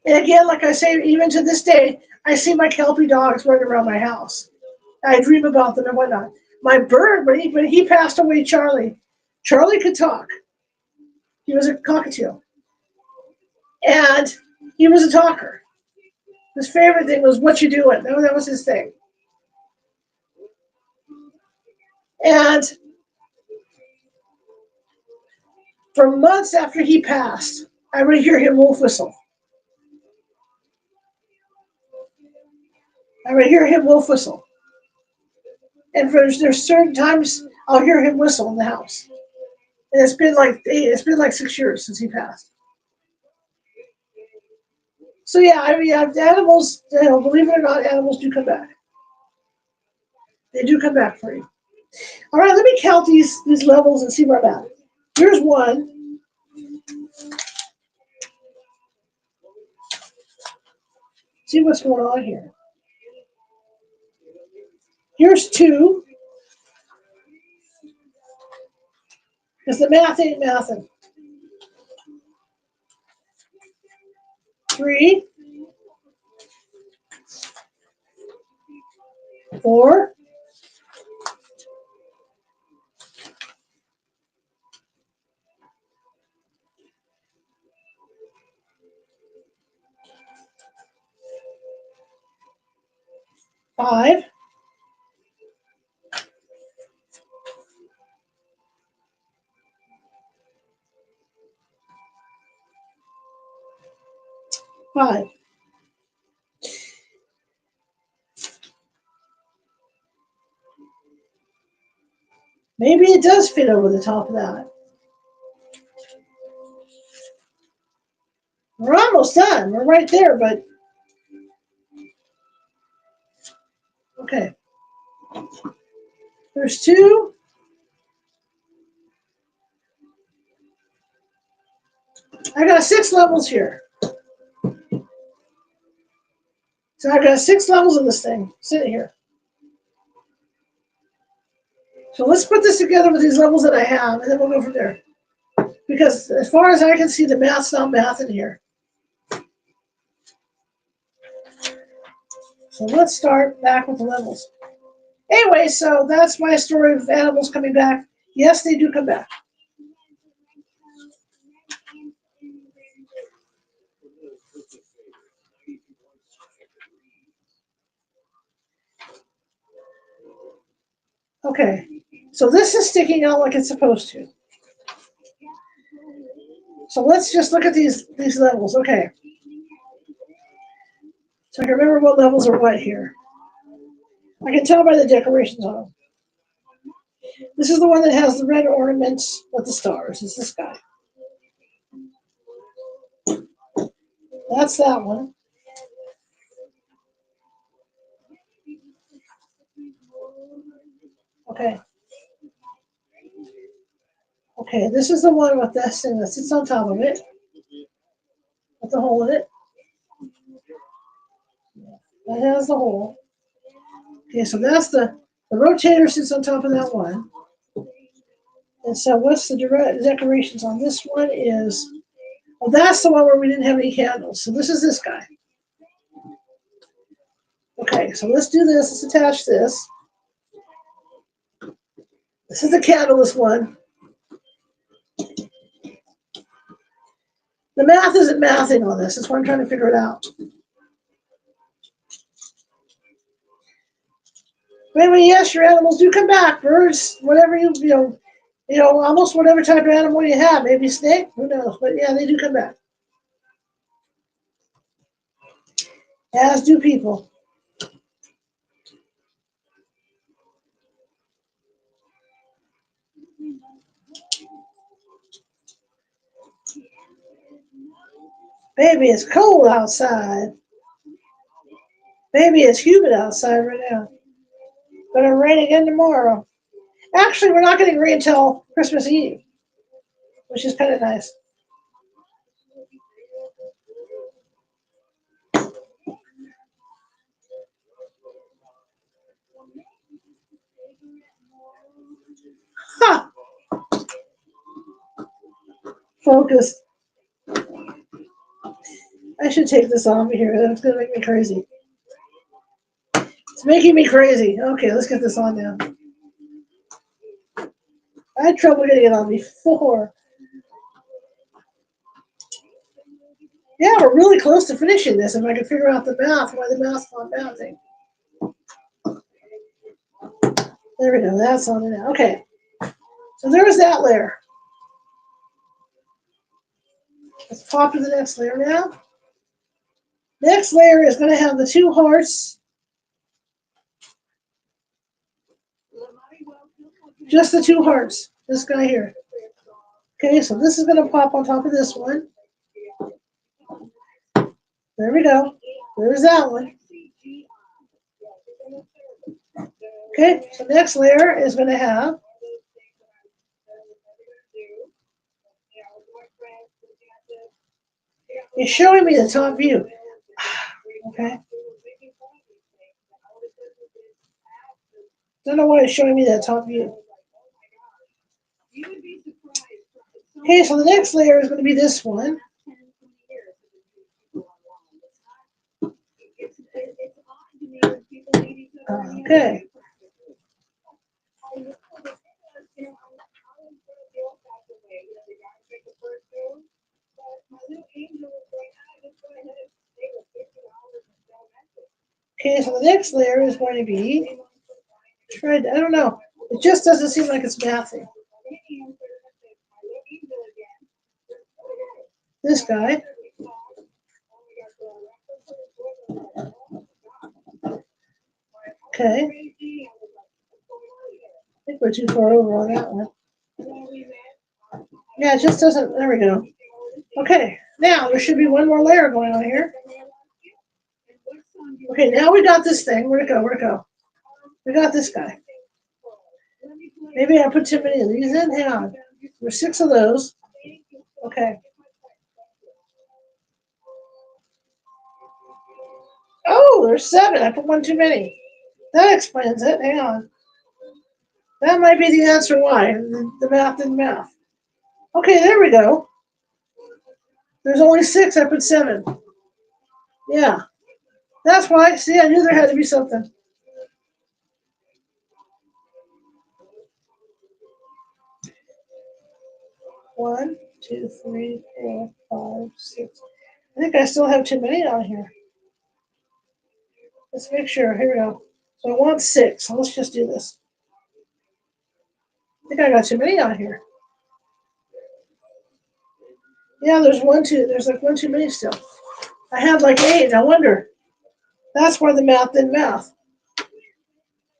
And again, like I say, even to this day, I see my Kelpie dogs running around my house. I dream about them and whatnot. My bird, when he passed away, Charlie could talk. He was a cockatiel. And he was a talker. His favorite thing was, what you doing? That was his thing. And for months after he passed, I would hear him wolf whistle. I would hear him wolf whistle. And there's certain times I'll hear him whistle in the house. And it's been like 6 years since he passed. So yeah, I mean, animals, believe it or not, animals do come back. They do come back for you. All right, let me count these levels and see where I'm at. Here's one. See what's going on here. Here's 2. Because the math ain't mathin'. 3, 4, 5, 5. Maybe it does fit over the top of that. We're almost done. We're right there, but okay. There's 2. I got 6 levels here. So I've got 6 levels of this thing sitting here. So let's put this together with these levels that I have, and then we'll go from there. Because as far as I can see, the math's not math in here. So let's start back with the levels. Anyway, so that's my story of animals coming back. Yes, they do come back. Okay, so this is sticking out like it's supposed to. So let's just look at these levels. Okay. So I can remember what levels are what here. I can tell by the decorations on them. This is the one that has the red ornaments with the stars. It's this guy. That's that one. Okay. Okay, this is the one with this thing that sits on top of it. With the hole in it. That has the hole. Okay, so that's the rotator sits on top of that one. And so what's the decorations on this one is, well, that's the one where we didn't have any candles. So this is this guy. Okay, so let's do this. Let's attach this. This is the candleless one. The math isn't mathing on this. That's why I'm trying to figure it out. Anyway, yes, your animals do come back. Birds, whatever you know, almost whatever type of animal you have. Maybe a snake, who knows? But yeah, they do come back. As do people. Baby, it's cold outside. Baby, it's humid outside right now. But it'll rain again tomorrow. Actually, we're not getting rain until Christmas Eve, which is kind of nice. Ha! Focus. I should take this off of here. That's going to make me crazy. It's making me crazy. Okay, let's get this on now. I had trouble getting it on before. Yeah, we're really close to finishing this. If I can figure out the math, why the math's not mathing. There we go. That's on it now. Okay. So there's that layer. Let's pop to the next layer now. Next layer is going to have the 2 hearts. Just the 2 hearts. This guy here. Okay, so this is going to pop on top of this one. There we go. There's that one. Okay, so next layer is going to have it's showing me the top view. Okay. Don't know why it's showing me that top view. Okay, so the next layer is going to be this one. Okay. Okay, so the next layer is going to be, I don't know. It just doesn't seem like it's mathing. This guy. Okay. I think we're too far over on that one. Yeah, it just doesn't, there we go. Okay, now there should be one more layer going on here. Okay, now we got this thing. Where'd it go? Where'd it go? We got this guy. Maybe I put too many of these in. Hang on. There's 6 of those. Okay. Oh, there's 7. I put one too many. That explains it. Hang on. That might be the answer why. The math didn't math. Okay, there we go. There's only 6. I put 7. Yeah. That's why. See, I knew there had to be something. One, 2, 3, 4, 5, 6. I think I still have too many on here. Let's make sure. Here we go. So I want 6. So let's just do this. I think I got too many on here. Yeah, there's like one too many still. I had like 8. I wonder. That's why the math didn't math.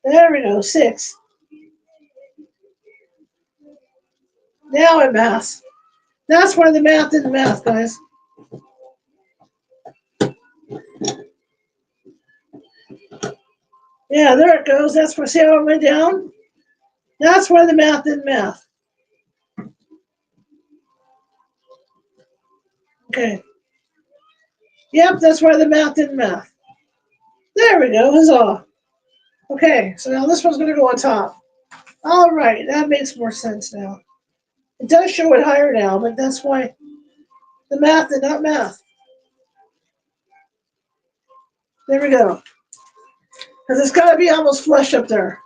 There we go. 6. Now it maths. That's why the math didn't math, guys. Yeah, there it goes. That's why. See how it went down? That's why the math didn't math. Okay. Yep, that's why the math didn't math. There we go. Huzzah. Okay, so now this one's going to go on top. All right, that makes more sense now. It does show it higher now, but that's why the math did not math. There we go. Because it's got to be almost flush up there.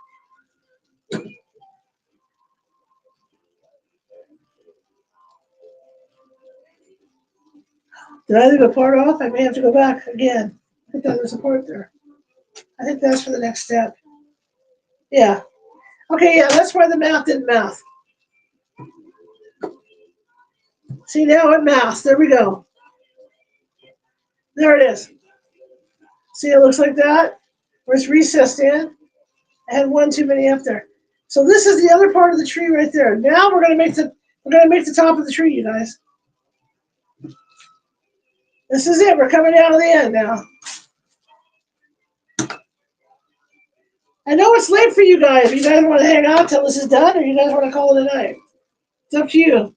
Did I leave a part off? I may have to go back again. I think that was a part there. I think that's for the next step. Yeah. Okay, yeah, that's why the math didn't math. See, now it maths. There we go. There it is. See, it looks like that. Where it's recessed in. I had one too many up there. So this is the other part of the tree right there. Now we're gonna make the top of the tree, you guys. This is it. We're coming down to the end now. I know it's late for you guys. You guys want to hang out till this is done, or you guys want to call it a night? It's up to you.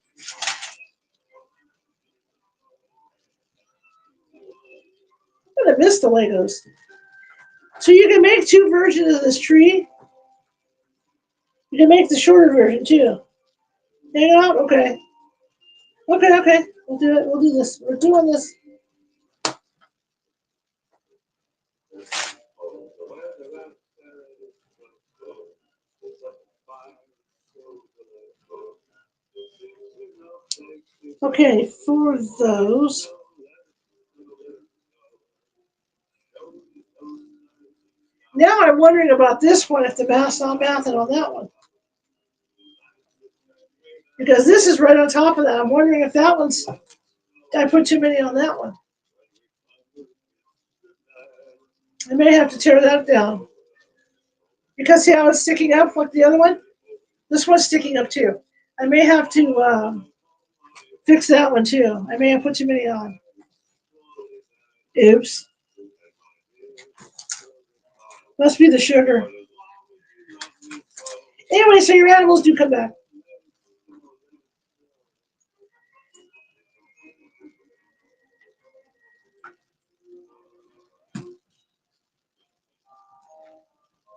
I'm gonna miss the Legos. So you can make 2 versions of this tree. You can make the shorter version too. Hang out? Okay. Okay. We'll do it. We'll do this. We're doing this. Okay, for those. Now I'm wondering about this one, if the math's not mathing on that one. Because this is right on top of that. I'm wondering if that one's, I put too many on that one. I may have to tear that down. Because see how it's sticking up like the other one? This one's sticking up too. I may have to fix that one too. I may have put too many on. Oops. Must be the sugar. Anyway, so your animals do come back.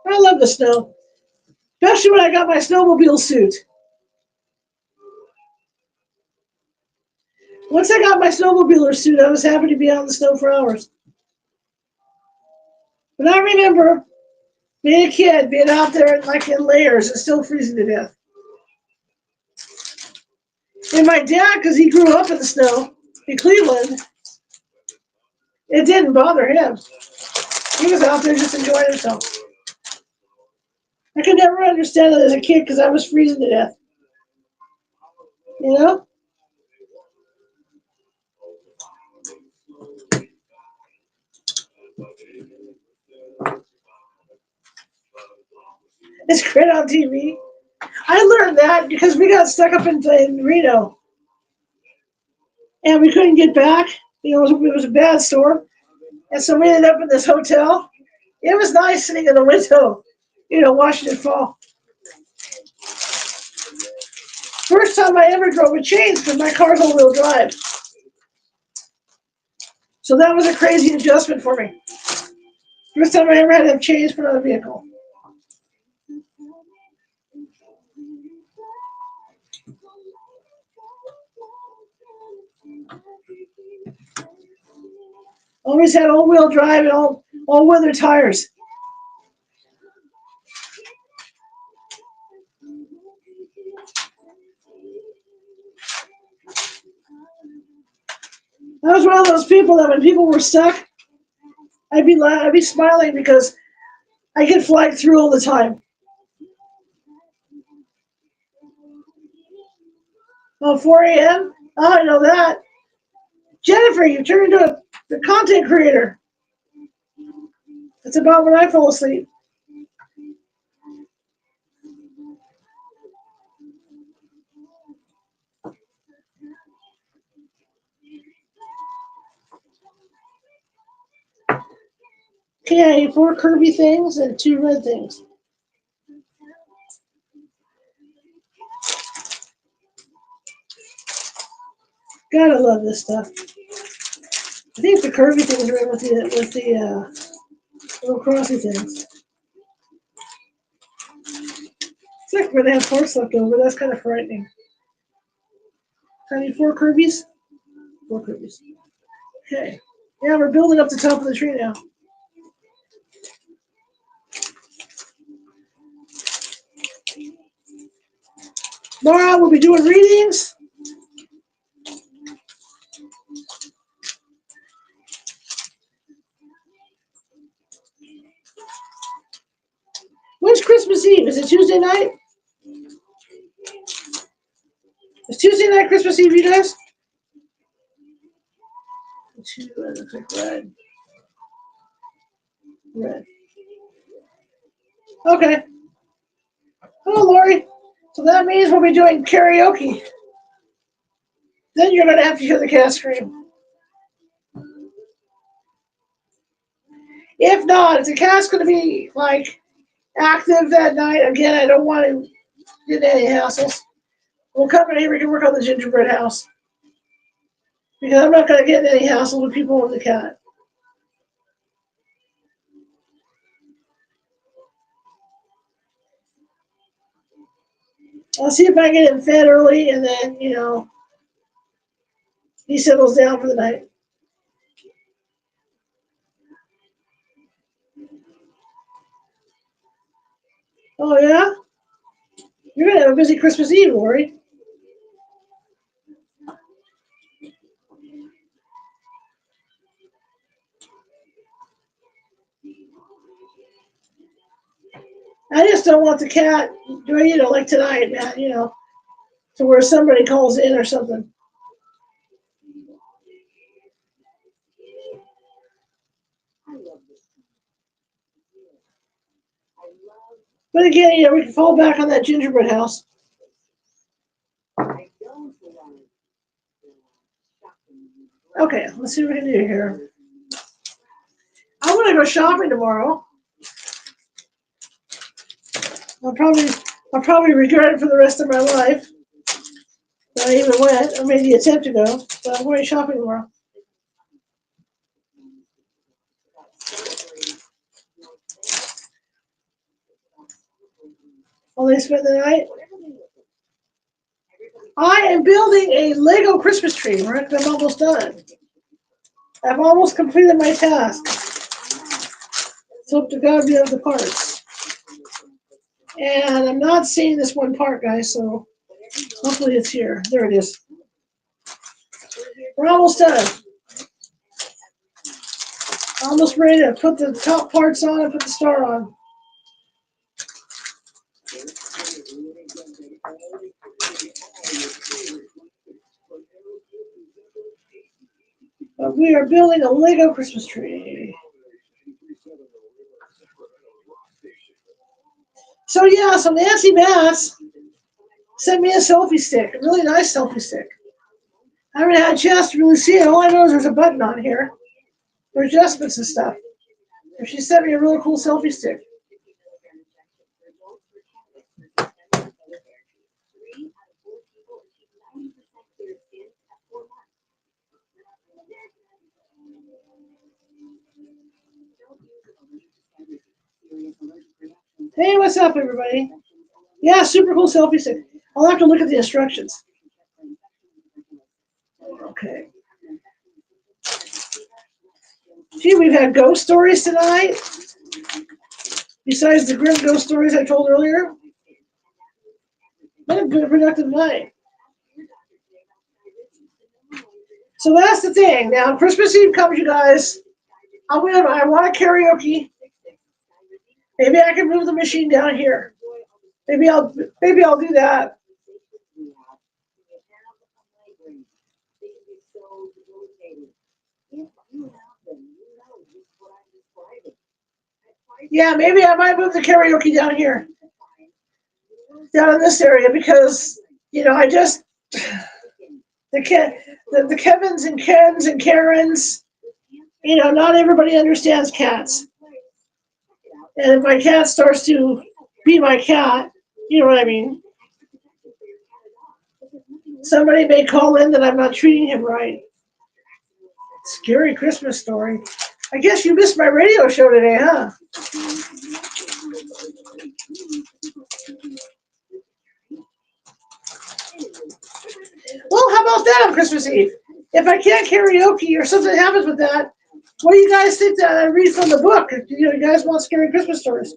I love the snow. Especially when I got my snowmobile suit. Once I got my snowmobiler suit, I was happy to be out in the snow for hours. But I remember being a kid, being out there like in layers and still freezing to death. And my dad, because he grew up in the snow in Cleveland, it didn't bother him. He was out there just enjoying himself. I could never understand it as a kid because I was freezing to death. You know? It's great on TV. I learned that because we got stuck up in Reno and we couldn't get back. You know, it was a bad storm. And so we ended up in this hotel. It was nice sitting in the window, you know, watching it fall. First time I ever drove a chains because my car's all-wheel drive. So that was a crazy adjustment for me. First time I ever had to have chains for another vehicle. Always had all-wheel drive and all-weather tires. I was one of those people that when people were stuck, I'd be smiling because I get flagged through all the time. Oh, 4 a.m.? Oh, I know that. Jennifer, you turned into a content creator. It's about when I fall asleep. Okay, 4 Kirby things and 2 red things. Gotta love this stuff. I think the Kirby things are in with the little crossy things. It's like we're gonna have parts left over. That's kind of frightening. I need 4 Kirby's. 4 Kirby's. Okay. Yeah, we're building up the top of the tree now. Tomorrow we'll be doing readings. When's Christmas Eve? Is it Tuesday night? Is Tuesday night Christmas Eve, you guys? 2 looks like red. Red. Okay. Hello, Lori. So that means we'll be doing karaoke. Then you're gonna have to hear the cat scream. If not, if the cat's gonna be like active that night, again, I don't want to get any hassles. We'll come in here, we can work on the gingerbread house. Because I'm not gonna get any hassle with people with the cat. I'll see if I can get him fed early and then, you know, he settles down for the night. Oh, yeah? You're going to have a busy Christmas Eve, Lori. I just don't want the cat, you know, like tonight, man, you know, to where somebody calls in or something. But again, you know, we can fall back on that gingerbread house. Okay, let's see what we can do here. I want to go shopping tomorrow. I'll probably regret it for the rest of my life that I even went or made the attempt to go. But I'm going shopping tomorrow. Will they spend the night? I am building a Lego Christmas tree, right? I'm almost done. I've almost completed my task. Let's hope to God we have the parts. And I'm not seeing this one part, guys, so hopefully it's here. There it is. We're almost done. Almost ready to put the top parts on and put the star on. But we are building a Lego Christmas tree. So yeah, so Nancy Bass sent me a selfie stick, a really nice selfie stick. I haven't had a chance to really see it. All I know is there's a button on here for adjustments and stuff. And she sent me a really cool selfie stick. Hey, what's up, everybody? Yeah, super cool selfie stick. I'll have to look at the instructions. Okay. Gee, we've had ghost stories tonight. Besides the grim ghost stories I told earlier. Been a good productive night. So that's the thing. Now Christmas Eve comes, you guys. I want a karaoke. Maybe I can move the machine down here. Maybe I'll do that. Yeah, maybe I might move the karaoke down here. Down in this area because, I just the Kevins and Kens and Karens, not everybody understands cats. And if my cat starts to be my cat, you know what I mean? Somebody may call in that I'm not treating him right. Scary Christmas story. I guess you missed my radio show today, huh? Well, how about that on Christmas Eve? If I can't karaoke or something happens with that, what do you guys think that I read from the book? You guys want scary Christmas stories?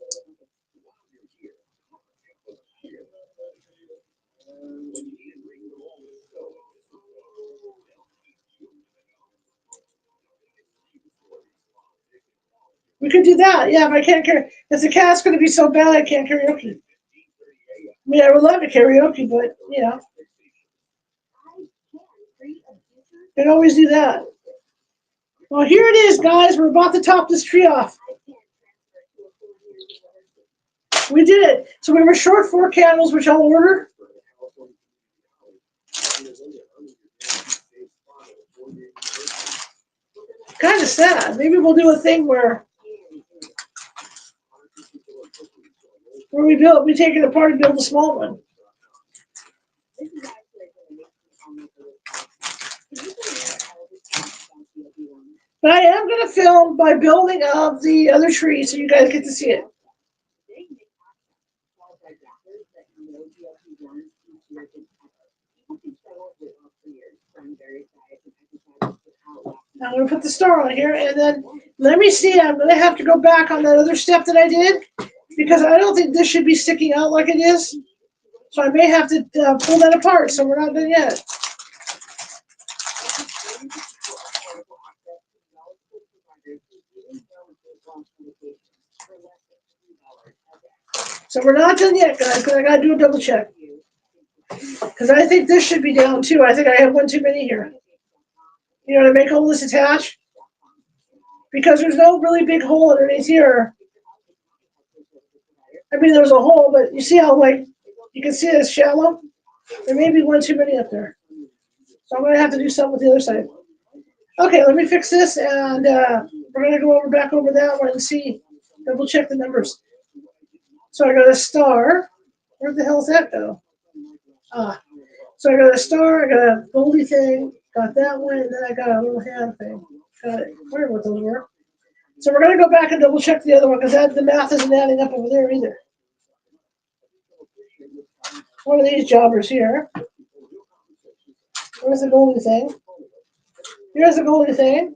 We could do that. Yeah, if I can't if the cat's going to be so bad I can't karaoke. I mean, I would love to karaoke, but can always do that. Well, here it is, guys. We're about to top this tree off. We did it. So we were short 4 candles, which I'll order. Kind of sad. Maybe we'll do a thing where we take it apart and build a small one. But I am going to film by building up the other tree so you guys get to see it. I'm going to put the star on here, and then let me see. I'm going to have to go back on that other step that I did because I don't think this should be sticking out like it is. So I may have to pull that apart, so we're not done yet. So we're not done yet, guys, because I got to do a double check. Because I think this should be down too. I think I have one too many here. To make all this attach. Because there's no really big hole underneath here. I mean, there's a hole, but you see how, you can see it's shallow? There may be one too many up there. So I'm going to have to do something with the other side. Okay, let me fix this, and we're going to go back over that one and see. Double check the numbers. So I got a star. Where the hell's that go? So I got a star, I got a goldie thing, got that one, and then I got a little hand thing. Got it. I wonder what those were. So we're going to go back and double check the other one because the math isn't adding up over there either. One of these jobbers here. Where's the goldie thing? Here's the goldie thing.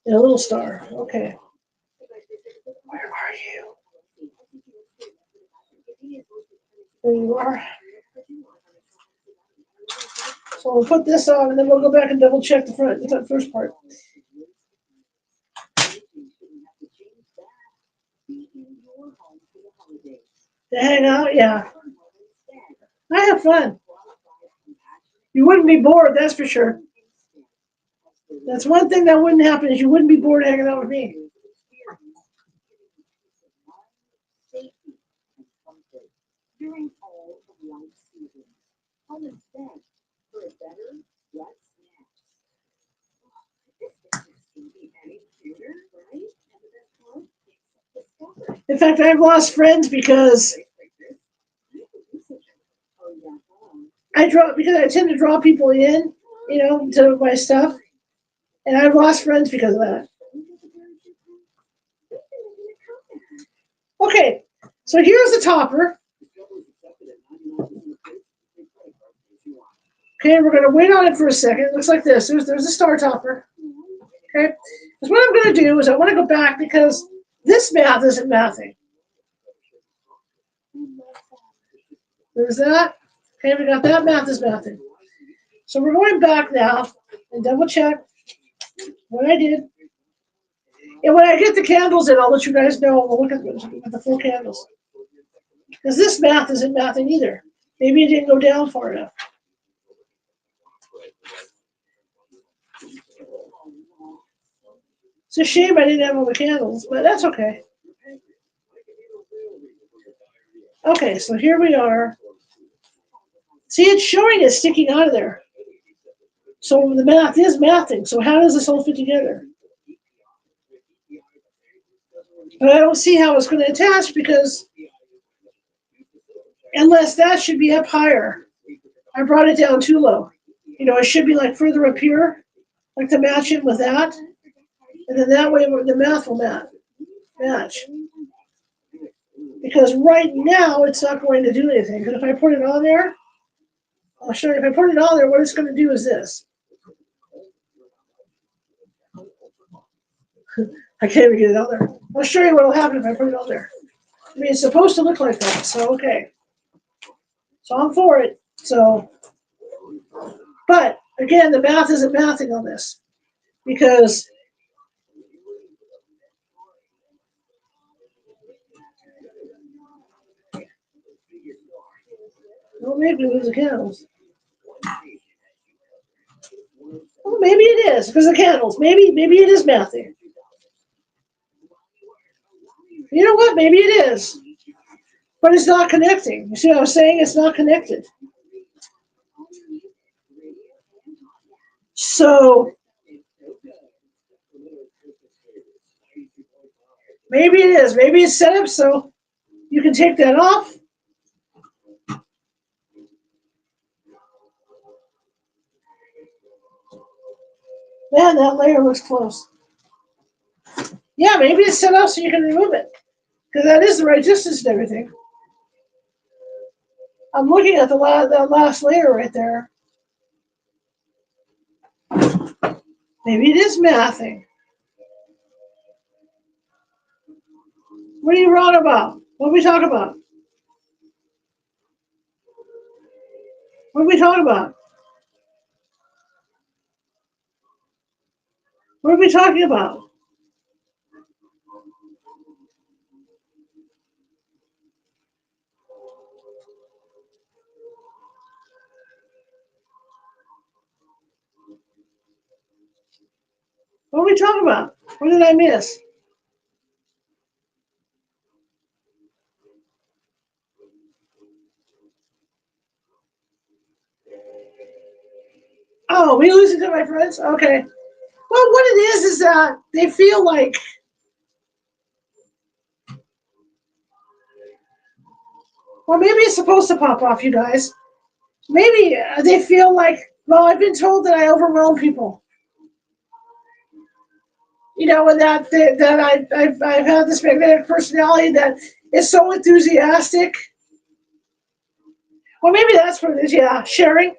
And a little star. Okay. Where are you? There you are. So we'll put this on, and then we'll go back and double check the first part. To hang out, yeah. I have fun. You wouldn't be bored, that's for sure. That's one thing that wouldn't happen is you wouldn't be bored hanging out with me. In fact, I've lost friends because I tend to draw people in, to my stuff, and I've lost friends because of that. Okay, so here's the topper. Okay, we're going to wait on it for a second. It looks like this. There's a star topper. Okay, because what I'm going to do is I want to go back because this math isn't mathing. There's that. Okay, we got that math is mathing. So we're going back now and double check what I did. And when I get the candles in, I'll let you guys know. We'll look at the full candles. Because this math isn't mathing either. Maybe it didn't go down far enough. It's a shame I didn't have all the candles, but that's okay. Okay, so here we are. See, it's showing it sticking out of there. So the math is mathing. So how does this all fit together? But I don't see how it's going to attach because unless that should be up higher. I brought it down too low. It should be like further up here, like to match it with that. And then that way the math will match. Because right now it's not going to do anything. But if I put it on there, I'll show you. If I put it on there, what it's going to do is this. I can't even get it on there. I'll show you what will happen if I put it on there. I mean, it's supposed to look like that, so okay. So I'm for it. But again, the math isn't mathing on this because well, maybe we lose the candles. Well, maybe it is because of the candles. Maybe it is mathing. You know what? Maybe it is. But it's not connecting. You see what I'm saying? It's not connected. So maybe it is. Maybe it's set up so you can take that off. Man, that layer looks close. Yeah, maybe it's set up so you can remove it. Because that is the right distance and everything. I'm looking at that last layer right there. Maybe it is mathing. What are you wrong about? What are we talking about? What are we talking about? What are we talking about? What are we talking about? What did I miss? Oh, we losing to my friends? Okay. Well, what it is that they feel like well, maybe it's supposed to pop off, you guys. Maybe they feel like, well, I've been told that I overwhelm people. And that I've had this magnetic personality that is so enthusiastic. Well, maybe that's what it is, yeah, sharing.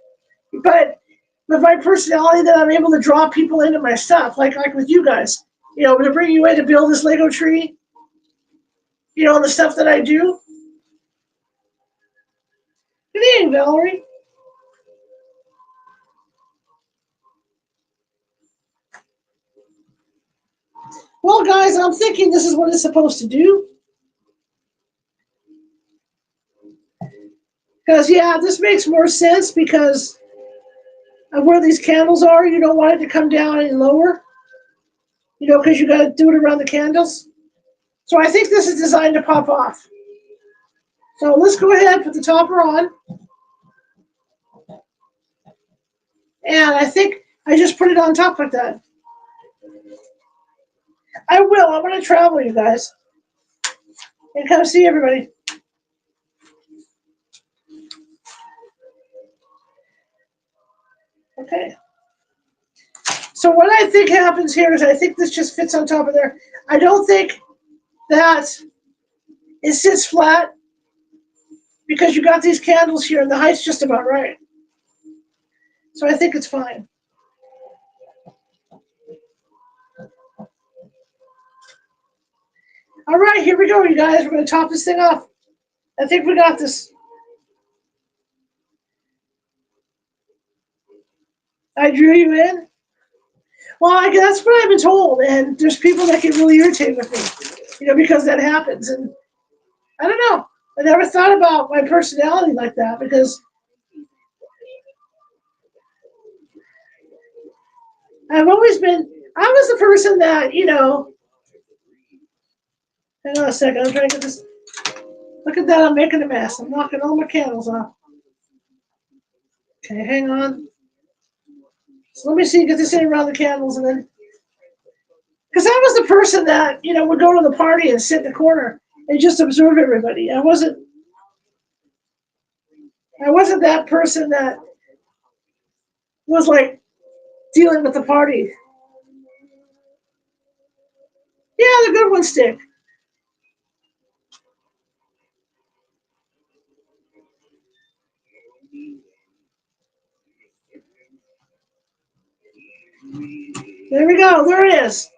But with my personality that I'm able to draw people into my stuff, like with you guys, to bring you in to build this Lego tree, the stuff that I do. Good evening, Valerie. Well, guys, I'm thinking this is what it's supposed to do. Because, yeah, this makes more sense because of where these candles are. You don't want it to come down any lower, because you got to do it around the candles. So I think this is designed to pop off. So let's go ahead and put the topper on. And I think I just put it on top like that. I will. I'm going to travel, you guys, and come see everybody. Okay. So what I think happens here is I think this just fits on top of there. I don't think that it sits flat because you got these candles here and the height's just about right. So I think it's fine. All right, here we go, you guys. We're going to top this thing off. I think we got this. I drew you in. Well, that's what I've been told, and there's people that get really irritated with me, because that happens. And I don't know. I never thought about my personality like that because I was the person that, hang on a second, I'm trying to get this. Look at that, I'm making a mess. I'm knocking all my candles off. Okay, hang on. So let me see, get this in around the candles and then. Because I was the person that, would go to the party and sit in the corner and just observe everybody. I wasn't that person that was like dealing with the party. Yeah, the good ones stick. There we go. There it is.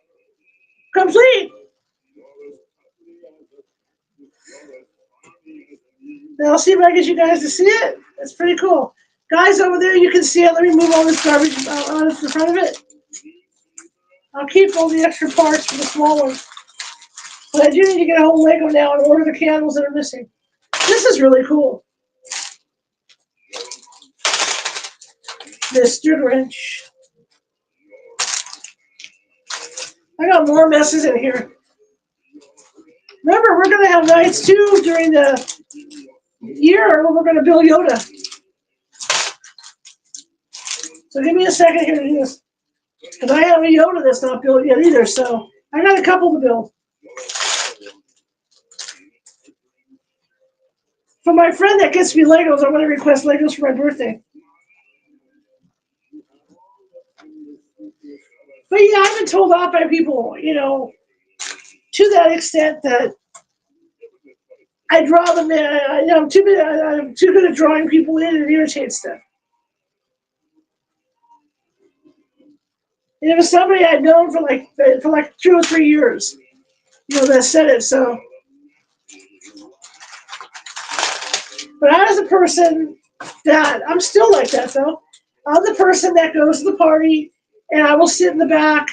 Complete. Now I'll see if I can get you guys to see it. That's pretty cool. Guys over there, you can see it. Let me move all this garbage out of the front of it. I'll keep all the extra parts for the small ones. But I do need to get a whole Lego now and order the candles that are missing. This is really cool. Mr. Grinch. I got more messes in here. Remember, we're going to have nights too during the year when we're going to build Yoda. So give me a second here to do this. Because I have a Yoda that's not built yet either, so I got a couple to build. For my friend that gets me Legos, I'm going to request Legos for my birthday. But yeah, I've been told off by people, to that extent that I draw them in. I'm too good at drawing people in, and it irritates them. And it was somebody I'd known for like 2 or 3 years, that said it. So, but I was a person that I'm still like that though. I'm the person that goes to the party, and I will sit in the back,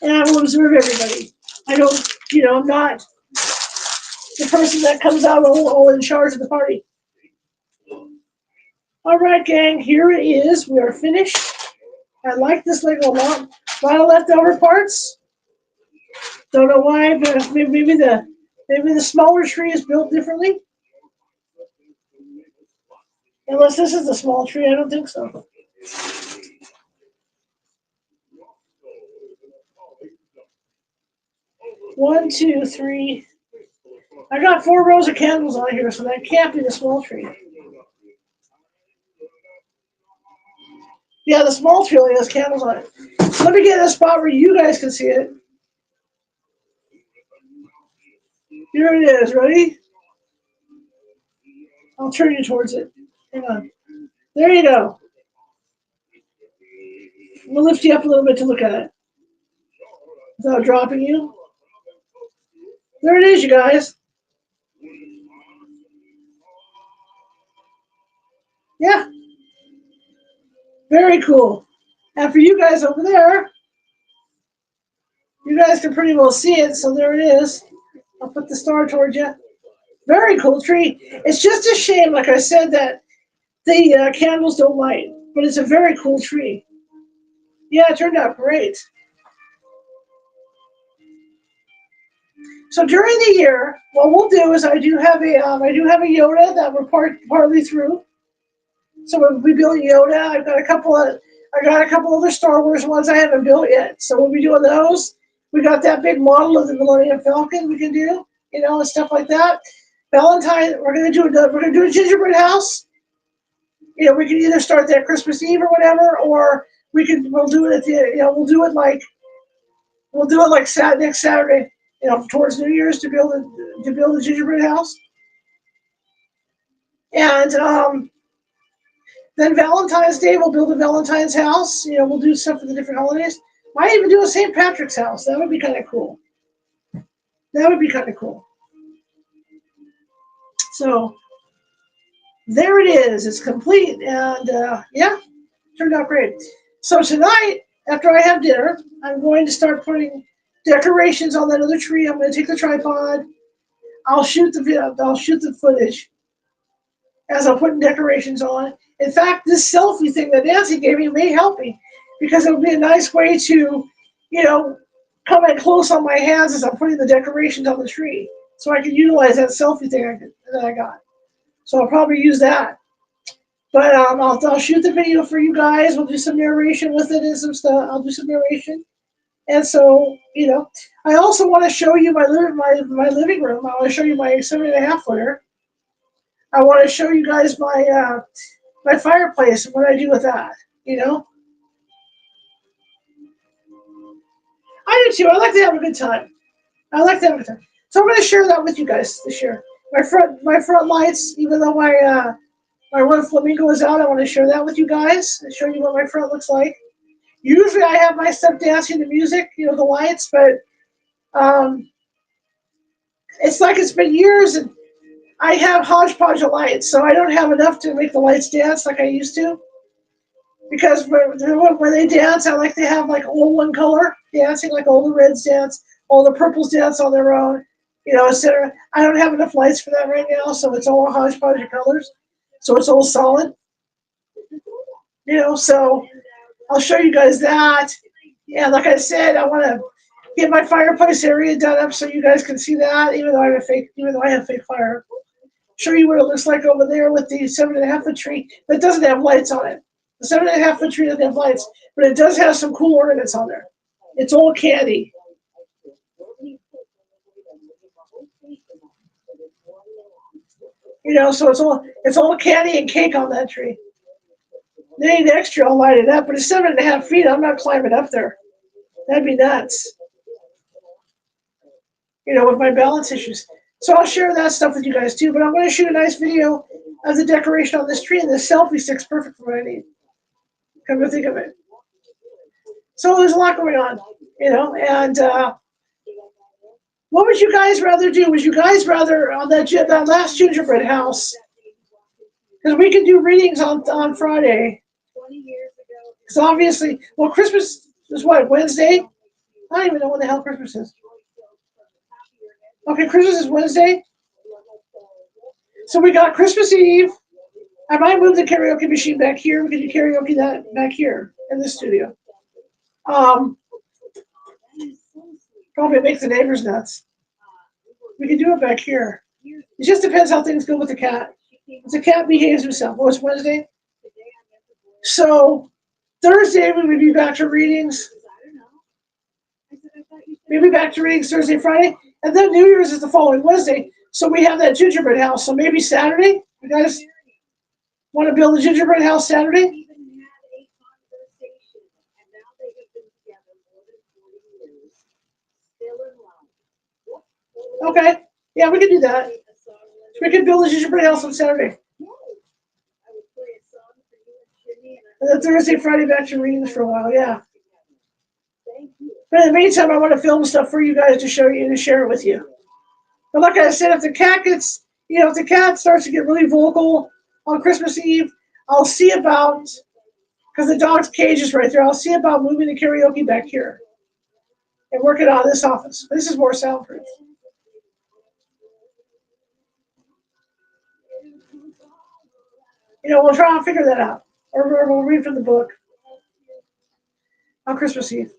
and I will observe everybody. I don't, I'm not the person that comes out all in charge of the party. All right, gang, here it is. We are finished. I like this Lego a lot. A lot of leftover parts. Don't know why, but maybe the smaller tree is built differently. Unless this is the small tree, I don't think so. One, two, three. I got 4 rows of candles on here, so that can't be the small tree. Yeah, the small tree only has candles on it. So let me get in a spot where you guys can see it. Here it is. Ready? I'll turn you towards it. Hang on. There you go. I'm going to lift you up a little bit to look at it without dropping you. There it is, you guys. Yeah, very cool. And for you guys over there, you guys can pretty well see it, so there it is. I'll put the star towards you. Very cool tree. It's just a shame, like I said, that the candles don't light, but it's a very cool tree. Yeah, it turned out great. So during the year, what we'll do is I do have a Yoda that we're partly through. So we'll be building Yoda. I got a couple other Star Wars ones I haven't built yet. So we'll be doing those. We got that big model of the Millennium Falcon we can do, and stuff like that. Valentine, we're gonna do a gingerbread house. We can either start that Christmas Eve or whatever, or we'll do it at the we'll do it like next Saturday, towards New Year's to build a gingerbread house. And then Valentine's Day we'll build a Valentine's house. We'll do stuff for the different holidays. Might even do a St. Patrick's house. That would be kind of cool. That would be kind of cool. So there it is. It's complete, and yeah, turned out great. So tonight, after I have dinner, I'm going to start putting decorations on that other tree. I'm going to take the tripod. I'll shoot the footage as I'm putting decorations on. In fact, this selfie thing that Nancy gave me may help me because it would be a nice way to, come in close on my hands as I'm putting the decorations on the tree, so I can utilize that selfie thing that I got. So I'll probably use that. But I'll shoot the video for you guys. We'll do some narration with it and some stuff. I'll do some narration. And so, I also want to show you my living room. I want to show you my 7.5 footer. I want to show you guys my fireplace and what I do with that. I do too. I like to have a good time. I like to have a good time. So I'm going to share that with you guys this year. My front lights, even though my one flamingo is out, I want to share that with you guys and show you what my front looks like. Usually I have my stuff dancing to music, the lights, but it's like it's been years and I have hodgepodge of lights, so I don't have enough to make the lights dance like I used to. Because when they dance, I like to have like all one color dancing, like all the reds dance, all the purples dance on their own, etc. I don't have enough lights for that right now, so it's all a hodgepodge of colors. So it's all solid. So I'll show you guys that. Yeah, like I said, I want to get my fireplace area done up so you guys can see that, even though I have fake fire. Show you what it looks like over there with the 7.5 foot tree that doesn't have lights on it. The 7.5 foot tree doesn't have lights, but it does have some cool ornaments on there. It's all candy. So it's all candy and cake on that tree. They need extra, I'll light it up, but it's 7.5 feet. I'm not climbing up there. That'd be nuts. With my balance issues. So I'll share that stuff with you guys too, but I'm going to shoot a nice video of the decoration on this tree, and the selfie stick's perfect for what I need. Come to think of it. So there's a lot going on, and what would you guys rather do? Would you guys rather on that last gingerbread house? Because we can do readings on Friday. Because obviously, Christmas is what, Wednesday? I don't even know when the hell Christmas is. Okay, Christmas is Wednesday. So we got Christmas Eve. I might move the karaoke machine back here. We can do karaoke that back here in the studio. Probably make the neighbors nuts. We can do it back here. It just depends how things go with the cat. If the cat behaves himself. Oh, it's Wednesday? So Thursday we would be back to readings. Maybe back to readings Thursday, Friday. And then New Year's is the following Wednesday. So we have that gingerbread house. So maybe Saturday? You guys want to build a gingerbread house Saturday? Okay. Yeah, we can do that. We can build a gingerbread house on Saturday. And then Thursday, Friday, back to readings for a while. Yeah. But in the meantime, I want to film stuff for you guys to show you and to share it with you. But like I said, if the cat starts to get really vocal on Christmas Eve, I'll see about, because the dog's cage is right there, I'll see about moving the karaoke back here and work it out of this office. This is more soundproof. We'll try and figure that out. Or we'll read from the book on Christmas Eve.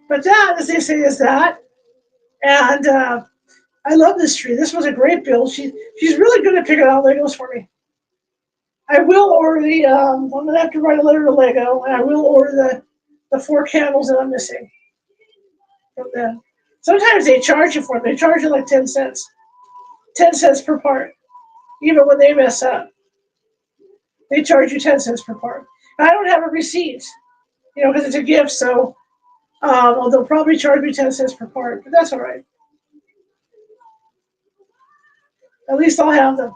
But that, as they say, is that. And I love this tree. This was a great build. She's really good at picking out Legos for me. I will order the, I'm going to have to write a letter to Lego, and I will order the 4 candles that I'm missing from them. Sometimes they charge you for them. They charge you like 10 cents. 10 cents per part, even when they mess up. They charge you 10 cents per part. I don't have a receipt, because it's a gift, so they'll probably charge me 10 cents per part, but that's all right. At least I'll have them.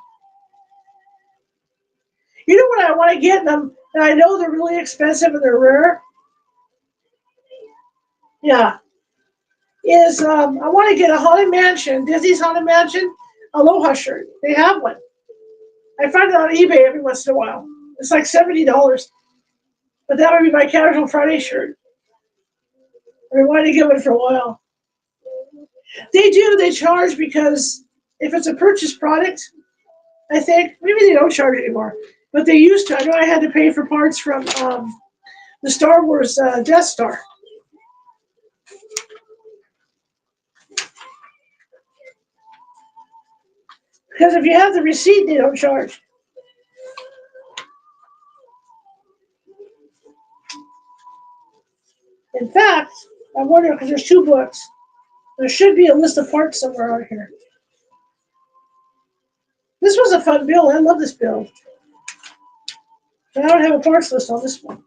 You know what I want to get them, and I know they're really expensive and they're rare? Yeah. Is I want to get a Haunted Mansion, Disney's Haunted Mansion Aloha shirt. They have one. I find it on eBay every once in a while. It's like $70. But that would be my Casual Friday shirt. I've been wanting to get one for a while. They charge because if it's a purchased product, I think, maybe they don't charge anymore, but they used to. I know I had to pay for parts from the Star Wars Death Star. Because if you have the receipt, they don't charge. In fact, I wonder, because there's 2 books, there should be a list of parts somewhere out here. This was a fun build. I love this build. But I don't have a parts list on this one.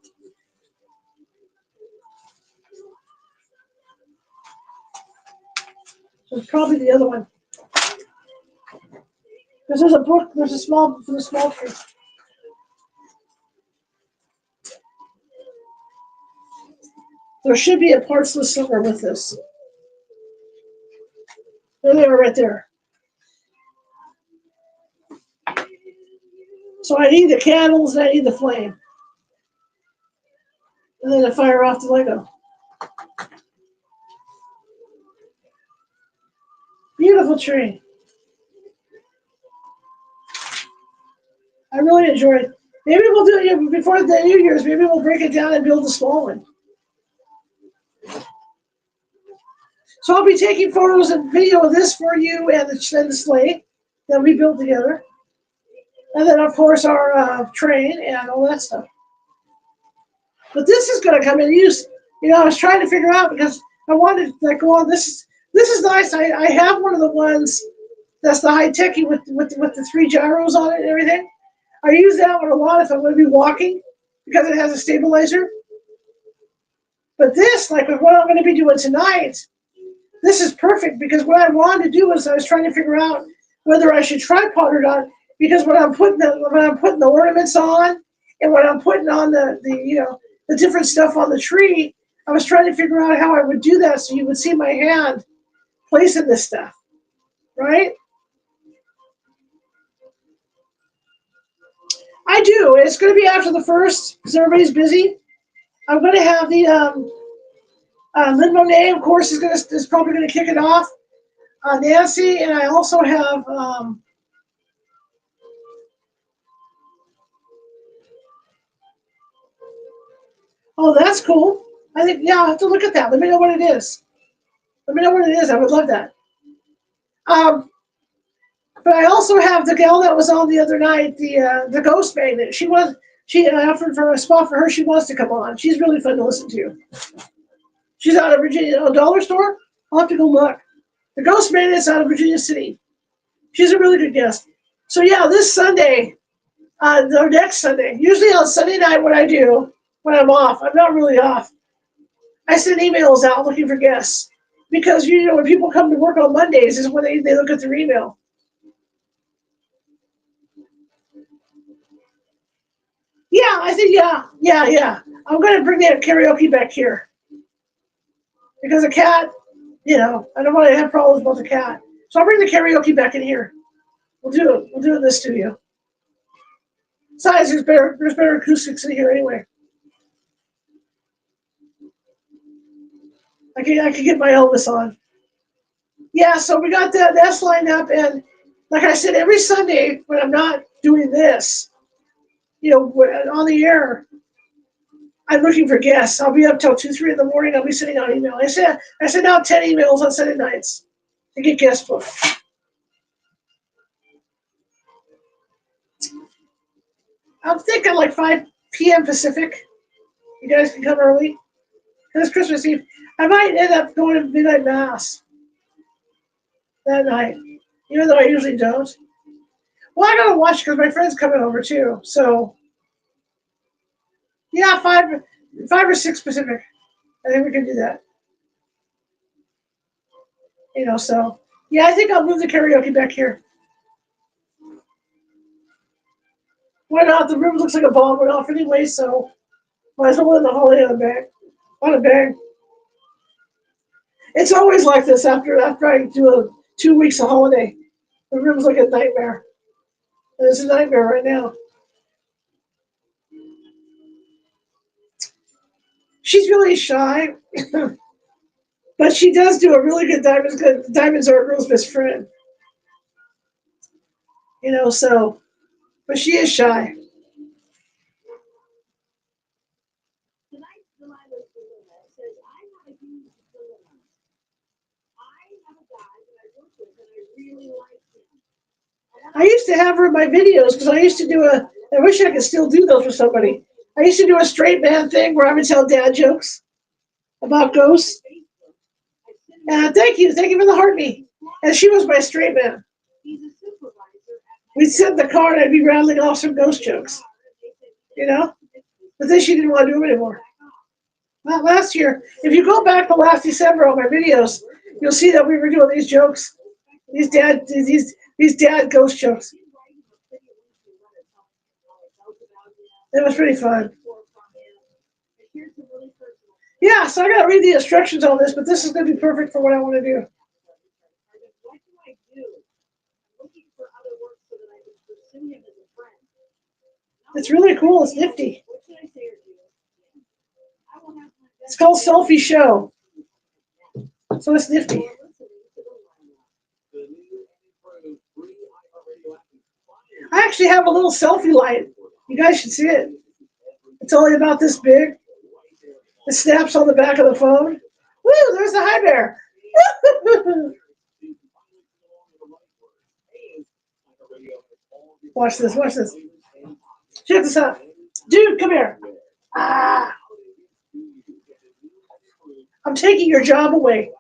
So it's probably the other one. Because there's a book, there's a small tree. There should be a parts list somewhere with this. There they are right there. So I need the candles and I need the flame. And then to fire off the Lego. Beautiful tree. I really enjoyed it. Maybe we'll do it before the New Year's. Maybe we'll break it down and build a small one. So I'll be taking photos and video of this for you and the sleigh that we built together. And then, of course, our train and all that stuff. But this is going to come in use. I was trying to figure out because I wanted to go on. This is nice. I have one of the ones that's the high-techy with the 3 gyros on it and everything. I use that one a lot if I'm going to be walking because it has a stabilizer. But this, like with what I'm going to be doing tonight, this is perfect because what I wanted to do was I was trying to figure out whether I should tripod it on because when I'm putting the ornaments on and when I'm putting on the different stuff on the tree, I was trying to figure out how I would do that so you would see my hand placing this stuff, right? I do. It's going to be after the 1st because everybody's busy. I'm going to have the Lynn Monet, of course, is probably going to kick it off. Nancy, and I also have oh, that's cool. I think, yeah, I'll have to look at that. Let me know what it is. Let me know what it is. I would love that. But I also have the gal that was on the other night, the Ghost Magnet. She offered for a spot for her. She wants to come on. She's really fun to listen to. She's out of Virginia, a dollar store. I'll have to go look. The Ghost Magnet's out of Virginia City. She's a really good guest. So yeah, this Sunday, or next Sunday. Usually on Sunday night, what I do when I'm off, I'm not really off. I send emails out looking for guests because when people come to work on Mondays is when they look at their email. Yeah, I think yeah. I'm gonna bring that karaoke back here because a cat, I don't want to have problems with the cat. So I'll bring the karaoke back in here. We'll do it. We'll do it in the studio. Besides, there's better acoustics in here anyway. I can get my Elvis on. Yeah, so we got that's lined up, and like I said, every Sunday when I'm not doing this, on the air, I'm looking for guests. I'll be up till 2, 3 in the morning. I'll be sitting on email. I send out 10 emails on Sunday nights to get guest booked. I'm thinking like 5 p.m. Pacific. You guys can come early. It's Christmas Eve. I might end up going to midnight mass that night, even though I usually don't. Well, I gotta watch because my friend's coming over too. So yeah, 5 or 6 Pacific. I think we can do that. So yeah, I think I'll move the karaoke back here. Why not? The room looks like a bomb went off anyway, so might as well let the holiday on a bag. It's always like this after I do 2 weeks of holiday. The room's like a nightmare. It's a nightmare right now. She's really shy, but she does do a really good Diamonds. Good Diamonds are a girl's best friend. So, but she is shy. Tonight's Delilah's dilemma says, I have a huge dilemma. I have a guy that I work with and I really like him. I used to have her in my videos because I used to do I wish I could still do those for somebody. I used to do a straight man thing where I would tell dad jokes about ghosts. Thank you for the heartbeat. And she was my straight man. He's a supervisor at We'd sit in the car and I'd be rattling off some ghost jokes, But then she didn't want to do them anymore. Well, last year, if you go back to last December on my videos, you'll see that we were doing these jokes, these dad ghost jokes. It was pretty fun. Yeah, so I got to read the instructions on this, but this is going to be perfect for what I want to do. What do I do? I'm looking for other work so that I can pursue him as a friend. It's really cool. It's nifty. What should I say or do? I will have my It's called Selfie Show. So it's nifty. I actually have a little selfie light. You guys should see it. It's only about this big. It snaps on the back of the phone. Woo, there's the high bear. Watch this. Check this out. Dude, come here. Ah. I'm taking your job away.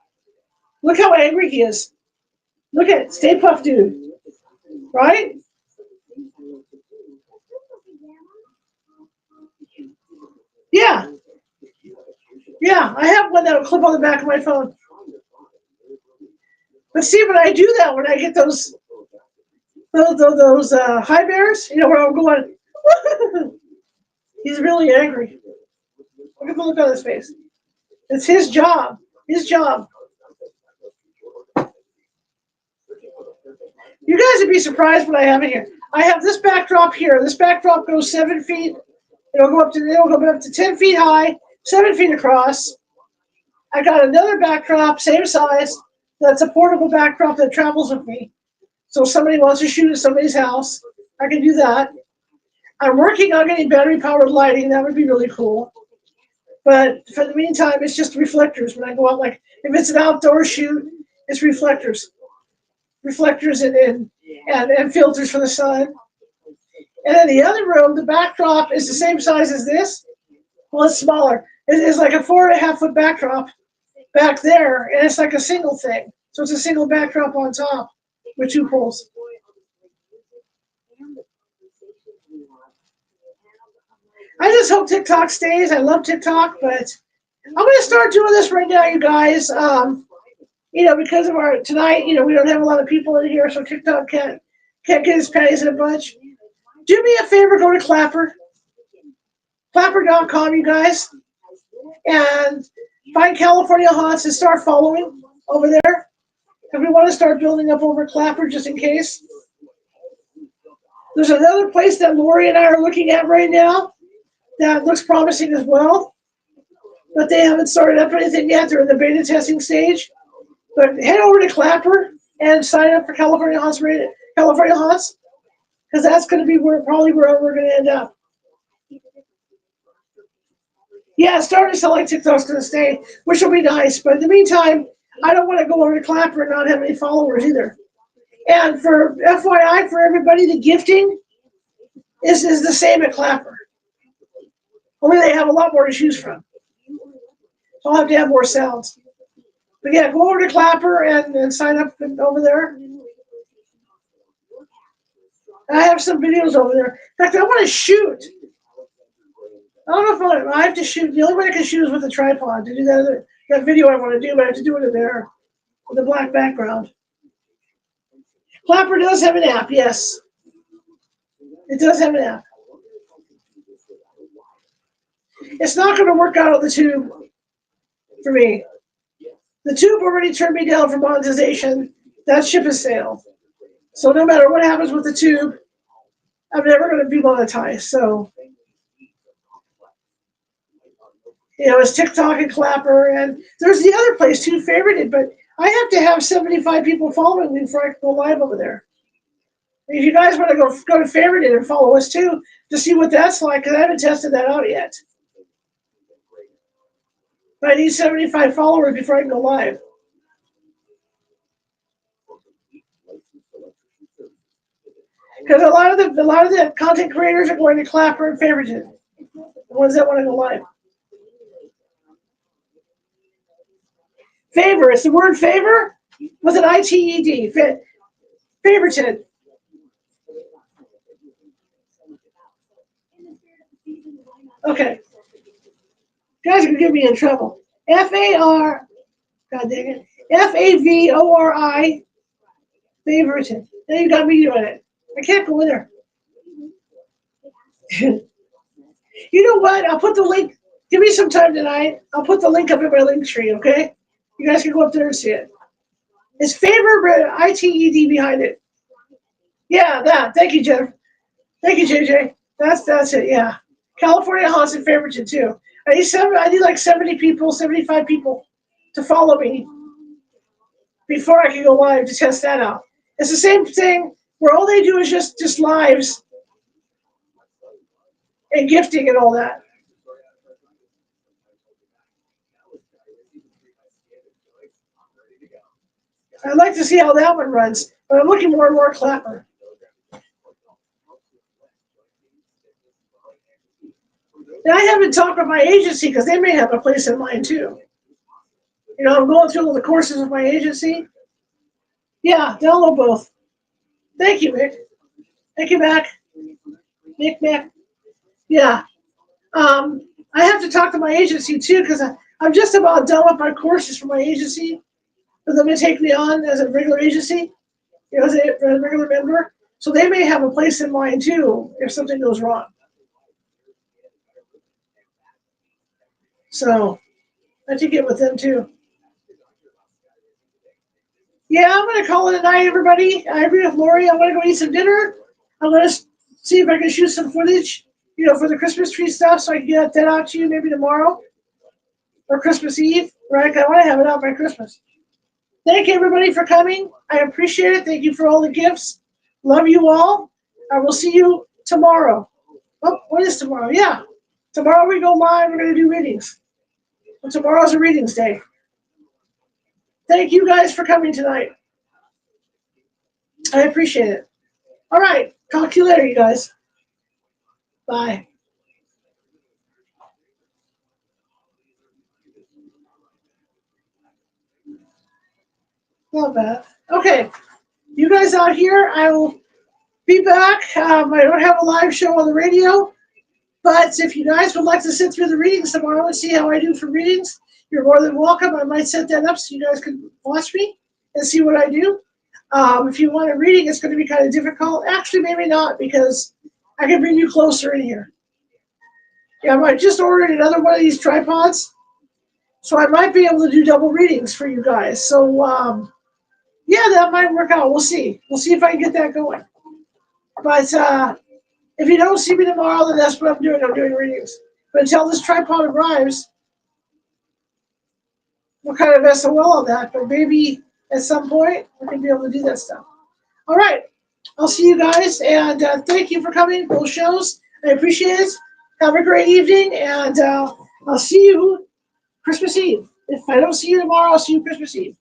Look how angry he is. Look at it. Stay puft, dude. Right? Yeah. Yeah, I have one that'll clip on the back of my phone. But see, when I do that, when I get those high bears, where I'm going, he's really angry. Look at the look on his face. It's his job. His job. You guys would be surprised what I have in here. I have this backdrop here. This backdrop goes 7 feet. It'll go up to 10 feet high, 7 feet across. I got another backdrop, same size. That's a portable backdrop that travels with me. So if somebody wants to shoot at somebody's house, I can do that. I'm working on getting battery-powered lighting. That would be really cool. But for the meantime, it's just reflectors. When I go out, like if it's an outdoor shoot, it's reflectors. Reflectors and filters for the sun. And in the other room, the backdrop is the same size as this. Well, it's smaller. It's like a 4.5-foot backdrop back there, and it's like a single thing. So it's a single backdrop on top with 2 poles. I just hope TikTok stays. I love TikTok, but I'm going to start doing this right now, you guys. Because of our tonight, we don't have a lot of people in here, so TikTok can't get his panties in a bunch. Do me a favor, go to Clapper.com, you guys, and find California Haunts and start following over there. If we want to start building up over Clapper just in case. There's another place that Lori and I are looking at right now that looks promising as well, but they haven't started up anything yet. They're in the beta testing stage. But head over to Clapper and sign up for California Haunts, because that's going to be probably where we're going to end up. Yeah, starting to sell like TikTok's going to stay, which will be nice. But in the meantime, I don't want to go over to Clapper and not have any followers either. And for FYI, for everybody, the gifting is the same at Clapper. Only they have a lot more to choose from. So I'll have to have more sounds. But yeah, go over to Clapper and sign up over there. I have some videos over there. In fact, I want to shoot. I don't know if I have to shoot. The only way I can shoot is with a tripod to do that video I want to do, but I have to do it in there with a black background. Clapper does have an app, yes. It does have an app. It's not going to work out on the tube for me. The tube already turned me down for monetization. That ship has sailed. So no matter what happens with the tube, I'm never going to be monetized. So, it's TikTok and Clapper, and there's the other place too, Favorited, but I have to have 75 people following me before I can go live over there. If you guys want to go to Favorited and follow us too to see what that's like, because I haven't tested that out yet. But I need 75 followers before I can go live. Because a lot of the content creators are going to Clapper and Favorited, the ones that want to go live. Favor, it's the word favor with an ITED. Favorited. Okay. You guys are going to get me in trouble. F-A-R, God dang it, F-A-V-O-R-I, favorited. Now you got me doing it. I can't go in there. You know what? I'll put the link. Give me some time tonight. I'll put the link up in my link tree, okay? You guys can go up there and see it. It's favor, but ITED behind it. Yeah, that. Thank you, Jennifer. Thank you, JJ. That's it, yeah. California Haunts and Favorited, too. I need like 70 people, 75 people to follow me before I can go live to test that out. It's the same thing where all they do is just lives and gifting and all that. I'd like to see how that one runs, but I'm looking more and more Clapper. And I haven't talked with my agency because they may have a place in mind too. I'm going through all the courses with my agency. Yeah, download both. Thank you, Mick. Thank you, Mac. Mick. Yeah. I have to talk to my agency too because I'm just about done with my courses for my agency for them to take me on as a regular agency, as a regular member. So they may have a place in mind too if something goes wrong. So I have to get with them too. Yeah, I'm going to call it a night, everybody. I agree with Lori. I'm going to go eat some dinner. I'm going to see if I can shoot some footage, for the Christmas tree stuff so I can get that out to you maybe tomorrow or Christmas Eve, right? I want to have it out by Christmas. Thank you, everybody, for coming. I appreciate it. Thank you for all the gifts. Love you all. I will see you tomorrow. Oh, what is tomorrow? Yeah. Tomorrow we go live. We're going to do readings. Well, tomorrow's a readings day. Thank you guys for coming tonight. I appreciate it. All right. Talk to you later, you guys. Bye. Not bad. Okay. You guys out here, I will be back. I don't have a live show on the radio, but if you guys would like to sit through the readings tomorrow and see how I do for readings, you're more than welcome. I might set that up so you guys can watch me and see what I do. If you want a reading, it's going to be kind of difficult. Actually, maybe not, because I can bring you closer in here. Yeah, I just ordered another one of these tripods, so I might be able to do double readings for you guys. So, yeah, that might work out. We'll see. We'll see if I can get that going. But if you don't see me tomorrow, then that's what I'm doing. I'm doing readings. But until this tripod arrives, we'll kind of SOL on that. But maybe at some point, we can be able to do that stuff. All right. I'll see you guys, and thank you for coming. Both shows. I appreciate it. Have a great evening, and I'll see you Christmas Eve. If I don't see you tomorrow, I'll see you Christmas Eve.